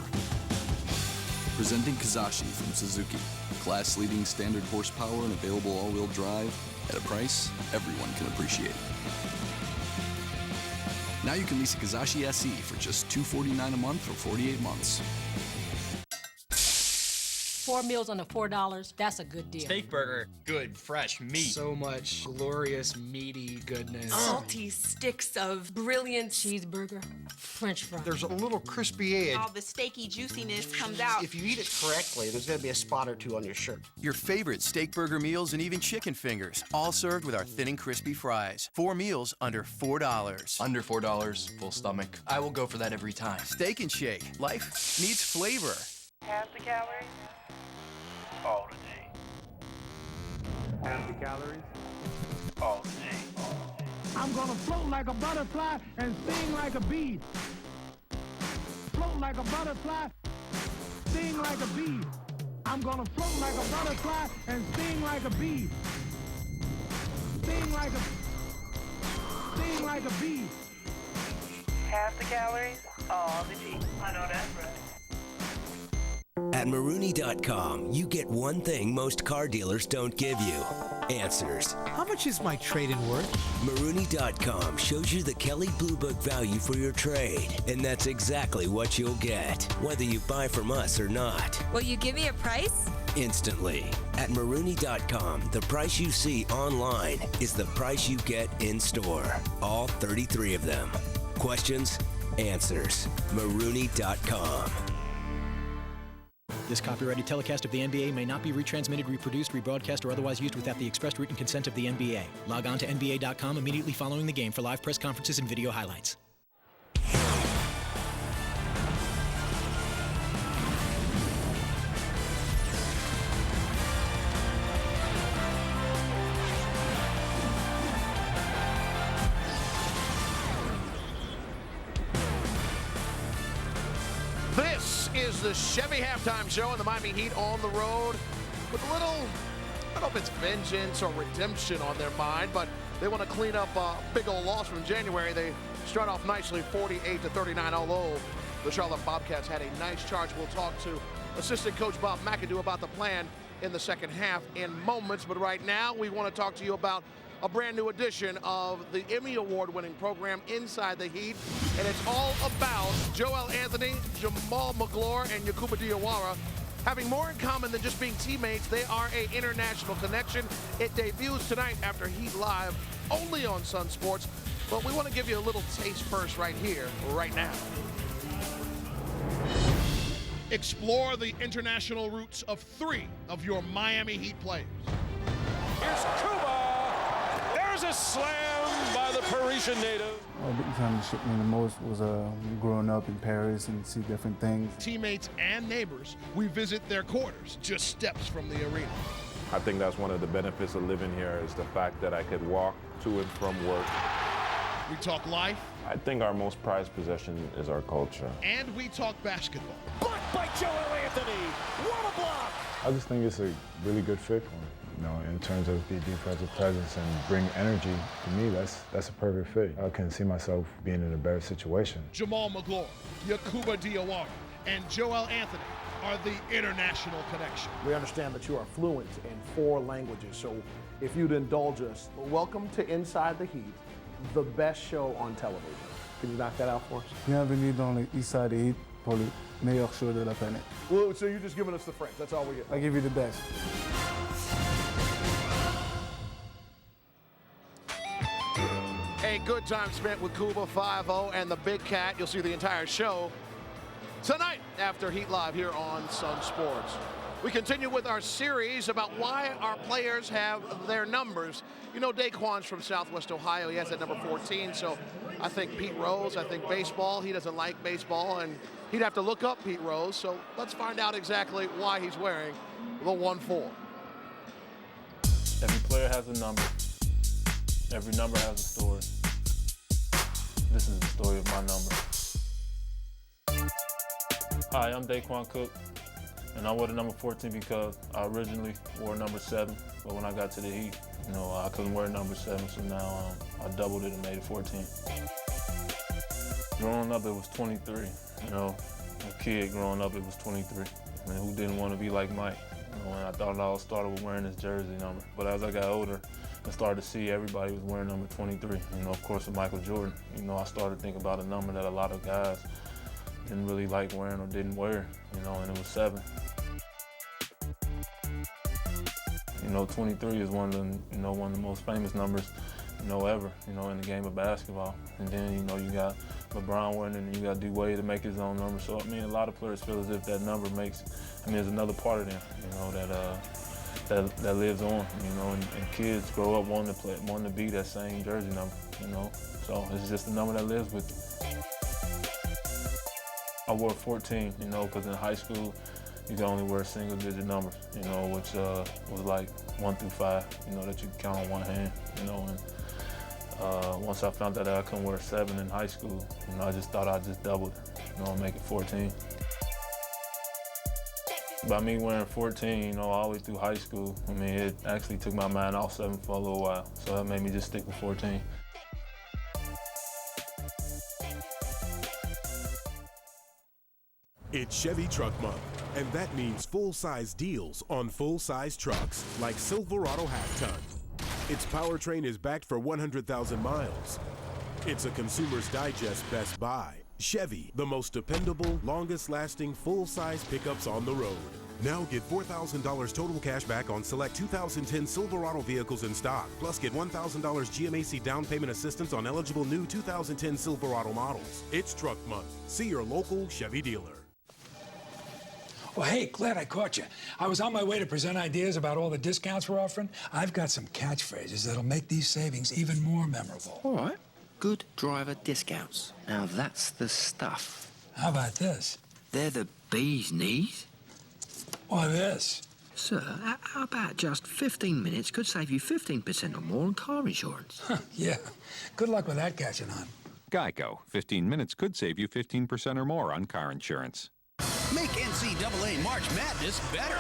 Presenting Kizashi from Suzuki, class-leading standard horsepower and available all-wheel drive at a price everyone can appreciate. Now you can lease a Kizashi SE for just $249 a month for 48 months. 4 meals under $4, that's a good deal. Steak burger, good, fresh meat. So much glorious, meaty goodness. Salty sticks of brilliant cheeseburger, French fries. There's a little crispy edge. All the steaky juiciness comes out. If you eat it correctly, there's gonna be a spot or two on your shirt. Your favorite steak burger meals and even chicken fingers, all served with our thin and crispy fries. 4 meals under $4. Under $4, full stomach. I will go for that every time. Steak and Shake. Life needs flavor. Half the calories? All the day. Half the calories? All the day. I'm gonna float like a butterfly and sting like a bee. Float like a butterfly, sting like a bee. I'm gonna float like a butterfly and sting like a bee. Sting like a bee. Half the calories, all the tea. I know that's right. At Marooney.com, you get one thing most car dealers don't give you. Answers. How much is my trade-in worth? Marooney.com shows you the Kelley Blue Book value for your trade, and that's exactly what you'll get, whether you buy from us or not. Will you give me a price? Instantly. At Marooney.com, the price you see online is the price you get in store. All 33 of them. Questions? Answers. Marooney.com. This copyrighted telecast of the NBA may not be retransmitted, reproduced, rebroadcast, or otherwise used without the express written consent of the NBA. Log on to NBA.com immediately following the game for live press conferences and video highlights. This is the Chevy Halftime Show and the Miami Heat on the road with a little, I don't know if it's vengeance or redemption on their mind, but they want to clean up a big old loss from January. They start off nicely, 48-39, although the Charlotte Bobcats had a nice charge. We'll talk to assistant coach Bob McAdoo about the plan in the second half in moments. But right now, we want to talk to you about a brand new edition of the Emmy Award-winning program, Inside the Heat. And it's all about Joel Anthony, Jamal Magloire, and Yakuba Diawara having more in common than just being teammates. They are an international connection. It debuts tonight after Heat Live, only on Sun Sports. But we want to give you a little taste first right here, right now. Explore the international roots of 3 of your Miami Heat players. Here's Cuba. There's a slam by the Parisian native. The time that shook me the most was growing up in Paris and see different things. Teammates and neighbors, we visit their quarters, just steps from the arena. I think that's one of the benefits of living here is the fact that I could walk to and from work. We talk life. I think our most prized possession is our culture. And we talk basketball. Blocked by Joel Anthony. What a block! I just think it's a really good fit for me. You know, in terms of the defensive presence and bring energy, to me, that's a perfect fit. I can see myself being in a better situation. Jamal Magloire, Yakuba Diawara, and Joel Anthony are the international connection. We understand that you are fluent in 4 languages, so if you'd indulge us, welcome to Inside the Heat, the best show on television. Can you knock that out for us? Bienvenue dans les Inside the Heat pour le meilleur show de la planète. Well, so you're just giving us the French, that's all we get. I give you the best. A good time spent with Cuba 5-0 and the Big Cat. You'll see the entire show tonight after Heat Live here on Sun Sports. We continue with our series about why our players have their numbers. You know, Daquan's from Southwest Ohio. He has that number 14. So I think Pete Rose, I think baseball. He doesn't like baseball, and he'd have to look up Pete Rose. So let's find out exactly why he's wearing the 1-4. Every player has a number. Every number has a story. This is the story of my number. Hi, I'm Daquan Cook, and I wore the number 14 because I originally wore number 7, but when I got to the Heat, you know, I couldn't wear number 7, so now I doubled it and made it 14. Growing up, it was 23. You know, a kid growing up, it was 23. I mean, who didn't want to be like Mike? You know, and I thought it all started with wearing this jersey number. But as I got older, I started to see everybody was wearing number 23. You know, of course, with Michael Jordan, you know, I started to think about a number that a lot of guys didn't really like wearing or didn't wear, you know, and it was 7. You know, 23 is one of the most famous numbers, you know, ever, you know, in the game of basketball. And then, you know, you got LeBron wearing it, and you got D-Wade to make his own number. So, I mean, a lot of players feel as if that number makes, I mean, there's another part of them, you know, that lives on, you know, and kids grow up wanting to be that same jersey number, you know. So it's just a number that lives with you. I wore 14, you know, because in high school, you can only wear single-digit numbers, you know, which was like 1 through 5, you know, that you can count on one hand, you know. And once I found out that I couldn't wear 7 in high school, you know, I just thought I'd just double it, you know, and make it 14. By me wearing 14, you know, all the way through high school, I mean, it actually took my mind off 7 for a little while, so that made me just stick with 14. It's Chevy Truck Month, and that means full-size deals on full-size trucks like Silverado half-ton. Its powertrain is backed for 100,000 miles. It's a Consumer's Digest Best Buy. Chevy, the most dependable, longest-lasting full-size pickups on the road. Now get $4,000 total cash back on select 2010 Silverado vehicles in stock. Plus get $1,000 GMAC down payment assistance on eligible new 2010 Silverado models. It's Truck Month. See your local Chevy dealer. Well, hey, glad I caught you. I was on my way to present ideas about all the discounts we're offering. I've got some catchphrases that'll make these savings even more memorable. All right. Good driver discounts. Now that's the stuff. How about this? They're the bee's knees. Why this? Sir, how about just 15 minutes could save you 15% or more on car insurance? Yeah. Good luck with that catching on. Geico. 15 minutes could save you 15% or more on car insurance. Make NCAA March Madness better.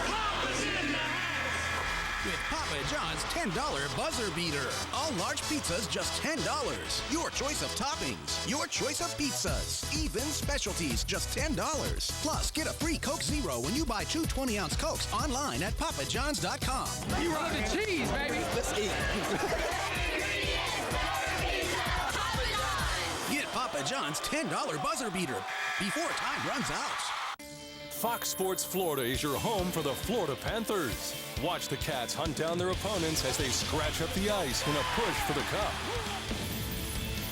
with Papa John's $10 buzzer beater. All large pizzas just $10. Your choice of toppings, your choice of pizzas, even specialties just $10. Plus, get a free Coke Zero when you buy 2 20-ounce Cokes online at papajohns.com. Zero to cheese, baby. Let's eat. Get Papa John's $10 buzzer beater before time runs out. Fox Sports Florida is your home for the Florida Panthers. Watch the Cats hunt down their opponents as they scratch up the ice in a push for the cup.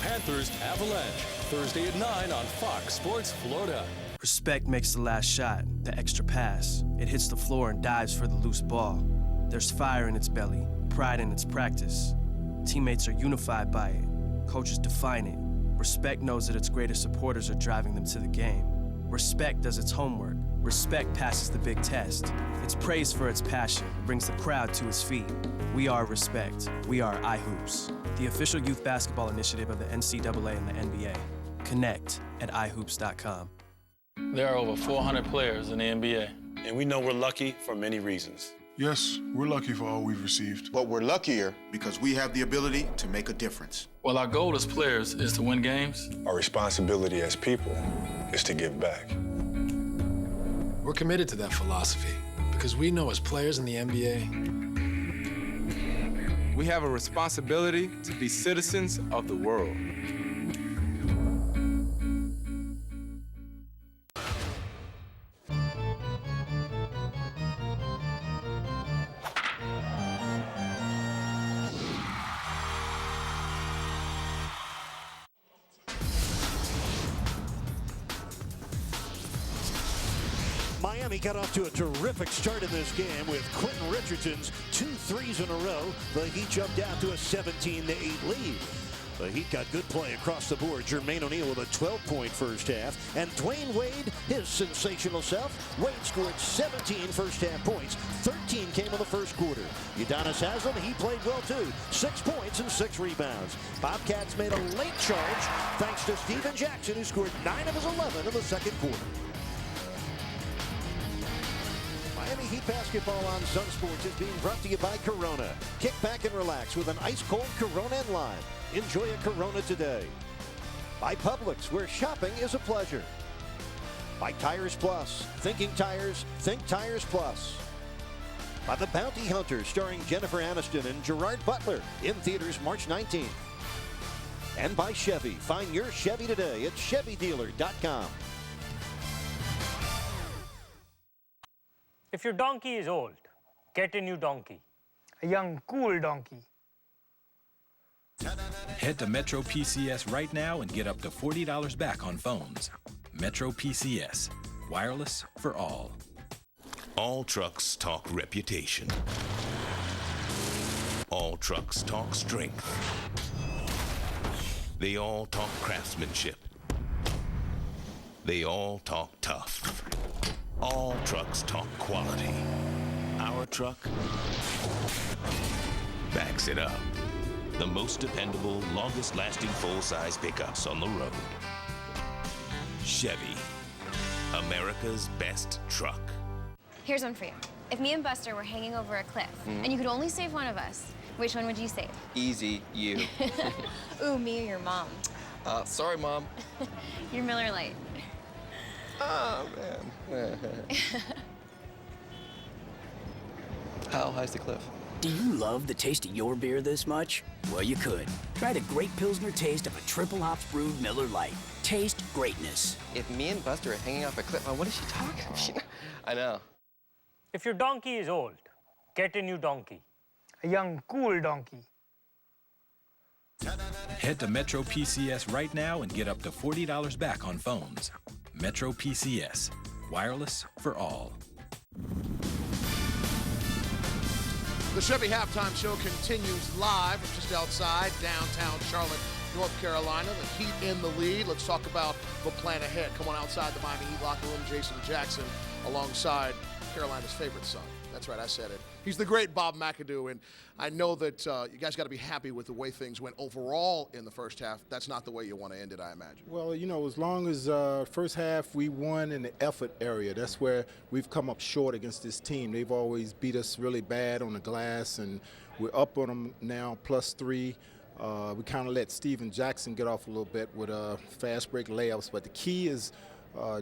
Panthers Avalanche, Thursday at 9 on Fox Sports Florida. Respect makes the last shot, the extra pass. It hits the floor and dives for the loose ball. There's fire in its belly, pride in its practice. Teammates are unified by it. Coaches define it. Respect knows that its greatest supporters are driving them to the game. Respect does its homework. Respect passes the big test. It's praised for its passion, brings the crowd to its feet. We are Respect. We are iHoops, the official youth basketball initiative of the NCAA and the NBA. Connect at ihoops.com. There are over 400 players in the NBA. And we know we're lucky for many reasons. Yes, we're lucky for all we've received. But we're luckier because we have the ability to make a difference. While our goal as players is to win games, our responsibility as people is to give back. We're committed to that philosophy because we know as players in the NBA, we have a responsibility to be citizens of the world. Miami got off to a terrific start in this game with Quentin Richardson's 2 threes in a row. The Heat jumped out to a 17-8 lead. The Heat got good play across the board. Jermaine O'Neal with a 12-point first half. And Dwayne Wade, his sensational self. Wade scored 17 first-half points. 13 came in the first quarter. Udonis Haslem, he played well too. 6 points and 6 rebounds. Bobcats made a late charge thanks to Steven Jackson, who scored 9 of his 11 in the second quarter. Miami Heat basketball on Sun Sports is being brought to you by Corona. Kick back and relax with an ice-cold Corona and lime. Enjoy a Corona today. By Publix, where shopping is a pleasure. By Tires Plus. Thinking tires, think Tires Plus. By The Bounty Hunter, starring Jennifer Aniston and Gerard Butler, in theaters March 19th. And by Chevy. Find your Chevy today at ChevyDealer.com. If your donkey is old, get a new donkey. A young, cool donkey. Head to Metro PCS right now and get up to $40 back on phones. Metro PCS. Wireless for all. All trucks talk reputation. All trucks talk strength. They all talk craftsmanship. They all talk tough. All trucks talk quality. Our truck backs it up. The most dependable, longest-lasting full-size pickups on the road. Chevy, America's best truck. Here's one for you. If me and Buster were hanging over a cliff, and you could only save one of us, which one would you save? Easy, you. Ooh, me or your mom? Sorry, Mom. You're Miller Lite. Oh, man. How high's the cliff? Do you love the taste of your beer this much? Well, you could. Try the great Pilsner taste of a triple hops brewed Miller Lite. Taste greatness. If me and Buster are hanging off a cliff, what is she talking about? I know. If your donkey is old, get a new donkey. A young, cool donkey. Head to Metro PCS right now and get up to $40 back on phones. Metro PCS. Wireless for all. The Chevy Halftime Show continues live from just outside downtown Charlotte, North Carolina. The Heat in the lead. Let's talk about the plan ahead. Come on outside the Miami Heat locker room. Jason Jackson alongside Carolina's favorite son. That's right, I said it. He's the great Bob McAdoo, and I know that you guys got to be happy with the way things went overall in the first half. That's not the way you want to end it, I imagine. Well, you know, as long as first half we won in the effort area, that's where we've come up short against this team. They've always beat us really bad on the glass, and we're up on them now, +3. We kind of let Steven Jackson get off a little bit with fast break layups, but the key is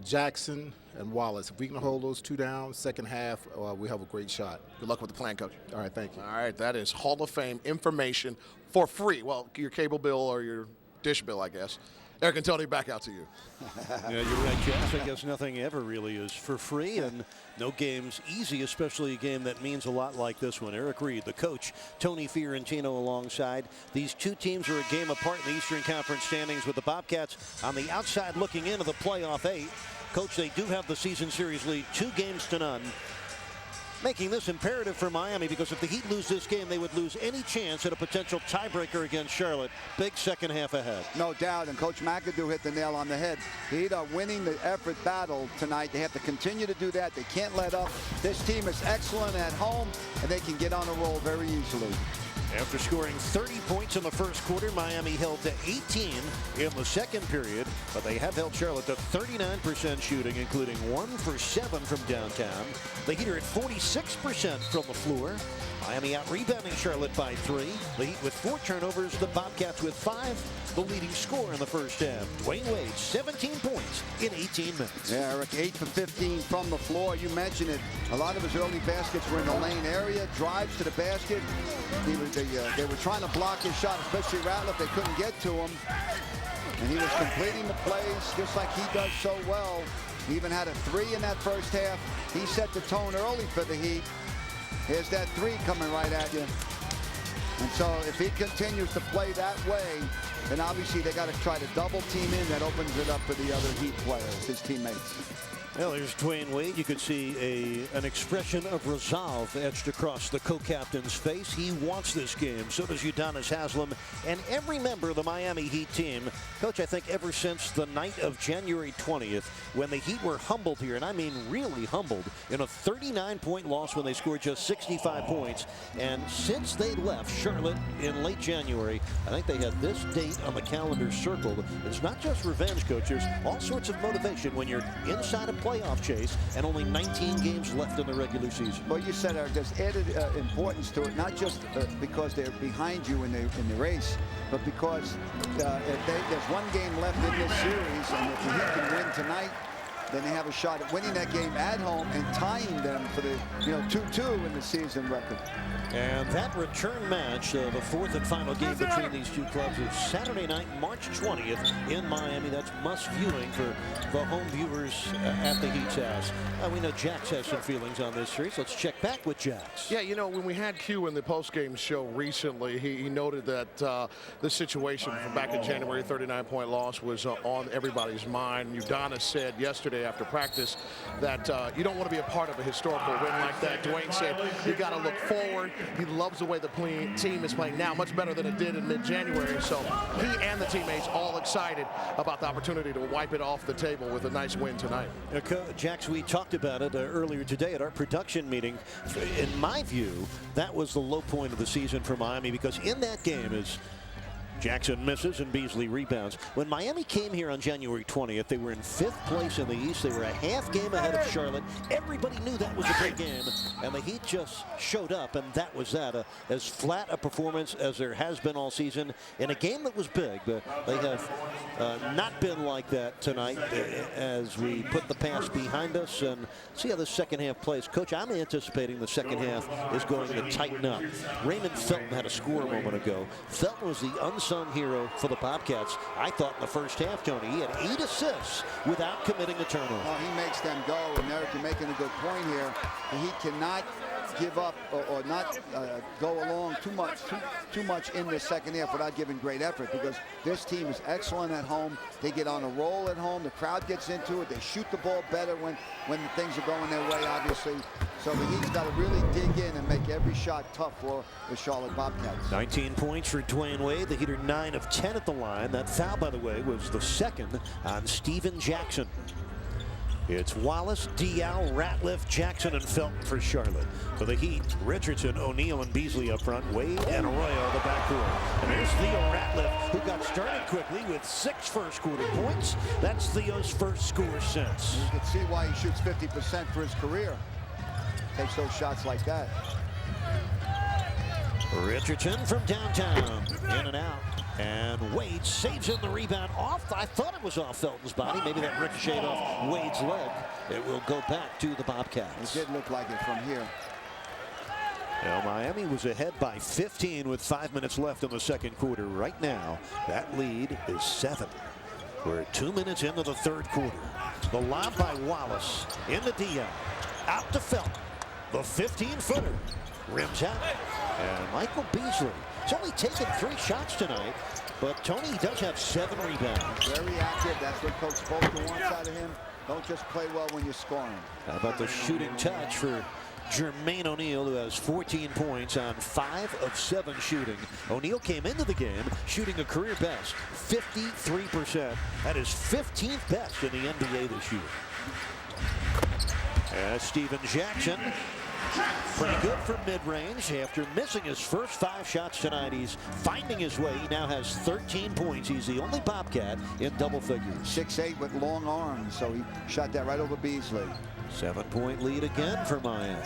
Jackson and Wallace. If we can hold those two down, second half, we have a great shot. Good luck with the plan, Coach. All right, thank you. All right, that is Hall of Fame information for free. Well, your cable bill or your dish bill, I guess. Eric and Tony, back out to you. Yeah, you're right, Jess. I guess nothing ever really is for free, and no game's easy, especially a game that means a lot like this one. Eric Reed, the coach, Tony Fiorentino alongside. These two teams are a game apart in the Eastern Conference standings, with the Bobcats on the outside looking into the playoff 8. Coach, they do have the season series lead 2-0, making this imperative for Miami, because if the Heat lose this game, they would lose any chance at a potential tiebreaker against Charlotte. Big second half ahead. No doubt, and Coach McAdoo hit the nail on the head. The Heat are winning the effort battle tonight. They have to continue to do that. They can't let up. This team is excellent at home, and they can get on a roll very easily. After scoring 30 points in the first quarter, Miami held to 18 in the second period, but they have held Charlotte to 39% shooting, including 1 for 7 from downtown. The Heat are at 46% from the floor. Miami out-rebounding Charlotte by 3. The Heat with 4 turnovers, the Bobcats with 5. The leading scorer in the first half, Dwayne Wade, 17 points in 18 minutes. Yeah, Eric, 8 for 15 from the floor. You mentioned it. A lot of his early baskets were in the lane area, drives to the basket. They were trying to block his shot, especially Ratliff. They couldn't get to him. And he was completing the plays just like he does so well. He even had a 3 in that first half. He set the tone early for the Heat. Here's that 3 coming right at you. And so if he continues to play that way, then obviously they got to try to double team in. That opens it up for the other Heat players, his teammates. Well, there's Dwayne Wade. You could see an expression of resolve etched across the co-captain's face. He wants this game. So does Udonis Haslem and every member of the Miami Heat team. Coach, I think ever since the night of January 20th, when the Heat were humbled here, and I mean really humbled, in a 39-point loss when they scored just 65 points. And since they left Charlotte in late January, I think they had this date on the calendar circled. It's not just revenge, Coach. There's all sorts of motivation when you're inside a playoff chase and only 19 games left in the regular season. Well, you said, Eric, there's added importance to it, not just because they're behind you in the race, but because there's 1 game left in this series, and if the Heat can win tonight, then they have a shot at winning that game at home and tying them for the 2-2 in the season record. And that return match, the 4th and final game between these two clubs, is Saturday night, March 20th in Miami. That's must viewing for the home viewers at the Heat's house. We know Jax has some feelings on this series. Let's check back with Jax. Yeah, you know, when we had Q in the postgame show recently, he noted that the situation from back in January, 39-point loss, was on everybody's mind. Udonis said yesterday after practice that you don't want to be a part of a historical win like that. Dwayne said you got to look forward. He loves the way the team is playing now, much better than it did in mid-January. So he and the teammates all excited about the opportunity to wipe it off the table with a nice win tonight. Jax, we talked about it earlier today at our production meeting. In my view, that was the low point of the season for Miami, because in that game is Jackson misses and Beasley rebounds. When Miami came here on January 20th, they were in 5th place in the East. They were a half game ahead of Charlotte. Everybody knew that was a big game, and the Heat just showed up, and that was that. As flat a performance as there has been all season in a game that was big. But they have not been like that tonight as we put the past behind us and see how the second half plays. Coach, I'm anticipating the second half is going to tighten up. Raymond Felton had a score a moment ago. Felton was the unsung hero for the Bobcats. I thought in the first half, Tony, he had 8 assists without committing a turnover. Oh, he makes them go, and Eric, you're making a good point here. The Heat cannot give up or not go along too much in the second half without giving great effort, because this team is excellent at home. They get on a roll at home. The crowd gets into it. They shoot the ball better when things are going their way, obviously. So the Heat's got to really dig in and make every shot tough for the Charlotte Bobcats. 19 points for Dwayne Wade. The Heat are 9 of 10 at the line. That foul, by the way, was the second on Steven Jackson. It's Wallace, Dial, Ratliff, Jackson, and Felton for Charlotte. For the Heat, Richardson, O'Neal, and Beasley up front. Wade and Arroyo the backcourt. And there's Theo Ratliff, who got started quickly with 6 first-quarter points. That's Theo's first score since. You can see why he shoots 50% for his career. Takes those shots like that. Richardson from downtown, in and out. And Wade saves in the rebound off. I thought it was off Felton's body. Maybe that ricocheted off Wade's leg. It will go back to the Bobcats. It did look like it from here. Now, Miami was ahead by 15 with 5 minutes left in the second quarter. Right now, that lead is 7. We're 2 minutes into the third quarter. The lob by Wallace into Diaz. Out to Felton. The 15-footer. Rims out. And Michael Beasley. He's only taken 3 shots tonight, but Tony does have 7 rebounds. Very active. That's what Coach Bolton wants out of him. Don't just play well when you're scoring. How about the shooting touch for Jermaine O'Neal, who has 14 points on 5 of 7 shooting. O'Neal came into the game shooting a career best, 53%. That is 15th best in the NBA this year. As Steven Jackson, pretty good from mid-range. After missing his first 5 shots tonight, he's finding his way. He now has 13 points. He's the only Bobcat in double figures. 6'8" with long arms, so he shot that right over Beasley. 7-point lead again for Miami.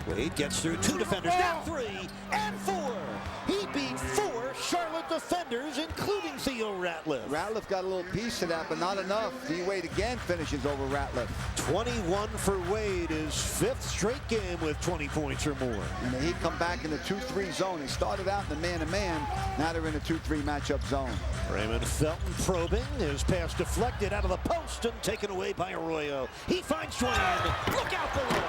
Wade gets through 2 defenders, now 3 and 4. He beat 4 Charlotte defenders, including Theo Ratliff. Ratliff got a little piece of that, but not enough. D-Wade again finishes over Ratliff. 21 for Wade, his 5th straight game with 20 points or more. And the Heat come back in the 2-3 zone. They started out in the man-to-man. Now they're in the 2-3 matchup zone. Raymond Felton probing. His pass deflected out of the post and taken away by Arroyo. He finds Twain. Look out below.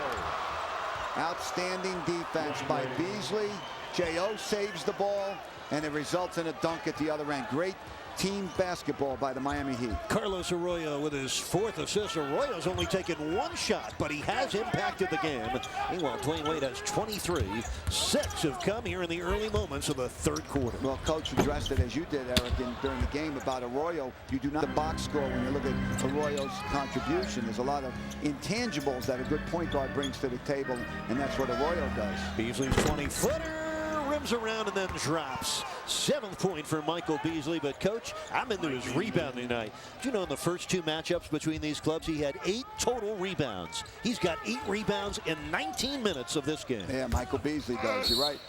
Outstanding defense by Beasley. J.O. saves the ball, and it results in a dunk at the other end. Great team basketball by the Miami Heat. Carlos Arroyo with his 4th assist. Arroyo's only taken 1 shot, but he has impacted the game. Meanwhile, Dwayne Wade has 23. 6 have come here in the early moments of the third quarter. Well, Coach addressed it as you did, Eric, during the game about Arroyo. You do not the box score when you look at Arroyo's contribution. There's a lot of intangibles that a good point guard brings to the table, and that's what Arroyo does. Beasley's 20-footer. Rims around and then drops. 7th point for Michael Beasley, but Coach, I'm into his rebounding night. Do you know in the first 2 matchups between these clubs, he had 8 total rebounds. He's got 8 rebounds in 19 minutes of this game. Yeah, Michael Beasley does. You're right.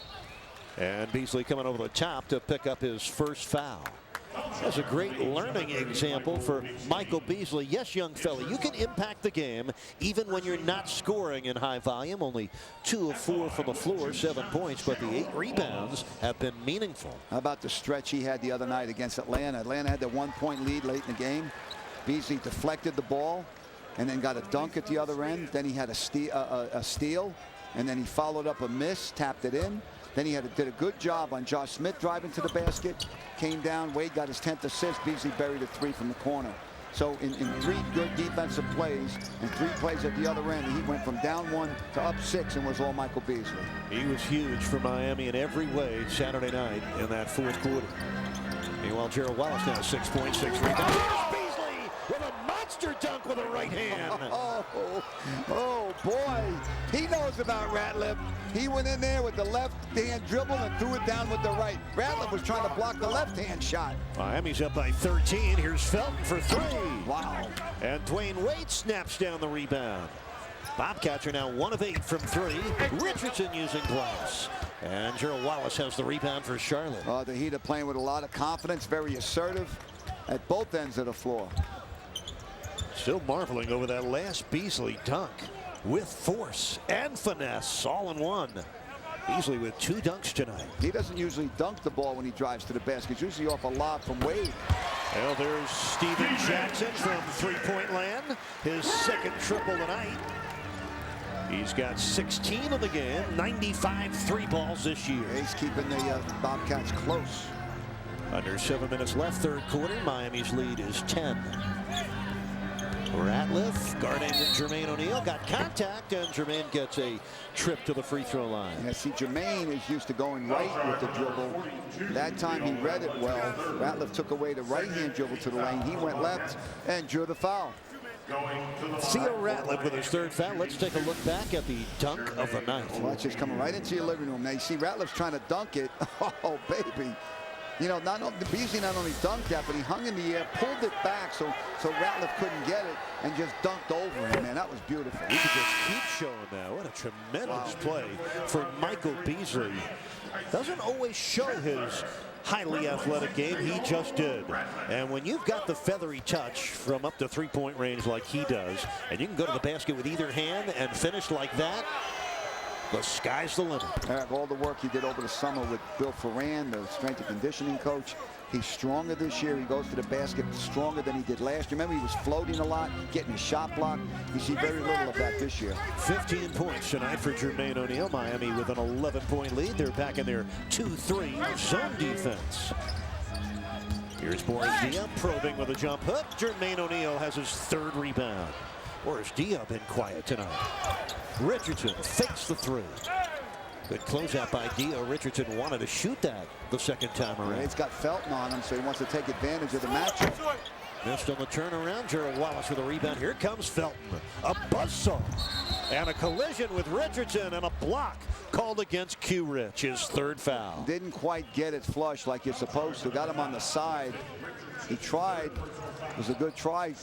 And Beasley coming over the top to pick up his first foul. That's a great learning example for Michael Beasley. Yes, young fella, you can impact the game even when you're not scoring in high volume. Only 2 of 4 from the floor, 7 points, but the 8 rebounds have been meaningful. How about the stretch he had the other night against Atlanta? Atlanta had the 1-point lead late in the game. Beasley deflected the ball and then got a dunk at the other end. Then he had a steal, and then he followed up a miss, tapped it in. Then he did a good job on Josh Smith driving to the basket. Came down. Wade got his 10th assist. Beasley buried a 3 from the corner. So in 3 good defensive plays and 3 plays at the other end, he went from down 1 to up 6 and was all Michael Beasley. He was huge for Miami in every way Saturday night in that 4th quarter. Meanwhile, Gerald Wallace now 6 points, 6 rebounds. Beasley with a monster dunk with a right hand. Oh, boy. He knows about Ratliff. He went in there with the left-hand dribble and threw it down with the right. Ratliff was trying to block the left-hand shot. Miami's up by 13. Here's Felton for 3. Wow. And Dwayne Wade snaps down the rebound. Bobcats are now 1 of 8 from 3. Richardson using glass. And Gerald Wallace has the rebound for Charlotte. Oh, the Heat are playing with a lot of confidence, very assertive at both ends of the floor. Still marveling over that last Beasley dunk with force and finesse all in one. Beasley with 2 dunks tonight. He doesn't usually dunk the ball when he drives to the basket. It's usually off a lob from Wade. Well, there's Steven Jackson from 3-point land. His 2nd triple tonight. He's got 16 in the game, 95 3 balls this year. He's keeping the Bobcats close. Under 7 minutes left, third quarter. Miami's lead is 10. Ratliff guarding Jermaine O'Neal, got contact, and Jermaine gets a trip to the free throw line. Yeah, see, Jermaine is used to going right with the dribble. That time he read it well. Ratliff took away the right-hand dribble to the lane. He went left and drew the foul. Theo Ratliff with his third foul. Let's take a look back at the dunk of the night. Watch this coming right into your living room. Now you see Ratliff's trying to dunk it. Oh, baby. You know, Beasley not only dunked that, but he hung in the air, pulled it back so Ratliff couldn't get it, and just dunked over him, man. That was beautiful. We could just keep showing that. What a tremendous play for Michael Beasley. Doesn't always show his highly athletic game. He just did. And when you've got the feathery touch from up to three-point range like he does, and you can go to the basket with either hand and finish like that, the sky's the limit. Eric, all the work he did over the summer with Bill Ferran, the strength and conditioning coach. He's stronger this year. He goes to the basket stronger than he did last year. Remember, he was floating a lot, getting his shot blocked. You see very little of that this year. 15 points tonight for Jermaine O'Neal. Miami with an 11-point lead. They're back in their 2-3 zone defense. Here's Boris Diaw probing with a jump hook. Jermaine O'Neal has his third rebound. Boris Diaw been quiet tonight. Richardson fakes the three. Good closeout by Diaw. Richardson wanted to shoot that the second time around. He's got Felton on him, so he wants to take advantage of the matchup. Missed on the turnaround. Gerald Wallace with a rebound. Here comes Felton. A buzzsaw. And a collision with Richardson and a block called against Q Rich. His third foul. Didn't quite get it flush like you're supposed to. Got him on the side. He tried. It was a good try.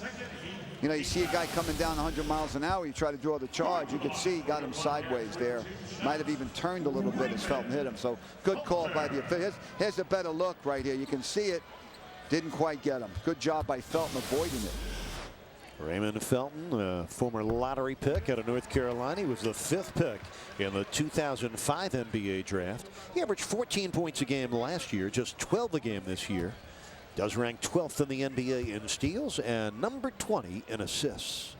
You know, you see a guy coming down 100 miles an hour, you try to draw the charge. You could see he got him sideways there. Might have even turned a little bit as Felton hit him. So good call by the official. Here's a better look right here. You can see it. Didn't quite get him. Good job by Felton avoiding it. Raymond Felton, a former lottery pick out of North Carolina. He was the 5th pick in the 2005 NBA draft. He averaged 14 points a game last year, just 12 a game this year. Does rank 12th in the NBA in steals and number 20 in assists.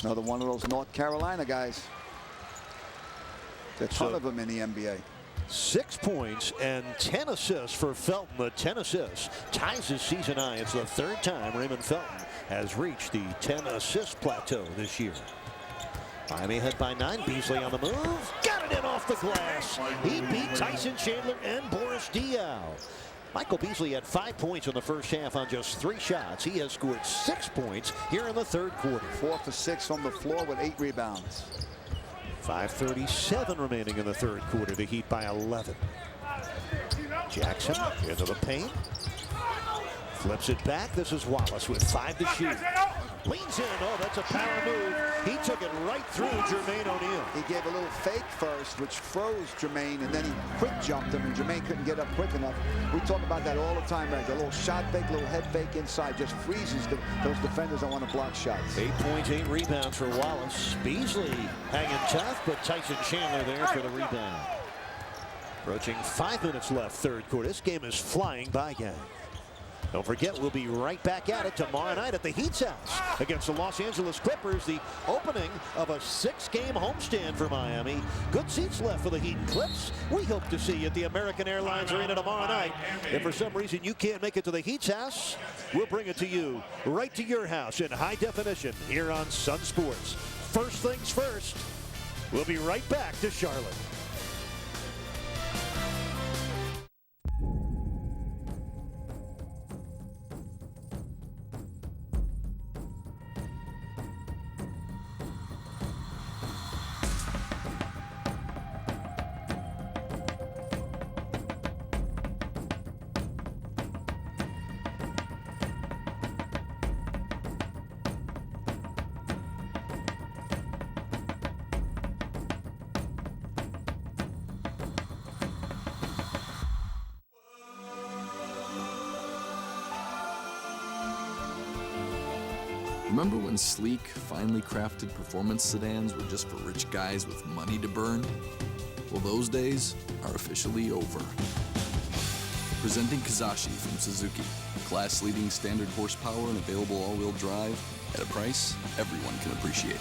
Another one of those North Carolina guys. There's a ton of them in the NBA. 6 points and 10 assists for Felton. The 10 assists ties his season high. It's the third time Raymond Felton has reached the 10 assist plateau this year. Miami ahead by 9. Beasley on the move. Got it in off the glass. He beat Tyson Chandler and Boris Diaw. Michael Beasley had 5 points in the first half on just 3 shots. He has scored 6 points here in the third quarter. 4 for 6 on the floor with 8 rebounds. 5:37 remaining in the third quarter. The Heat by 11. Jackson into the paint. Flips it back. This is Wallace with 5 to shoot. Leans in. Oh, that's a power move. He took it right through Jermaine O'Neal. He gave a little fake first, which froze Jermaine, and then he quick jumped him, and Jermaine couldn't get up quick enough. We talk about that all the time, right? A little shot fake, a little head fake inside just freezes those defenders that want to block shots. 8 points, 8 rebounds for Wallace. Beasley hanging tough, but Tyson Chandler there for the rebound. Approaching 5 minutes left, third quarter. This game is flying by, gang. Don't forget, we'll be right back at it tomorrow night at the Heat's house against the Los Angeles Clippers, the opening of a 6-game homestand for Miami. Good seats left for the Heat and Clips. We hope to see you at the American Airlines Arena tomorrow night. If for some reason you can't make it to the Heat's house, we'll bring it to you right to your house in high definition here on Sun Sports. First things first, we'll be right back to Charlotte. Remember when sleek, finely crafted performance sedans were just for rich guys with money to burn? Well, those days are officially over. Presenting Kizashi from Suzuki, class-leading standard horsepower and available all-wheel drive at a price everyone can appreciate.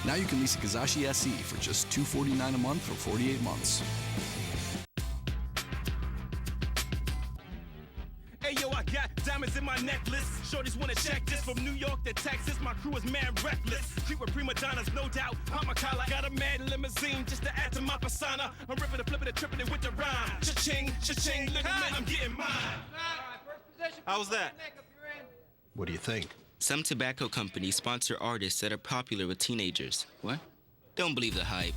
Now you can lease a Kizashi SE for just $249 a month for 48 months. Hey yo, I got diamonds in my necklace. Shorties wanna check this from New York to Texas. My crew is mad reckless. Creep with prima donnas, no doubt. Pop my collar, got a mad limousine just to add to my persona. I'm ripping it, flipping it, tripping it with the rhyme. Cha-ching, cha-ching, look at me, I'm getting mine. How was that? What do you think? Some tobacco companies sponsor artists that are popular with teenagers. What? Don't believe the hype.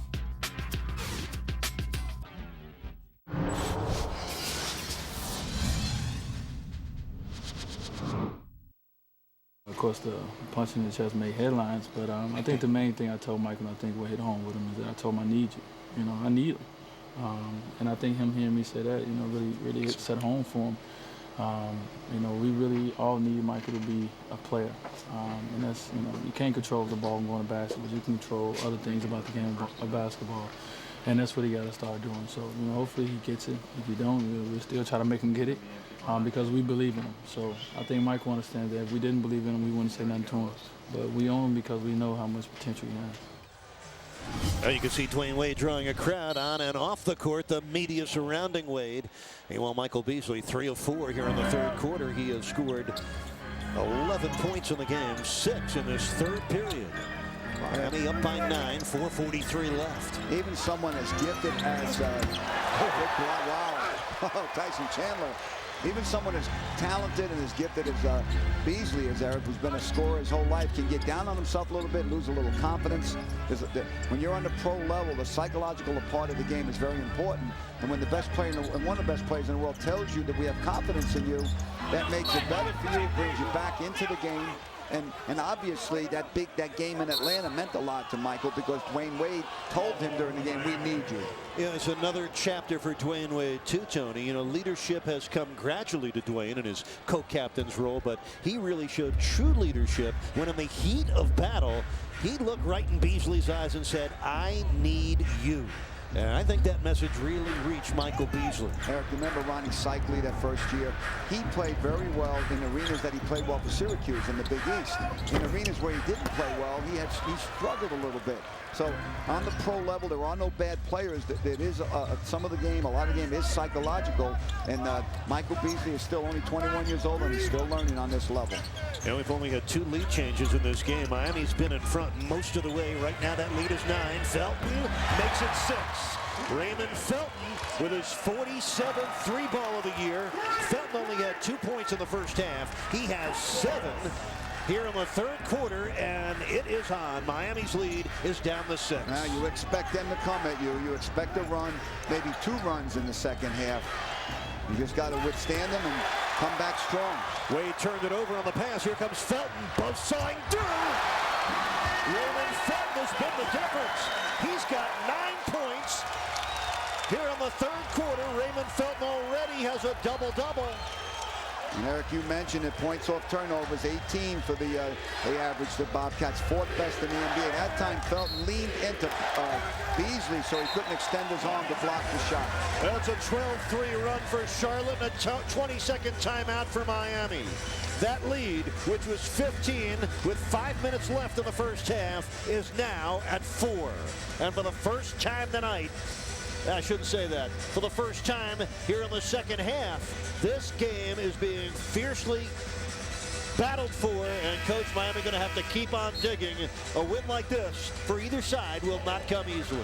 Of course, the punch in the chest made headlines, but I think the main thing I told Michael, and I think what hit home with him, is that I told him I need you. You know, I need him. And I think him hearing me say that, you know, really set home for him. You know, we really all need Michael to be a player. And that's, you know, you can't control the ball and going to basketball, but you can control other things about the game of basketball. And that's what he got to start doing. So, you know, hopefully he gets it. If he don't, we'll still try to make him get it because we believe in him. So I think Michael understands that if we didn't believe in him, we wouldn't say nothing to him. But we own him because we know how much potential he has. Now you can see Dwayne Wade drawing a crowd on and off the court, the media surrounding Wade. Meanwhile, Michael Beasley, 3 of 4 here in the third quarter. He has scored 11 points in the game, 6 in this third period. Miami up by 9, 4:43 left. Even someone as gifted as Tyson Chandler, even someone as talented and as gifted as Beasley, as Eric, who's been a scorer his whole life, can get down on himself a little bit, lose a little confidence. When you're on the pro level, the psychological part of the game is very important. And when the best player and one of the best players in the world tells you that we have confidence in you, that makes it better for you, brings you back into the game. And obviously that game in Atlanta meant a lot to Michael because Dwayne Wade told him during the game, we need you. Yeah, it's another chapter for Dwayne Wade too, Tony. You know, leadership has come gradually to Dwayne in his co-captain's role, but he really showed true leadership when in the heat of battle, he looked right in Beasley's eyes and said, I need you. And I think that message really reached Michael Beasley. Eric, remember Ronnie Cycli that first year? He played very well in arenas that he played well for Syracuse in the Big East. In arenas where he didn't play well, he struggled a little bit. So on the pro level, there are no bad players. It is some of the game, a lot of the game is psychological. And Michael Beasley is still only 21 years old, and he's still learning on this level. And we've only had 2 lead changes in this game. Miami's been in front most of the way. Right now, that lead is 9. Felton makes it 6. Raymond Felton with his 47th 3-ball of the year. Felton only had 2 points in the first half. He has 7 here in the third quarter, and it is on. Miami's lead is down to 6. Now you expect them to come at you. You expect a run, maybe 2 runs in the second half. You just got to withstand them and come back strong. Wade turned it over on the pass. Here comes Felton, both sawing through. Raymond Felton has been the difference. He's got 9 points. Here in the third quarter, Raymond Felton already has a double-double. And Eric, you mentioned it, points off turnovers, 18 for the average. The Bobcats, 4th best in the NBA. That time, Felton leaned into Beasley, so he couldn't extend his arm to block the shot. That's a 12-3 run for Charlotte and a 20-second timeout for Miami. That lead, which was 15 with 5 minutes left in the first half, is now at 4. And for the first time tonight, I shouldn't say that. For the first time here in the second half, this game is being fiercely battled for, and Coach Miami going to have to keep on digging. A win like this for either side will not come easily.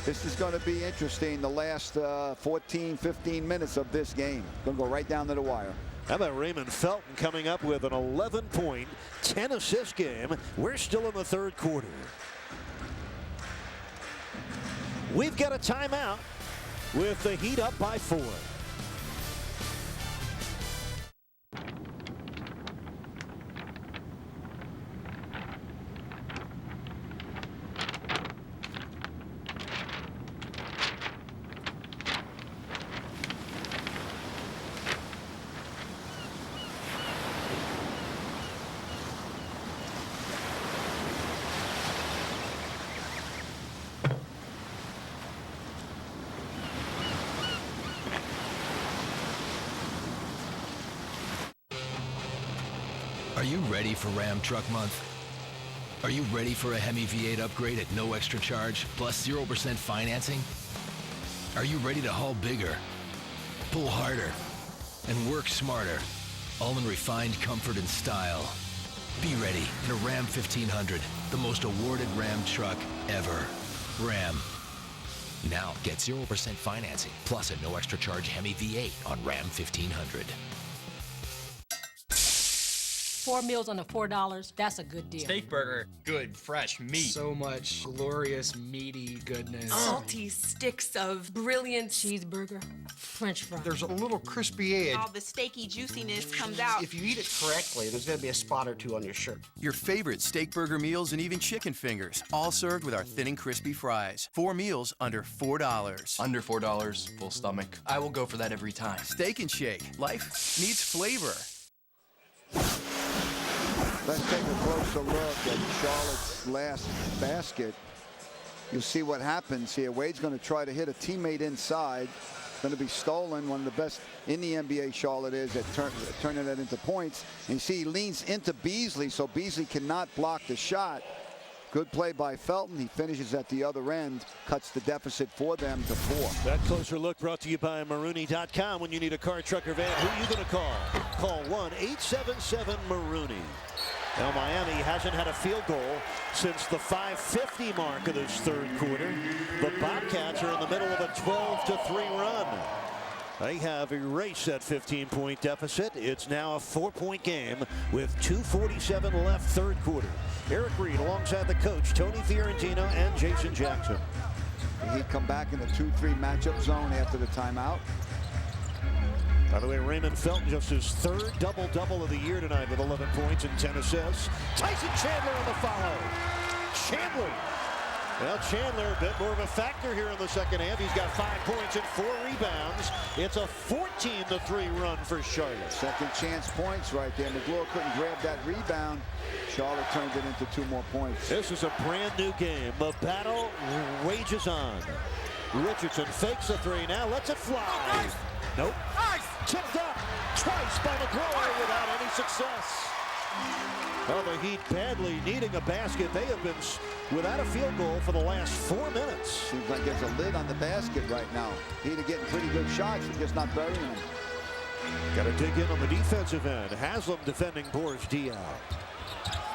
This is going to be interesting, the last 14, 15 minutes of this game. Going to go right down to the wire. How about Raymond Felton coming up with an 11-point, 10-assist game? We're still in the third quarter. We've got a timeout with the Heat up by 4. Are you ready for Ram Truck Month? Are you ready for a Hemi V8 upgrade at no extra charge, plus 0% financing? Are you ready to haul bigger, pull harder, and work smarter, all in refined comfort and style? Be ready in a Ram 1500, the most awarded Ram truck ever. Ram. Now get 0% financing, plus a no extra charge Hemi V8 on Ram 1500. 4 meals under $4, that's a good deal. Steak burger, good, fresh meat. So much glorious, meaty goodness. Salty sticks of brilliant cheeseburger, French fries. There's a little crispy edge. All the steaky juiciness comes out. If you eat it correctly, there's going to be a spot or two on your shirt. Your favorite steak burger meals and even chicken fingers, all served with our thin and crispy fries. 4 meals under $4. Under $4, full stomach. I will go for that every time. Steak and Shake. Life needs flavor. Let's take a closer look at Charlotte's last basket. You'll see what happens here. Wade's going to try to hit a teammate inside. Going to be stolen. One of the best in the NBA, Charlotte is at turning that into points. And you see he leans into Beasley, so Beasley cannot block the shot. Good play by Felton. He finishes at the other end, cuts the deficit for them to 4. That closer look brought to you by Marooney.com. When you need a car, truck, or van, who are you going to call? Call 1-877-MAROONEY. Now Miami hasn't had a field goal since the 5:50 mark of this third quarter. The Bobcats are in the middle of a 12-3 run. They have erased that 15-point deficit. It's now a 4-point game with 2:47 left third quarter. Eric Reed alongside the coach, Tony Fiorentino and Jason Jackson. He'd come back in the 2-3 matchup zone after the timeout. By the way, Raymond Felton just his third double-double of the year tonight with 11 points and 10 assists. Tyson Chandler on the follow. Chandler. Well, Chandler a bit more of a factor here in the second half. He's got 5 points and 4 rebounds. It's a 14-3 run for Charlotte. Second chance points right there. McGlure couldn't grab that rebound. Charlotte turned it into 2 more points. This is a brand new game. The battle rages on. Richardson fakes a 3 now. Lets it fly. Nope. Tipped up twice by McGlure without any success. Oh, the Heat badly needing a basket. They have been without a field goal for the last 4 minutes. Seems like there's a lid on the basket right now. Heat are getting pretty good shots, they're just not burying them. Got to dig in on the defensive end. Haslam defending Boris Diaw.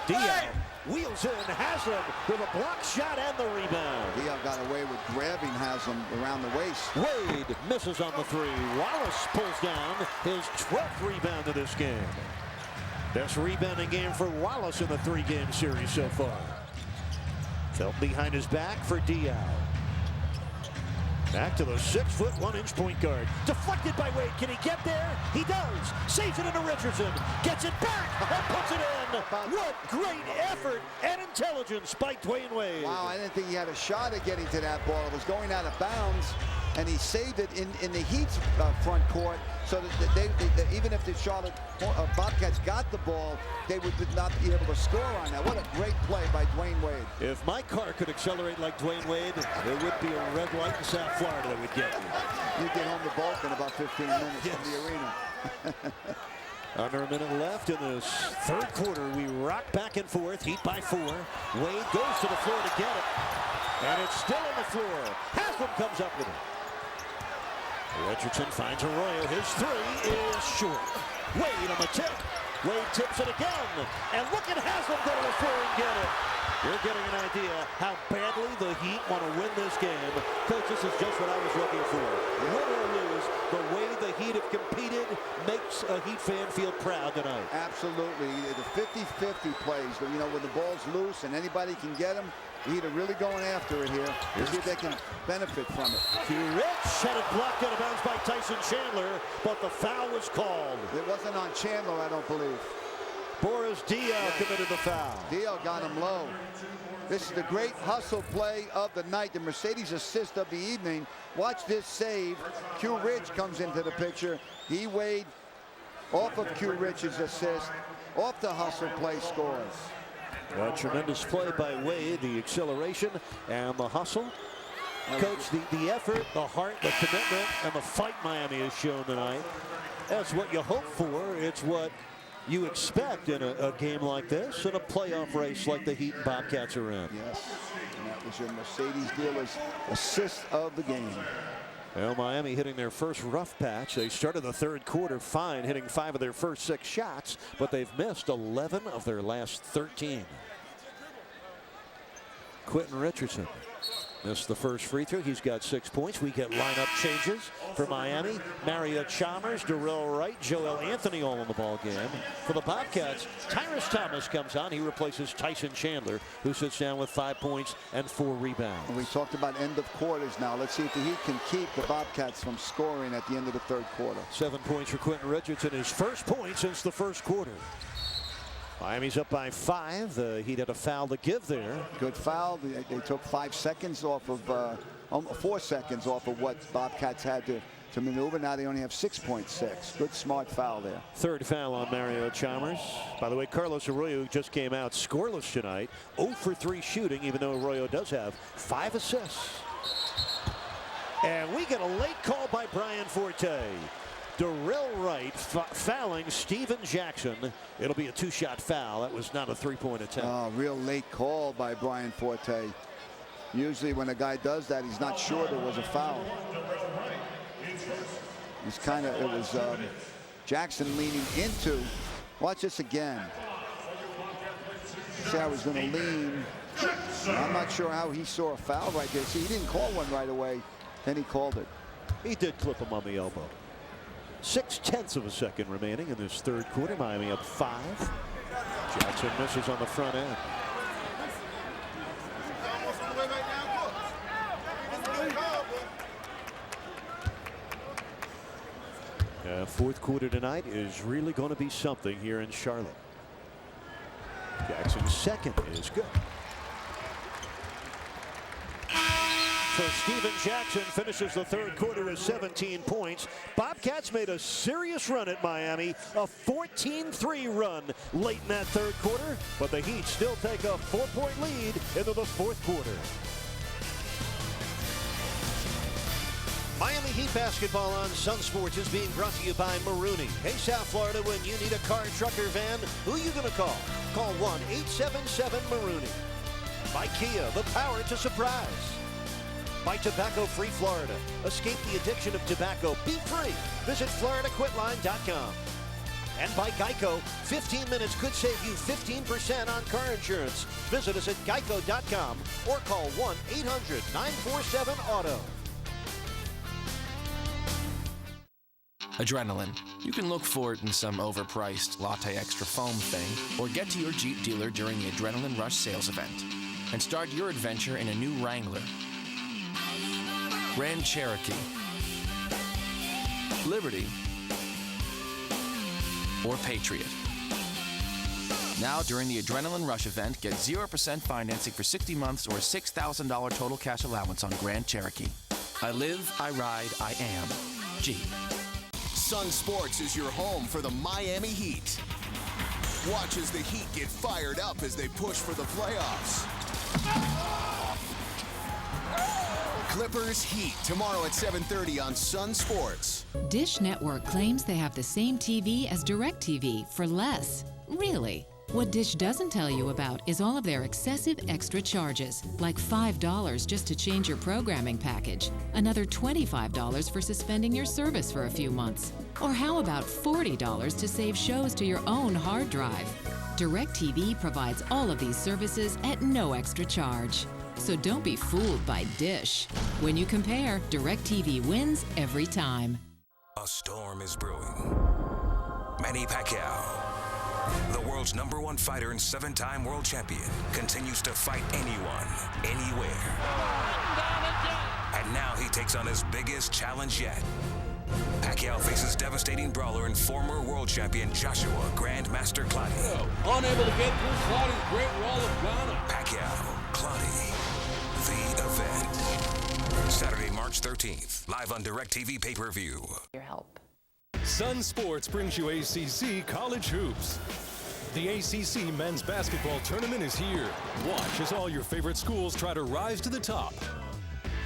Diaw wheels in. Haslam with a block shot and the rebound. Diaw got away with grabbing Haslam around the waist. Wade misses on the 3. Wallace pulls down his 12th rebound of this game. Best rebounding game for Wallace in the 3-game series so far. Felt behind his back for Diaw. Back to the 6-foot 1-inch point guard. Deflected by Wade. Can he get there? He does. Saves it into Richardson. Gets it back and puts it in. What great effort and intelligence by Dwayne Wade. Wow, I didn't think he had a shot at getting to that ball. It was going out of bounds, and he saved it in the Heat's front court, so that they even if the Charlotte Bobcats got the ball, they would not be able to score on that. What a great play by Dwayne Wade. If my car could accelerate like Dwayne Wade, there would be a red light in South Florida that would get you. You'd get home to Bulk in about 15 minutes from the arena. Under a minute left in this third quarter, we rock back and forth. Heat by 4. Wade goes to the floor to get it. And it's still on the floor. Haslam comes up with it. Richardson finds Arroyo. His 3 is short. Wade on the tip. Wade tips it again. And look at Haslam go to the floor and get it. You're getting an idea how badly the Heat want to win this game. Coach, this is just what I was looking for. Win or lose, the way the Heat have competed makes a Heat fan feel proud tonight. Absolutely. The 50-50 plays, you know, when the ball's loose and anybody can get them, the Heat are really going after it here. Let's see if they can benefit from it. Rich had it blocked out of bounds by Tyson Chandler, but the foul was called. It wasn't on Chandler, I don't believe. Boris Diaw committed the foul. Diaw got him low. This is the great hustle play of the night, the Mercedes assist of the evening. Watch this save. Q Rich comes into the picture. D Wade off of Q Rich's assist, off the hustle play scores. A tremendous play by Wade, the acceleration and the hustle. Coach, the effort, the heart, the commitment, and the fight Miami has shown tonight. That's what you hope for. It's what you expect in a game like this, in a playoff race like the Heat and Bobcats are in. Yes, and that was your Mercedes dealer's assist of the game. Well, Miami hitting their first rough patch. They started the third quarter fine, hitting 5 of their first 6 shots, but they've missed 11 of their last 13. Quentin Richardson Missed the first free throw. He's got 6 points. We get lineup changes for Miami. Mario Chalmers, Darrell Wright, Joel Anthony all in the ball game. For the Bobcats, Tyrus Thomas comes on. He replaces Tyson Chandler, who sits down with 5 points and 4 rebounds. We talked about end of quarters now. Let's see if the Heat can keep the Bobcats from scoring at the end of the third quarter. 7 points for Quentin Richardson, his first point since the first quarter. Miami's up by 5. The Heat had a foul to give there. Good foul. They took 5 seconds off of 4 seconds off of what Bobcats had to maneuver. Now they only have 6.6. Good smart foul there. Third foul on Mario Chalmers. By the way, Carlos Arroyo just came out scoreless tonight. 0 for 3 shooting, even though Arroyo does have 5 assists. And we get a late call by Brian Forte. Darrell Wright fouling Steven Jackson. It'll be a 2-shot foul. That was not a 3-point attempt. Real late call by Brian Forte. Usually when a guy does that, he's not sure there was a foul. It was Jackson leaning into. Watch this again. See how he's going to lean. I'm not sure how he saw a foul right there. See, he didn't call one right away. Then he called it. He did clip him on the elbow. 0.6 of a second remaining in this third quarter. Miami up 5. Jackson misses on the front end. Fourth quarter tonight is really going to be something here in Charlotte. Jackson's second is good. So Steven Jackson finishes the third quarter with 17 points. Bobcats made a serious run at Miami, a 14-3 run late in that third quarter, but the Heat still take a 4-point lead into the fourth quarter. Miami Heat basketball on Sun Sports is being brought to you by Marooney. Hey, South Florida, when you need a car, truck, or van, who are you going to call? Call 1-877-MAROONEY. By Kia, the power to surprise. By Tobacco Free Florida. Escape the addiction of tobacco. Be free. Visit FloridaQuitline.com. And by Geico, 15 minutes could save you 15% on car insurance. Visit us at geico.com or call 1-800-947-AUTO. Adrenaline. You can look for it in some overpriced latte extra foam thing, or get to your Jeep dealer during the Adrenaline Rush sales event and start your adventure in a new Wrangler, Grand Cherokee, Liberty, or Patriot. Now, during the Adrenaline Rush event, get 0% financing for 60 months or $6,000 total cash allowance on Grand Cherokee. I live, I ride, I am Jeep. Sun Sports is your home for the Miami Heat. Watch as the Heat get fired up as they push for the playoffs. Clippers Heat tomorrow at 7:30 on Sun Sports. Dish Network claims they have the same TV as DirecTV for less. Really? What Dish doesn't tell you about is all of their excessive extra charges, like $5 just to change your programming package, another $25 for suspending your service for a few months, or how about $40 to save shows to your own hard drive? DirecTV provides all of these services at no extra charge. So don't be fooled by Dish. When you compare, DirecTV wins every time. A storm is brewing. Manny Pacquiao, the world's #1 fighter and 7-time world champion, continues to fight anyone, anywhere. And now he takes on his biggest challenge yet. Pacquiao faces devastating brawler and former world champion Joshua Grandmaster Clottey. Unable to get through Clottey's Great Wall of Ghana. Pacquiao, Clottey, the event. Saturday, March 13th, live on DirecTV pay-per-view. Your help. Sun Sports brings you ACC College Hoops. The ACC Men's Basketball Tournament is here. Watch as all your favorite schools try to rise to the top.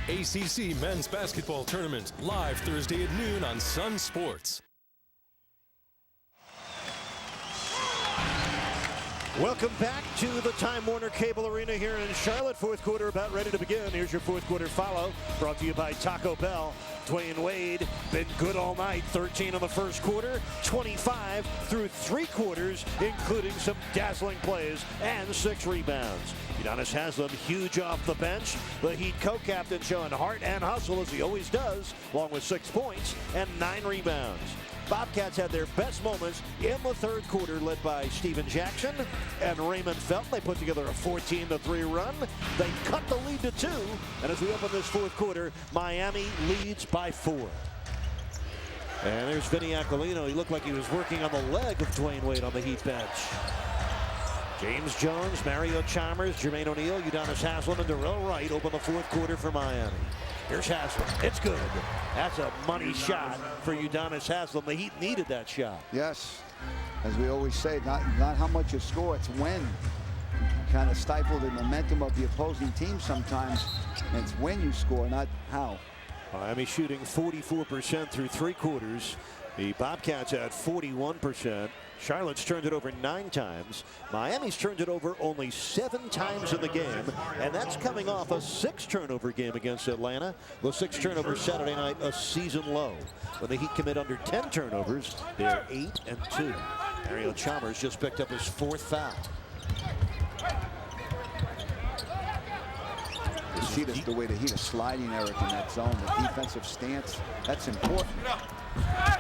ACC Men's Basketball Tournament, live Thursday at noon on Sun Sports. Welcome back to the Time Warner Cable Arena here in Charlotte. Fourth quarter about ready to begin. Here's your fourth quarter follow, brought to you by Taco Bell. Dwayne Wade, been good all night. 13 in the first quarter, 25 through 3 quarters, including some dazzling plays and 6 rebounds. Udonis Haslem, huge off the bench. The Heat co-captain showing heart and hustle as he always does, along with 6 points and 9 rebounds. Bobcats had their best moments in the third quarter, led by Steven Jackson and Raymond Felton. They put together a 14-3 run. They cut the lead to 2. And as we open this fourth quarter, Miami leads by 4. And there's Vinny Aquilino. He looked like he was working on the leg of Dwayne Wade on the Heat bench. James Jones, Mario Chalmers, Jermaine O'Neal, Udonis Haslem, and Darrell Wright open the fourth quarter for Miami. Here's Haslem. It's good. That's a money shot for Udonis Haslem. The Heat needed that shot. Yes. As we always say, not how much you score, it's when. You kind of stifle the momentum of the opposing team sometimes. And it's when you score, not how. Miami shooting 44% through 3 quarters. The Bobcats at 41%. Charlotte's turned it over 9 times. Miami's turned it over only 7 times in the game, and that's coming off a 6 turnover game against Atlanta. The 6 turnovers Saturday night, a season low. When the Heat commit under 10 turnovers, they're 8-2. Mario Chalmers just picked up his 4th foul. You see this, the way the Heat are sliding, Eric, in that zone. The defensive stance, that's important.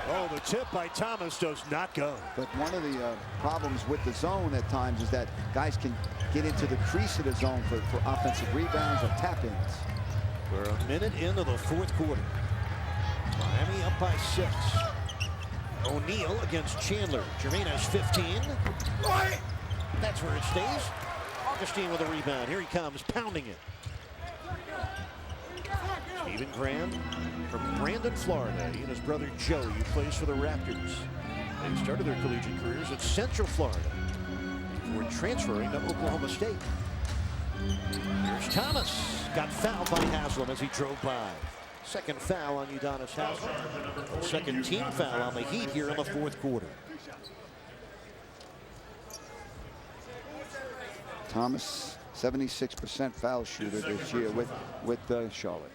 Oh, the tip by Thomas does not go. But one of the problems with the zone at times is that guys can get into the crease of the zone for offensive rebounds or tap-ins. We're a minute into the fourth quarter. Miami up by 6. O'Neal against Chandler. Jermaine has 15. That's where it stays. Augustine with a rebound. Here he comes, pounding it. Stephen Graham from Brandon, Florida. He and his brother Joey, who plays for the Raptors. They started their collegiate careers at Central Florida before transferring to Oklahoma State. Here's Thomas. Got fouled by Haslem as he drove by. Second foul on Udonis Haslem. Second team foul on the Heat here in the fourth quarter. Thomas, 76% foul shooter this year with Charlotte.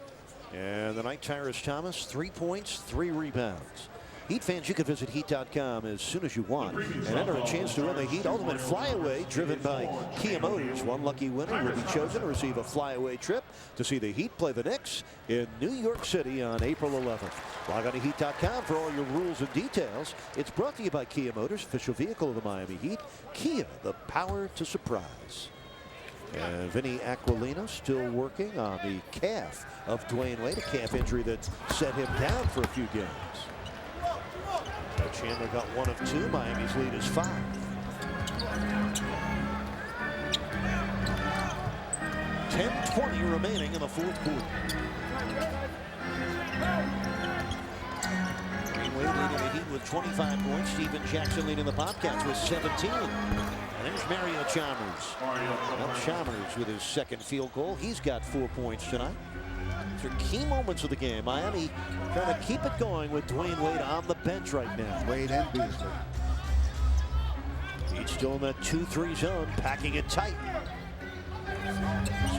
And the night Tyrus Thomas, 3 points, 3 rebounds. Heat fans, you can visit Heat.com as soon as you want and enter a chance to win the Heat Ultimate Flyaway driven by Kia Motors. One lucky winner will be chosen to receive a flyaway trip to see the Heat play the Knicks in New York City on April 11th. Log on to Heat.com for all your rules and details. It's brought to you by Kia Motors, official vehicle of the Miami Heat. Kia, the power to surprise. And Vinny Aquilino still working on the calf of Dwayne Wade, a calf injury that set him down for a few games. Chandler got 1 of 2. Miami's lead is 5. $10:20 remaining in the fourth quarter. Dwayne Wade leading the Heat with 25 points. Steven Jackson leading the Bobcats with 17. And there's Mario Chalmers. Well, Chalmers with his second field goal. He's got 4 points tonight. These are key moments of the game. Miami trying to keep it going with Dwayne Wade on the bench right now. Wade and Beasley. He's still in that 2-3 zone, packing it tight.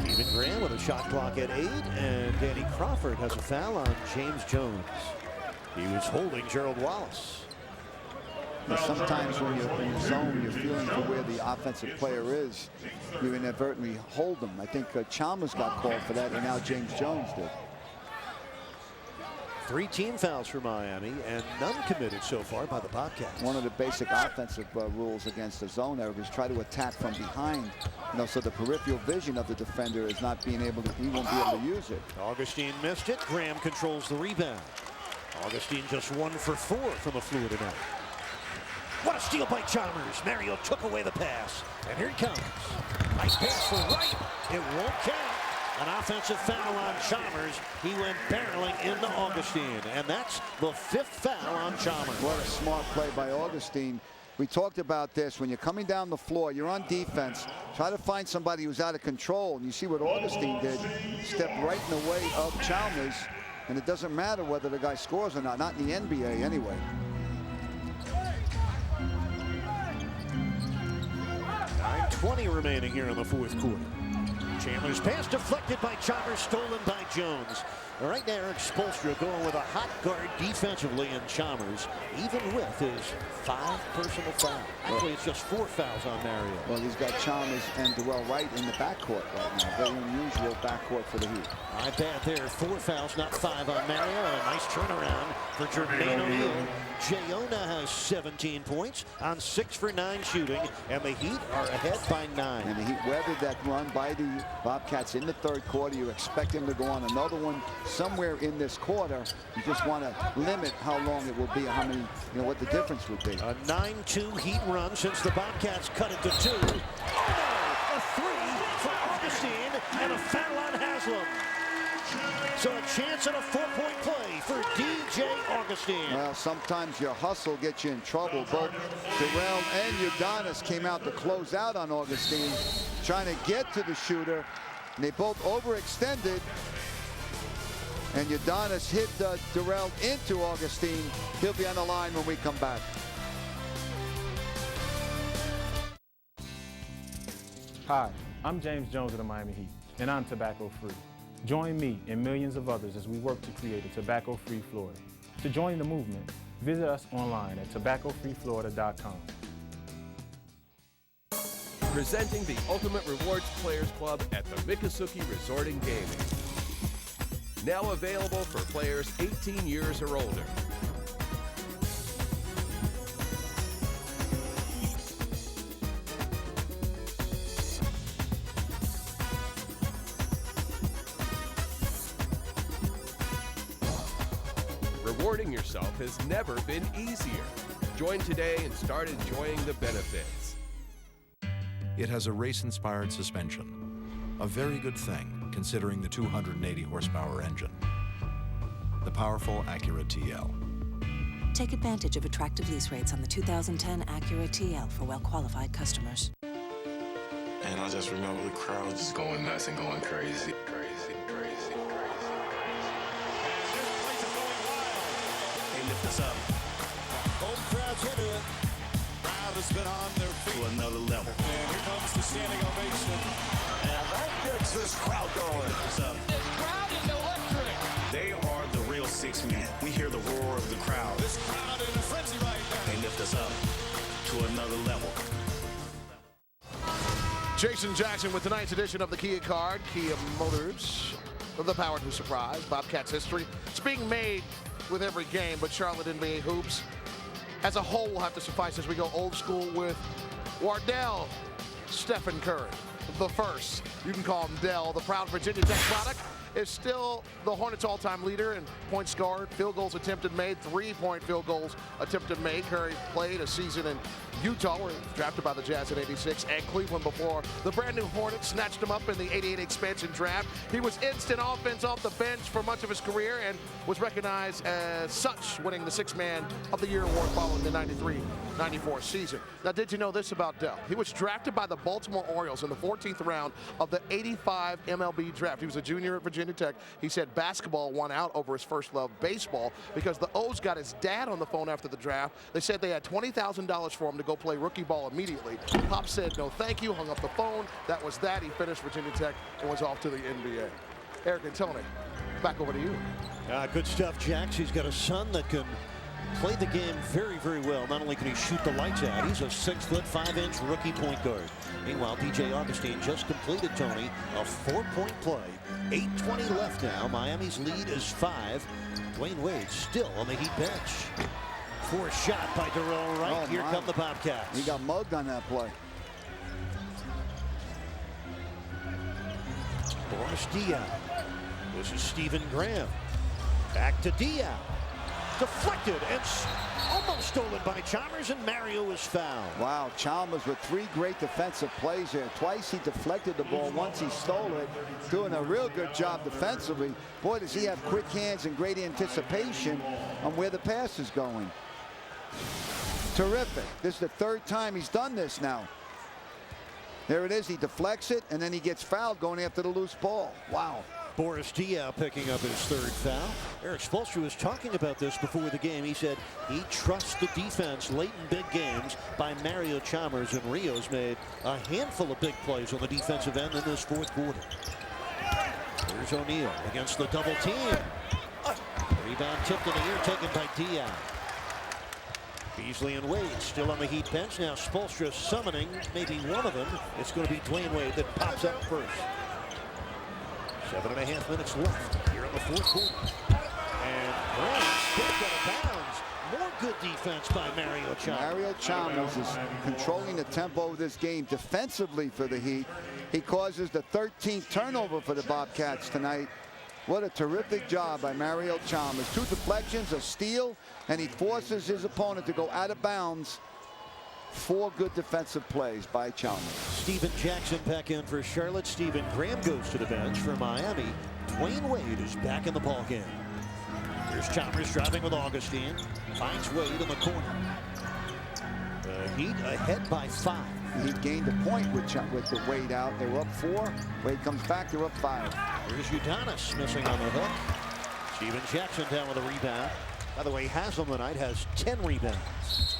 Stephen Graham with a shot clock at 8, and Danny Crawford has a foul on James Jones. He was holding Gerald Wallace. Sometimes when you're in zone, you're feeling for where the offensive player is. You inadvertently hold them. I think Chalmers got called for that, and now James Jones did. 3 team fouls for Miami, and none committed so far by the Bobcats. One of the basic offensive rules against the zone, Eric, is try to attack from behind. So the peripheral vision of the defender is not being able to, he won't be able to use it. Augustine missed it. Graham controls the rebound. Augustine just 1 for 4 from the floor tonight. What a steal by Chalmers. Mario took away the pass. And here he comes. Nice pass for Wright. It won't count. An offensive foul on Chalmers. He went barreling into Augustine. And that's the 5th foul on Chalmers. What a smart play by Augustine. We talked about this. When you're coming down the floor, you're on defense. Try to find somebody who's out of control. And you see what Augustine did. Stepped right in the way of Chalmers. And it doesn't matter whether the guy scores or not. Not in the NBA anyway. 6:20 remaining here in the fourth quarter. Chandler's pass deflected by Chalmers, stolen by Jones. All right, now Eric Spoelstra going with a hot guard defensively in Chalmers, even with his 5 personal fouls. Actually, it's just 4 fouls on Mario. Well, he's got Chalmers and Durrell Wright in the backcourt right now. Very unusual backcourt for the Heat. Not bad there. 4 fouls, not 5 on Mario, and a nice turnaround for Jermaine O'Neal. Jayona has 17 points on 6 for 9 shooting, and the Heat are ahead by 9. And the Heat weathered that run by the Bobcats in the third quarter. You expect him to go on another one somewhere in this quarter. You just want to limit how long it will be, how many, what the difference would be. A 9-2 Heat run since the Bobcats cut it to 2. Oh no! A 3 for Augustine and a foul on Haslam. So a chance at a 4-point play for DJ Augustine. Well, sometimes your hustle gets you in trouble. Both Durrell and Udonis came out to close out on Augustine, trying to get to the shooter. And they both overextended. And Udonis hit Durrell into Augustine. He'll be on the line when we come back. Hi, I'm James Jones of the Miami Heat, and I'm tobacco-free. Join me and millions of others as we work to create a tobacco-free Florida. To join the movement, visit us online at tobaccofreeflorida.com. Presenting the Ultimate Rewards Players Club at the Miccosukee Resort and Gaming. Now available for players 18 years or older. Rewarding yourself has never been easier. Join today and start enjoying the benefits. It has a race-inspired suspension, a very good thing considering the 280 horsepower engine. The powerful Acura TL. Take advantage of attractive lease rates on the 2010 Acura TL for well-qualified customers. And I just remember the crowd just going nuts and going crazy. They lift us up. Home crowd's into it. Crowd has been on their feet to another level. And here comes the standing ovation. And that gets this crowd going. This crowd is electric. They are the real 6 men. We hear the roar of the crowd. This crowd in a frenzy right now. They lift us up to another level. Jason Jackson with tonight's edition of the Kia Card. Kia Motors, the power to surprise. Bobcats history. It's being made with every game, but Charlotte NBA hoops as a whole will have to suffice as we go old school with Wardell Stephen Curry, the first. You can call him Dell. The proud Virginia Tech product is still the Hornets' all-time leader in points scored, field goals attempted made, 3-point field goals attempted made. Curry played a season in Utah, where he was drafted by the Jazz in '86, and Cleveland before the brand new Hornets snatched him up in the '88 expansion draft. He was instant offense off the bench for much of his career and was recognized as such, winning the 6th Man of the Year award following the '93-'94 season. Now, did you know this about Dell? He was drafted by the Baltimore Orioles in the 14th round of the '85 MLB draft. He was a junior at Virginia Tech. He said basketball won out over his first love, baseball, because the O's got his dad on the phone after the draft. They said they had $20,000 for him to go play rookie ball immediately. Pop said no thank you, hung up the phone. That was that. He finished Virginia Tech and was off to the NBA. Eric and Tony, back over to you. Good stuff, Jax. He's got a son that can play the game very, very well. Not only can he shoot the lights out, he's a 6-foot, 5-inch rookie point guard. Meanwhile, DJ Augustine just completed, Tony, a 4-point play. 8:20 left now. Miami's lead is 5. Dwayne Wade still on the Heat bench. Forced shot by Durrell Wright. Oh, here come the Bobcats. He got mugged on that play. Boris Diaw. This is Stephen Graham. Back to Diaw. Deflected and almost stolen by Chalmers, and Mario is fouled. Wow, Chalmers with 3 great defensive plays here. Twice he deflected the ball, once he stole it. Doing a real good job defensively. Boy, does he have quick hands and great anticipation on where the pass is going. Terrific. This is the 3rd time he's done this now. There it is. He deflects it, and then he gets fouled going after the loose ball. Wow. Boris Diaw picking up his third foul. Erik Spoelstra was talking about this before the game. He said he trusts the defense late in big games by Mario Chalmers, and Rio's made a handful of big plays on the defensive end in this fourth quarter. Here's O'Neal against the double team. Rebound tipped in the air, taken by Diaw. Beasley and Wade still on the Heat bench. Now Spoelstra summoning maybe one of them. It's going to be Dwayne Wade that pops up first. 7.5 minutes left here in the fourth quarter. And Graham stepped out of bounds. More good defense by Mario Chalmers. Mario Chalmers is controlling the tempo of this game defensively for the Heat. He causes the 13th turnover for the Bobcats tonight. What a terrific job by Mario Chalmers. 2 deflections, a steal, and he forces his opponent to go out of bounds. 4 good defensive plays by Chalmers. Stephen Jackson back in for Charlotte. Stephen Graham goes to the bench for Miami. Dwayne Wade is back in the ballgame. Here's Chalmers driving with Augustine. Finds Wade in the corner. The Heat ahead by 5. He gained a point with the Wade out. They were up 4. Wade comes back. They're up 5. Here's Udonis missing on the hook. Stephen Jackson down with a rebound. By the way, Haslam tonight has 10 rebounds.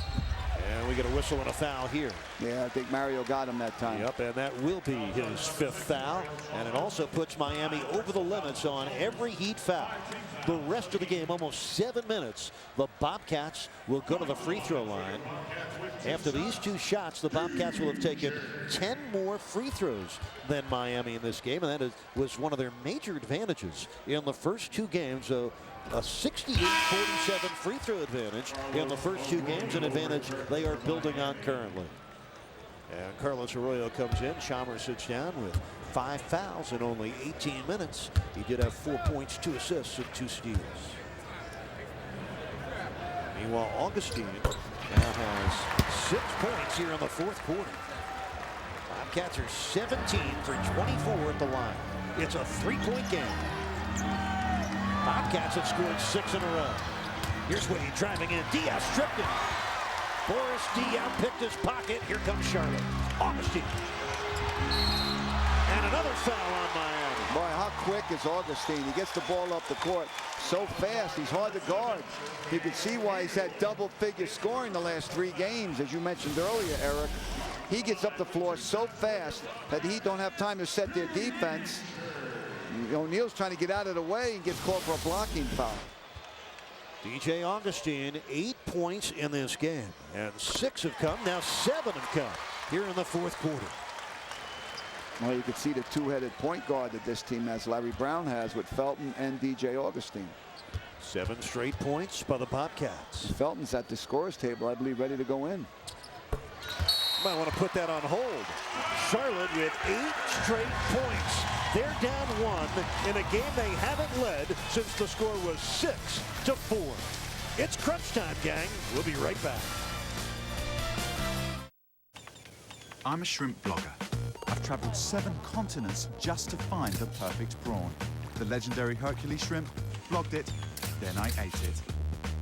And we get a whistle and a foul here. Yeah, I think Mario got him that time. Yep, and that will be his 5th foul. And it also puts Miami over the limits on every Heat foul. The rest of the game, almost 7 minutes, the Bobcats will go to the free throw line. After these 2 shots, the Bobcats will have taken 10 more free throws than Miami in this game. And that was one of their major advantages in the first 2 games. So a 68-47 free throw advantage in the first 2 games, an advantage they are building on currently. And Carlos Arroyo comes in. Chalmers sits down with 5 fouls in only 18 minutes. He did have 4 points, 2 assists, and 2 steals. Meanwhile, Augustine now has 6 points here in the fourth quarter. Bobcats are 17 for 24 at the line. It's a 3-point game. Bobcats have scored 6 in a row. Here's Wade driving in. Diaw stripped him. Boris Diaw picked his pocket. Here comes Charlotte. Augustine. And another foul on Miami. Boy, how quick is Augustine? He gets the ball up the court so fast. He's hard to guard. You can see why he's had double-figure scoring the last 3 games, as you mentioned earlier, Eric. He gets up the floor so fast that he don't have time to set their defense. O'Neal's trying to get out of the way and gets called for a blocking foul. DJ Augustine, 8 points in this game, and 6 have come. Now 7 have come here in the fourth quarter. Well, you can see the 2-headed point guard that this team has, Larry Brown has, with Felton and DJ Augustine. 7 straight points by the Bobcats. Felton's at the scorer's table, I believe, ready to go in. Might want to put that on hold. Charlotte with 8 straight points. They're down 1 in a game they haven't led since the score was 6-4. It's crunch time, gang. We'll be right back. I'm a shrimp blogger. I've traveled 7 continents just to find the perfect prawn. The legendary Hercules shrimp, blogged it, then I ate it.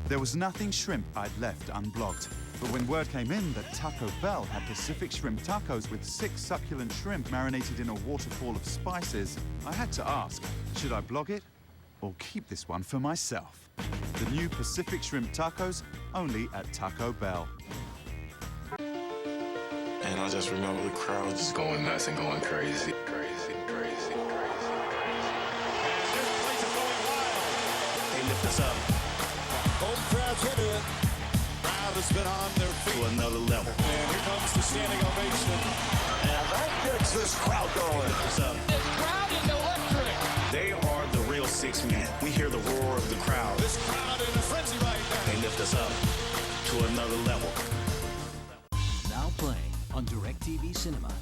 There was nothing shrimp I'd left unblogged. But when word came in that Taco Bell had Pacific shrimp tacos with 6 succulent shrimp marinated in a waterfall of spices, I had to ask, should I blog it or keep this one for myself? The new Pacific shrimp tacos, only at Taco Bell. And I just remember the crowd just going nuts and going crazy. They lift us up. Home crowd's into it. Crowd has been on their feet to another level. And here comes the standing ovation. And that gets this crowd going. This crowd is electric. They are the real 6 men. We hear the roar of the crowd. This crowd in a frenzy right now. They lift us up to another level. Now playing on DirecTV Cinema.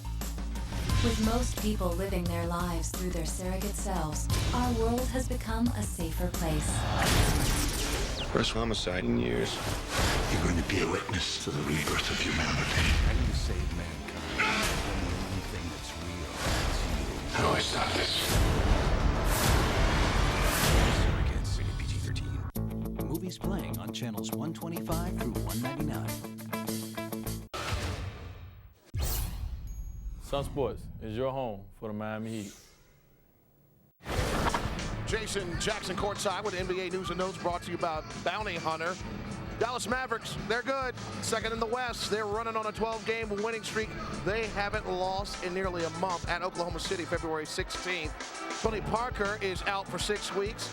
With most people living their lives through their surrogate selves, our world has become a safer place. First homicide in years. You're going to be a witness to the rebirth of humanity. I need to save mankind. The only thing that's real is you. How do I stop this? Surrogates, rated PG-13. Movies playing on channels 125 through 199. Sun Sports is your home for the Miami Heat. Jason Jackson courtside with NBA News and Notes brought to you by Bounty Hunter. Dallas Mavericks, they're good. Second in the West. They're running on a 12-game winning streak. They haven't lost in nearly a month at Oklahoma City, February 16th. Tony Parker is out for 6 weeks.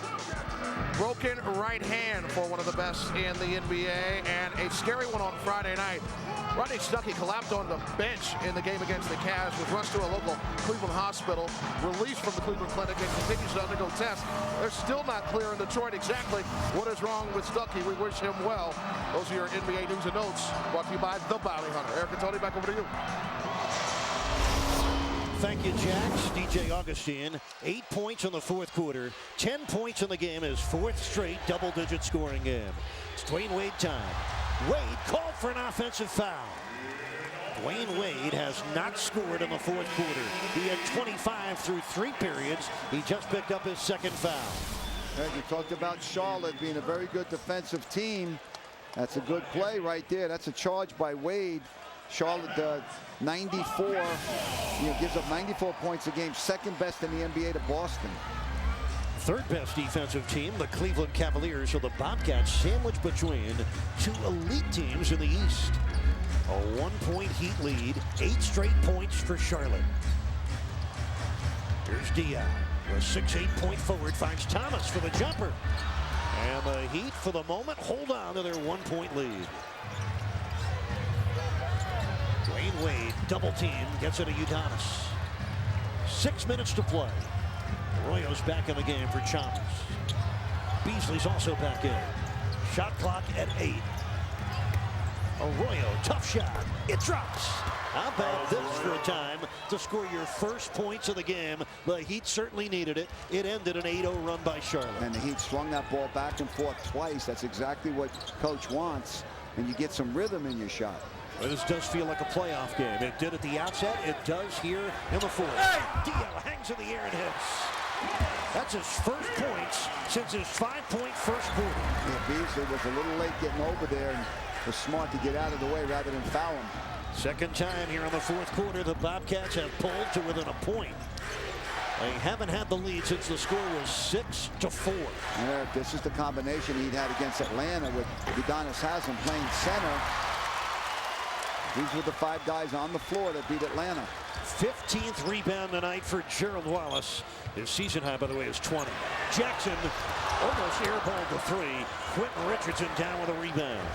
Broken right hand for one of the best in the NBA, and a scary one on Friday night. Rodney Stuckey collapsed on the bench in the game against the Cavs, was rushed to a local Cleveland hospital, released from the Cleveland Clinic, and continues to undergo tests. They're still not clear in Detroit exactly what is wrong with Stuckey. We wish him well. Those are your NBA News and Notes, brought to you by The Bounty Hunter. Eric and Tony, back over to you. Thank you, Jax. DJ Augustine, 8 points in the fourth quarter, 10 points in the game, his fourth straight double-digit scoring game. It's Dwayne Wade time. Wade called for an offensive foul. Dwayne Wade has not scored in the fourth quarter. He had 25 through 3 periods. He just picked up his second foul. You talked about Charlotte being a very good defensive team. That's a good play right there. That's a charge by Wade. Charlotte 94, gives up 94 points a game, second best in the NBA to Boston. Third best defensive team, the Cleveland Cavaliers, so the Bobcats sandwiched between 2 elite teams in the East. A 1-point Heat lead, 8 straight points for Charlotte. Here's Diaz, a 6'8" point forward, finds Thomas for the jumper. And the Heat, for the moment, hold on to their 1-point lead. Dwayne Wade, double team, gets it to Udonis. 6 minutes to play. Arroyo's back in the game for Chalmers. Beasley's also back in. Shot clock at 8. Arroyo, tough shot. It drops. How about this for a time to score your first points of the game? The Heat certainly needed it. It ended an 8-0 run by Charlotte. And the Heat swung that ball back and forth twice. That's exactly what Coach wants. And you get some rhythm in your shot. Well, this does feel like a playoff game. It did at the outset. It does here in the fourth. Diaz hangs in the air and hits. That's his first points since his 5-point first quarter. Yeah, Beasley was a little late getting over there and was smart to get out of the way rather than foul him. Second time here in the fourth quarter, the Bobcats have pulled to within a point. They haven't had the lead since the score was 6-4. And Eric, this is the combination he'd had against Atlanta with Udonis Haslem playing center. These were the 5 guys on the floor that beat Atlanta. 15th rebound tonight for Gerald Wallace. His season high, by the way, is 20. Jackson almost airballed the 3. Quentin Richardson down with a rebound.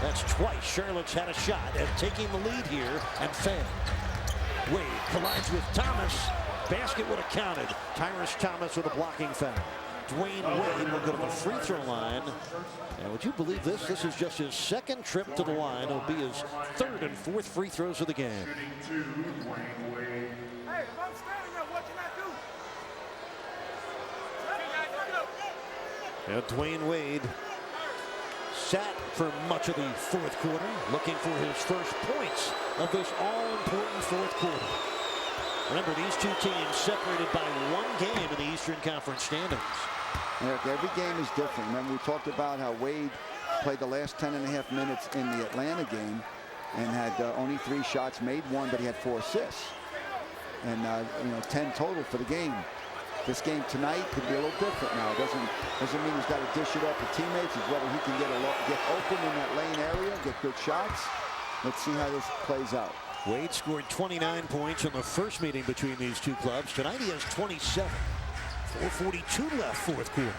That's twice Charlotte's had a shot at taking the lead here and failed. Wade collides with Thomas. Basket would have counted. Tyrus Thomas with a blocking foul. Dwayne Wade will go to the free throw line. And would you believe this? This is just his second trip to the line. It'll be his 3rd and 4th free throws of the game. Hey, if I'm standing there, what can I do? And Dwayne Wade sat for much of the fourth quarter, looking for his first points of this all-important fourth quarter. Remember, these two teams separated by 1 game in the Eastern Conference standings. Eric, every game is different. Remember, we talked about how Wade played the last 10.5 minutes in the Atlanta game and had only 3 shots, made 1, but he had 4 assists. And 10 total for the game. This game tonight could be a little different now. It doesn't mean he's got to dish it up to teammates. It's whether he can get open in that lane area, get good shots. Let's see how this plays out. Wade scored 29 points in the first meeting between these two clubs. Tonight he has 27. 4:42 left fourth quarter.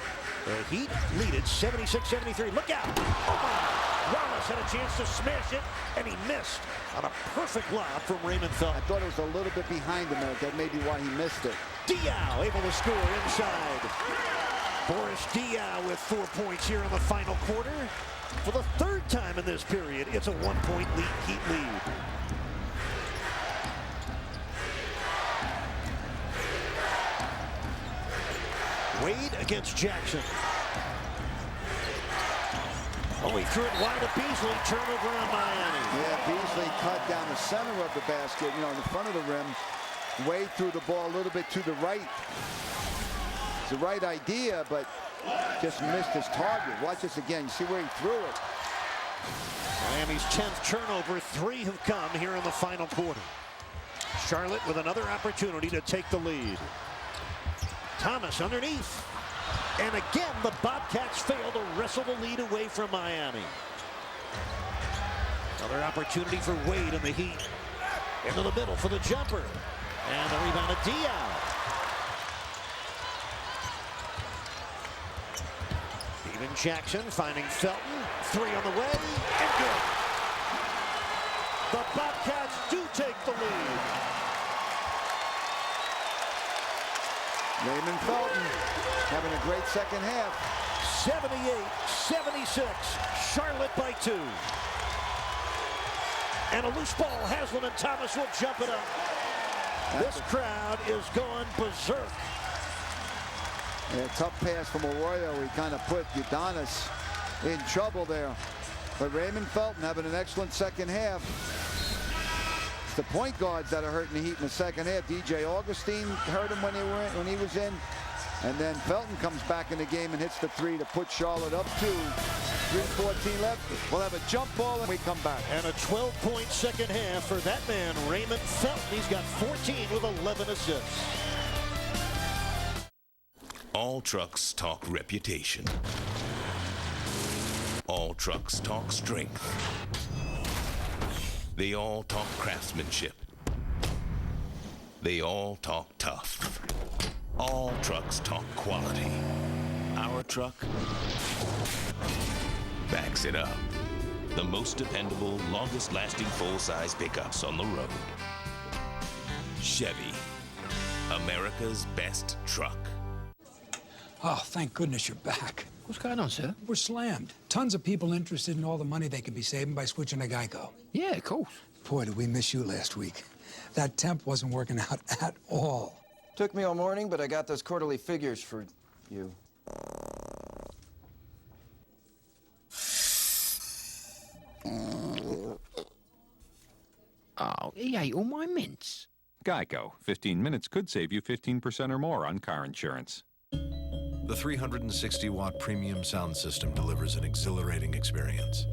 The Heat lead it 76-73. Look out! Oh, Wallace had a chance to smash it, and he missed on a perfect lob from Raymond Felton. I thought it was a little bit behind him, Eric. That may be why he missed it. Diaz able to score inside. Boris Diaz with 4 points here in the final quarter. For the 3rd time in this period, it's a 1-point Heat lead. Wade against Jackson. Oh, he threw it wide to Beasley. Turnover on Miami. Yeah, Beasley cut down the center of the basket, in the front of the rim. Wade threw the ball a little bit to the right. It's the right idea, but just missed his target. Watch this again. You see where he threw it. Miami's 10th turnover. 3 have come here in the final quarter. Charlotte with another opportunity to take the lead. Thomas underneath. And again, the Bobcats fail to wrestle the lead away from Miami. Another opportunity for Wade in the Heat. Into the middle for the jumper. And the rebound of Diaw. Steven Jackson finding Felton. 3 on the way. And good. The Bobcats do take the lead. Raymond Felton having a great second half. 78-76. Charlotte by 2. And a loose ball. Haslam and Thomas will jump it up. This crowd is going berserk. Yeah, tough pass from Arroyo. He kind of put Udonis in trouble there. But Raymond Felton having an excellent second half. It's the point guards that are hurting the Heat in the second half. DJ Augustine hurt him when he was in. And then Felton comes back in the game and hits the 3 to put Charlotte up 2. 3:14 left. We'll have a jump ball and we come back. And a 12-point second half for that man, Raymond Felton. He's got 14 with 11 assists. All trucks talk reputation. All trucks talk strength. They all talk craftsmanship. They all talk tough. All trucks talk quality. Our truck backs it up. The most dependable, longest-lasting full-size pickups on the road. Chevy, America's best truck. Oh, thank goodness you're back. What's going on, sir? We're slammed. Tons of people interested in all the money they could be saving by switching to Geico. Yeah, of course. Boy, did we miss you last week. That temp wasn't working out at all. Took me all morning, but I got those quarterly figures for you. Oh, he ate all my mints. Geico. 15 minutes could save you 15% or more on car insurance. The 360-watt premium sound system delivers an exhilarating experience.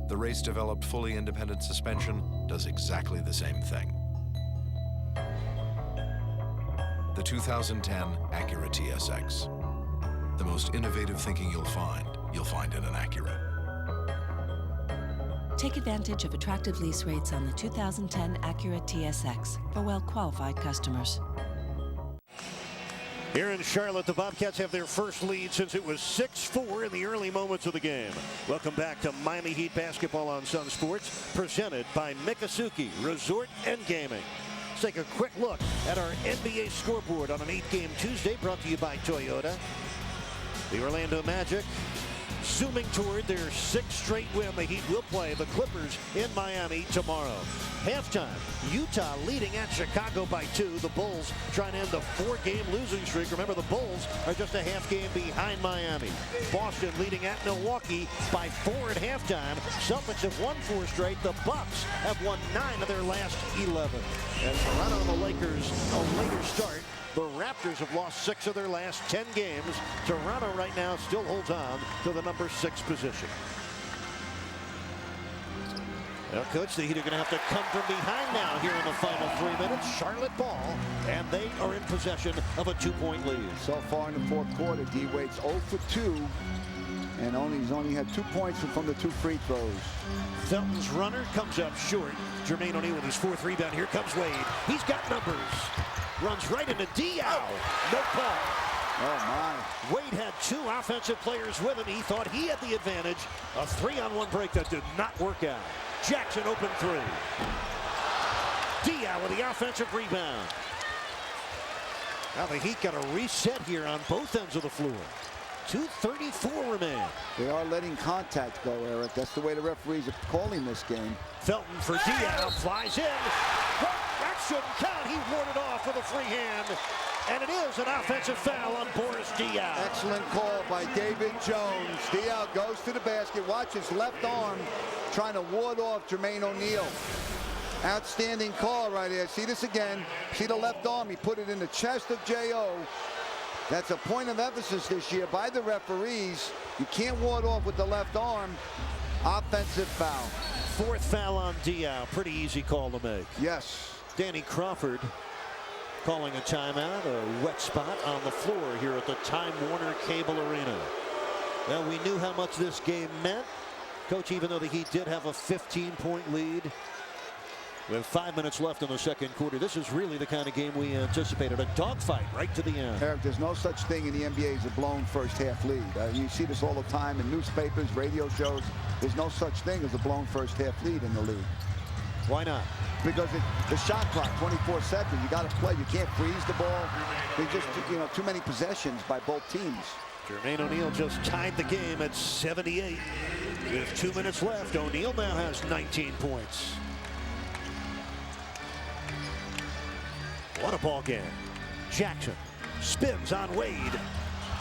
The race-developed fully independent suspension does exactly the same thing. The 2010 Acura TSX. The most innovative thinking you'll find in an Acura. Take advantage of attractive lease rates on the 2010 Acura TSX for well-qualified customers. Here in Charlotte, the Bobcats have their first lead since it was 6-4 in the early moments of the game. Welcome back to Miami Heat basketball on Sun Sports, presented by Miccosukee Resort and Gaming. Let's take a quick look at our NBA scoreboard on an 8-game Tuesday, brought to you by Toyota. The Orlando Magic zooming toward their 6th straight win. The Heat will play the Clippers in Miami tomorrow. Halftime, Utah leading at Chicago by 2. The Bulls trying to end the 4-game losing streak. Remember, the Bulls are just a half game behind Miami. Boston leading at Milwaukee by 4 at halftime. Celtics have won 4 straight. The Bucks have won 9 of their last 11. And Toronto and the Lakers, a later start. The Raptors have lost 6 of their last 10 games. Toronto right now still holds on to the number 6 position. Well, Coach, the Heat are going to have to come from behind now here in the final 3 minutes. Charlotte ball, and they are in possession of a 2-point lead. So far in the fourth quarter, D-Wade's 0 for 2, and he's only had 2 points from the 2 free throws. Felton's runner comes up short. Jermaine O'Neal with his 4th rebound. Here comes Wade. He's got numbers. Runs right into Diaw. No call. Oh, my. Wade had 2 offensive players with him. He thought he had the advantage. A 3-on-1 break that did not work out. Jackson open 3. Diaw with the offensive rebound. Now the Heat got a reset here on both ends of the floor. 2:34 remain. They are letting contact go, Eric. That's the way the referees are calling this game. Felton for Diaw, flies in. That shouldn't count. He warded off with a free hand. And it is an offensive foul on Boris Diaw. Excellent call by David Jones. Diaw goes to the basket. Watch his left arm trying to ward off Jermaine O'Neal. Outstanding call right here. See this again. See the left arm. He put it in the chest of J.O. That's a point of emphasis this year by the referees. You can't ward off with the left arm. Offensive foul. 4th foul on Diaw. Pretty easy call to make. Yes. Danny Crawford calling a timeout, a wet spot on the floor here at the Time Warner Cable Arena. Well, we knew how much this game meant. Coach, even though the Heat did have a 15-point lead, with 5 minutes left in the second quarter, this is really the kind of game we anticipated. A dogfight right to the end. Eric, there's no such thing in the NBA as a blown first half lead. You see this all the time in newspapers, radio shows. There's no such thing as a blown first half lead in the league. Why not? Because the shot clock, 24 seconds. You got to play. You can't freeze the ball. There's just too many possessions by both teams. Jermaine O'Neal just tied the game at 78. With 2 minutes left, O'Neal now has 19 points. What a ball game. Jackson spins on Wade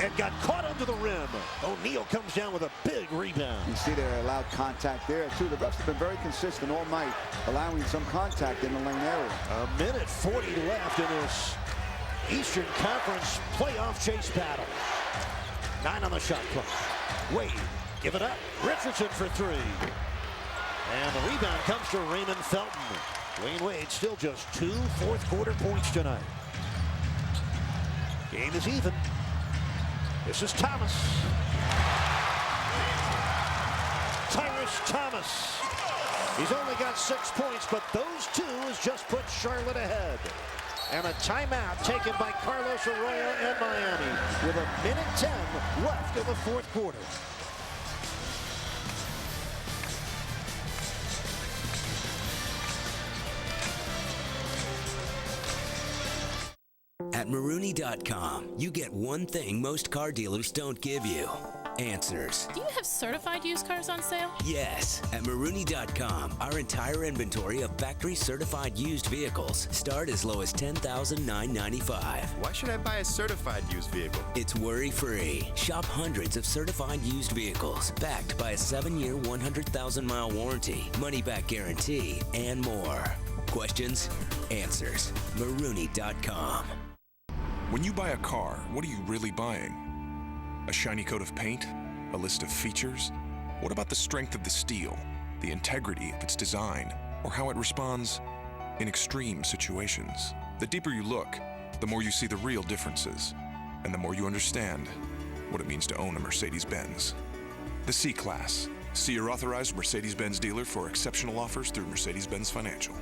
and got caught under the rim. O'Neal comes down with a big rebound. You see they allowed contact there too. The refs have been very consistent all night, allowing some contact in the lane area. A minute 40 left in this Eastern Conference playoff chase battle. 9 on the shot clock. Wade, give it up. Richardson for 3. And the rebound comes to Raymond Felton. Dwayne Wade still just 2 fourth-quarter points tonight. Game is even. This is Thomas. Tyrus Thomas. He's only got 6 points, but those 2 has just put Charlotte ahead. And a timeout taken by Carlos Arroyo and Miami with a minute 10 left in the fourth quarter. At Marooney.com, you get one thing most car dealers don't give you. Answers. Do you have certified used cars on sale? Yes. At Marooney.com, our entire inventory of factory certified used vehicles start as low as $10,995. Why should I buy a certified used vehicle? It's worry-free. Shop hundreds of certified used vehicles backed by a 7-year, 100,000-mile warranty, money-back guarantee, and more. Questions? Answers. Marooney.com. When you buy a car, what are you really buying? A shiny coat of paint? A list of features? What about the strength of the steel, the integrity of its design, or how it responds in extreme situations? The deeper you look, the more you see the real differences, and the more you understand what it means to own a Mercedes-Benz. The C-Class. See your authorized Mercedes-Benz dealer for exceptional offers through Mercedes-Benz Financial.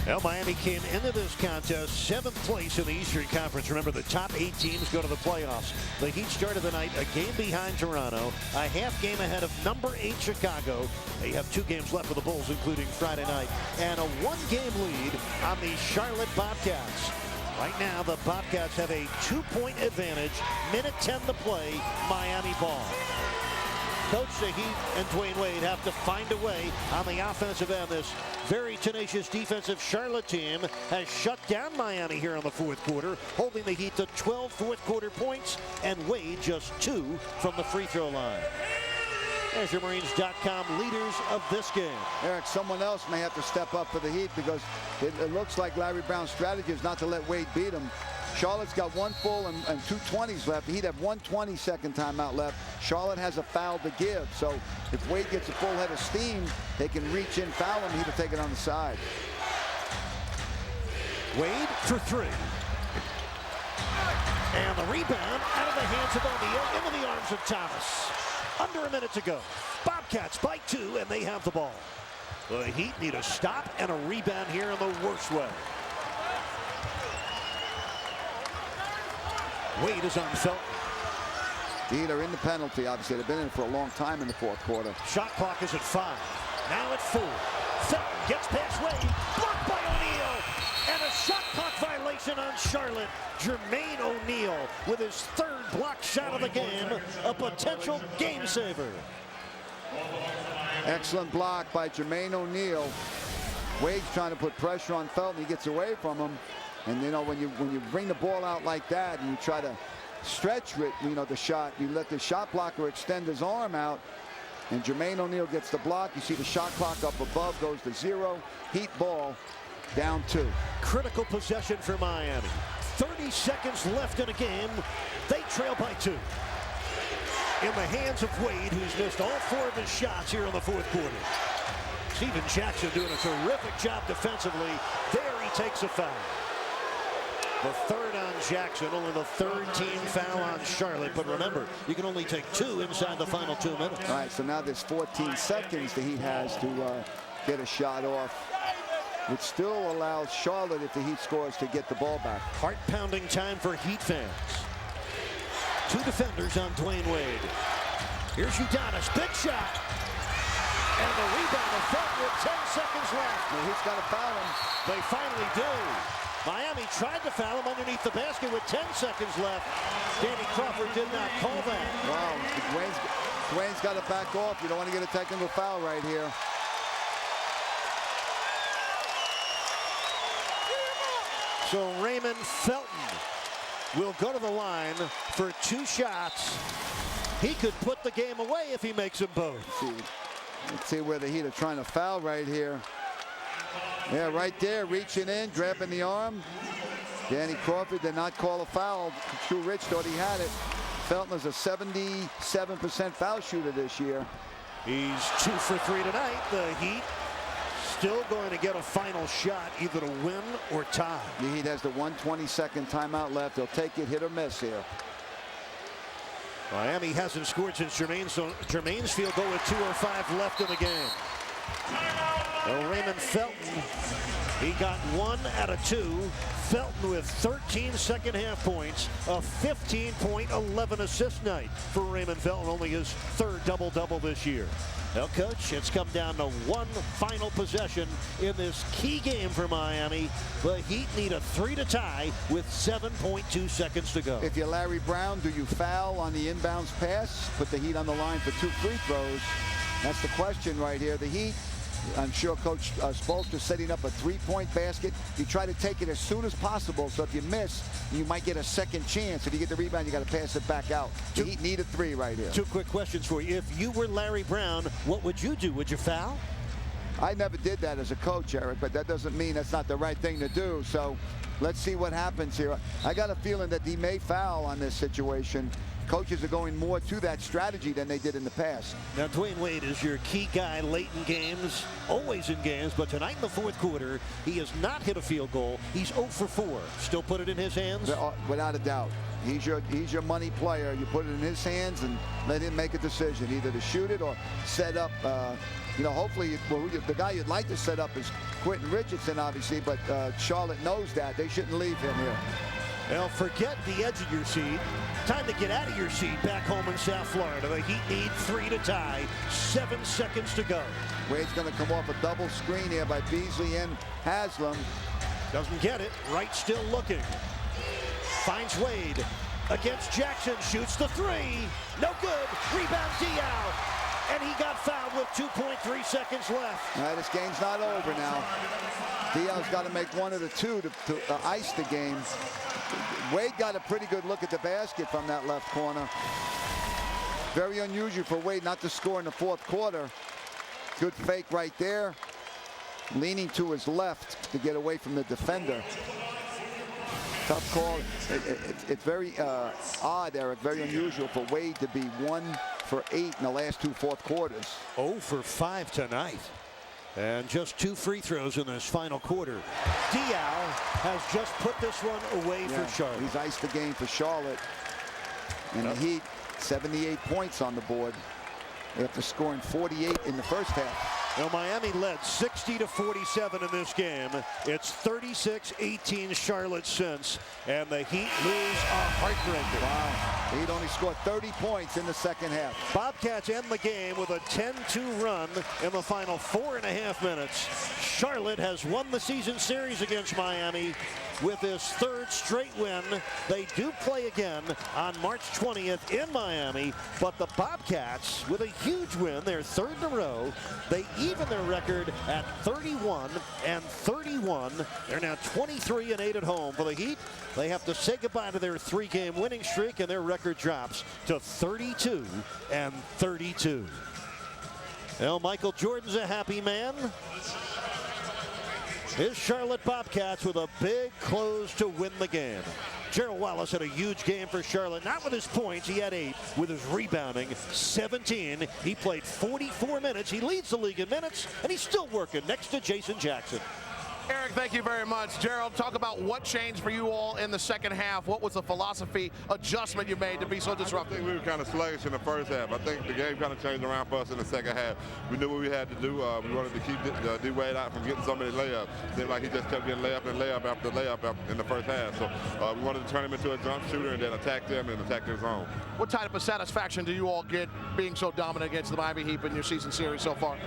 Well, Miami came into this contest 7th place in the Eastern Conference. Remember, the top 8 teams go to the playoffs. The Heat started the night a game behind Toronto, a half game ahead of number 8 Chicago. They have 2 games left for the Bulls, including Friday night, and a 1-game lead on the Charlotte Bobcats. Right now, the Bobcats have a 2-point advantage. Minute 10 to play, Miami ball. Coach, the Heat and Dwayne Wade have to find a way on the offensive end. This very tenacious defensive Charlotte team has shut down Miami here in the fourth quarter, holding the Heat to 12 fourth-quarter points, and Wade just 2 from the free throw line. There's your Marines.com leaders of this game. Eric, someone else may have to step up for the Heat because it looks like Larry Brown's strategy is not to let Wade beat him. Charlotte's got 1 full and 2 20s left. The Heat have 1 20-second timeout left. Charlotte has a foul to give. So if Wade gets a full head of steam, they can reach in, foul him. Heat will take it on the side. Wade for 3. And the rebound out of the hands of O'Neal into the arms of Thomas. Under a minute to go. Bobcats by 2, and they have the ball. The Heat need a stop and a rebound here in the worst way. Wade is on Felton. The Heat are in the penalty. Obviously, they've been in it for a long time in the fourth quarter. Shot clock is at 5. Now at 4. Felton gets past Wade. Blocked by O'Neal. And a shot clock violation on Charlotte. Jermaine O'Neal with his 3rd block shot of the game. A potential game saver. Excellent block by Jermaine O'Neal. Wade's trying to put pressure on Felton. He gets away from him. And, you know, when you bring the ball out like that and you try to stretch it, you know, the shot, you let the shot blocker extend his arm out, and Jermaine O'Neal gets the block. You see the shot clock up above goes to 0. Heat ball down 2. Critical possession for Miami. 30 seconds left in a game. They trail by 2. In the hands of Wade, who's missed all 4 of his shots here in the fourth quarter. Steven Jackson doing a terrific job defensively. There he takes a foul. The third on Jackson, only the third team foul on Charlotte. But remember, you can only take 2 inside the final 2 minutes. All right, so now there's 14 seconds that he has to get a shot off, which still allows Charlotte, if the Heat scores, to get the ball back. Heart-pounding time for Heat fans. 2 defenders on Dwayne Wade. Here's Udonis, big shot. And the rebound of Felton with 10 seconds left. Well, he's got to foul him. They finally do. Miami tried to foul him underneath the basket with 10 seconds left. Danny Crawford did not call that. Wow, Dwayne's got to back off. You don't want to get a technical foul right here. So Raymond Felton will go to the line for 2 shots. He could put the game away if he makes them both. Let's see where the Heat are trying to foul right here. Yeah, right there, reaching in, grabbing the arm. Danny Crawford did not call a foul. True Rich thought he had it. Felton is a 77% foul shooter this year. He's 2 for 3 tonight. The Heat still going to get a final shot, either to win or tie. The Heat has the 122nd timeout left. They'll take it hit or miss here. Miami hasn't scored since Jermaine's field goal with 2:05 left in the game. Well, Raymond Felton, he got 1 out of 2. Felton with 13 second half points, a 15-point, 11-assist night for Raymond Felton, only his 3rd double-double this year. Well, Coach, it's come down to 1 final possession in this key game for Miami. The Heat need a 3 to tie with 7.2 seconds to go. If you're Larry Brown, do you foul on the inbounds pass? Put the Heat on the line for 2 free throws. That's the question right here. The Heat, I'm sure Coach Spoelstra setting up a 3-point basket. You try to take it as soon as possible, so if you miss, you might get a second chance. If you get the rebound, you got to pass it back out. The Heat need a 3 right here. 2 quick questions for you. If you were Larry Brown, what would you do? Would you foul? I never did that as a coach, Eric, but that doesn't mean that's not the right thing to do. So let's see what happens here. I got a feeling that he may foul on this situation. Coaches are going more to that strategy than they did in the past. Now, Dwayne Wade is your key guy late in games, always in games, but tonight in the 4th quarter, he has not hit a field goal. He's 0 for 4. Still put it in his hands? Without a doubt. He's your money player. You put it in his hands and let him make a decision, either to shoot it or set up. Hopefully, the guy you'd like to set up is Quentin Richardson, obviously, but Charlotte knows that. They shouldn't leave him here. Well, forget the edge of your seat. Time to get out of your seat back home in South Florida. The Heat need 3 to tie. 7 seconds to go. Wade's going to come off a double screen here by Beasley and Haslam. Doesn't get it. Wright still looking. Finds Wade against Jackson. Shoots the 3. No good. Rebound Diaw. And he got fouled with 2.3 seconds left. All right, this game's not over now. Diaw's got to make 1 of the 2 to ice the game. Wade got a pretty good look at the basket from that left corner. Very unusual for Wade not to score in the 4th quarter. Good fake right there. Leaning to his left to get away from the defender. Tough call. It's very odd, Eric, very unusual for Wade to be 1 for 8 in the last 2 4th quarters. 0 for 5 tonight. And just 2 free throws in this final quarter. Diaw has just put this one away for Charlotte. He's iced the game for Charlotte. And the Heat, 78 points on the board after scoring 48 in the first half. Now, Miami led 60-47 in this game. It's 36-18 Charlotte since, and the Heat lose a heartbreaker. Wow. The Heat only scored 30 points in the second half. Bobcats end the game with a 10-2 run in the final 4.5 minutes. Charlotte has won the season series against Miami with his 3rd straight win. They do play again on March 20th in Miami, but the Bobcats, with a huge win, their 3rd in a row, they even their record at 31-31. They're now 23-8 at home. For the Heat, they have to say goodbye to their 3-game winning streak, and their record drops to 32-32. Well, Michael Jordan's a happy man. His Charlotte Bobcats with a big close to win the game. Gerald Wallace had a huge game for Charlotte. Not with his points. He had 8. With his rebounding, 17. He played 44 minutes. He leads the league in minutes, and he's still working next to Jason Jackson. Eric, thank you very much. Gerald, talk about what changed for you all in the second half. What was the philosophy adjustment you made to be so disruptive? I think we were kind of sluggish in the first half. I think the game kind of changed around for us in the second half. We knew what we had to do. We wanted to keep D-Wade out from getting so many layups. It seemed like he just kept getting layup and layup after layup in the first half. So we wanted to turn him into a jump shooter and then attack them and attack their zone. What type of satisfaction do you all get being so dominant against the Miami Heat in your season series so far?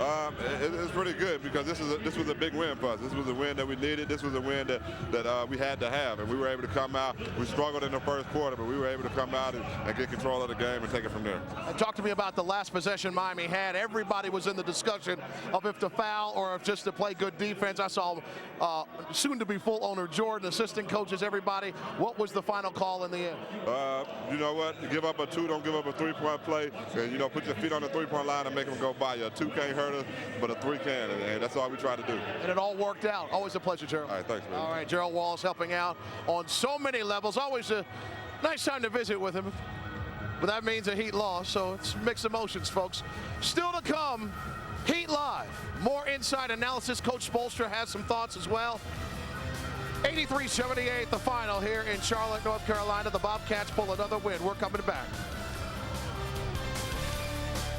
It's pretty good because this was a big win for us. This was a win that we needed. This was a win that we had to have, and we were able to come out. We struggled in the first quarter, but we were able to come out and get control of the game and take it from there. And talk to me about the last possession Miami had. Everybody was in the discussion of if to foul or if just to play good defense. I saw soon-to-be full owner Jordan, assistant coaches, everybody. What was the final call in the end? You know what? Give up a 2, don't give up a 3-point play, and put your feet on the 3-point line and make them go by you. A 2 can't hurt us, but a 3 can, and that's all we try to do. And it all worked out. Always a pleasure, Gerald. All right, thanks, man. All right, Gerald Wallace helping out on so many levels. Always a nice time to visit with him. But that means a Heat loss, so it's mixed emotions, folks. Still to come, Heat Live. More inside analysis. Coach Spoelstra has some thoughts as well. 83-78, the final here in Charlotte, North Carolina. The Bobcats pull another win. We're coming back.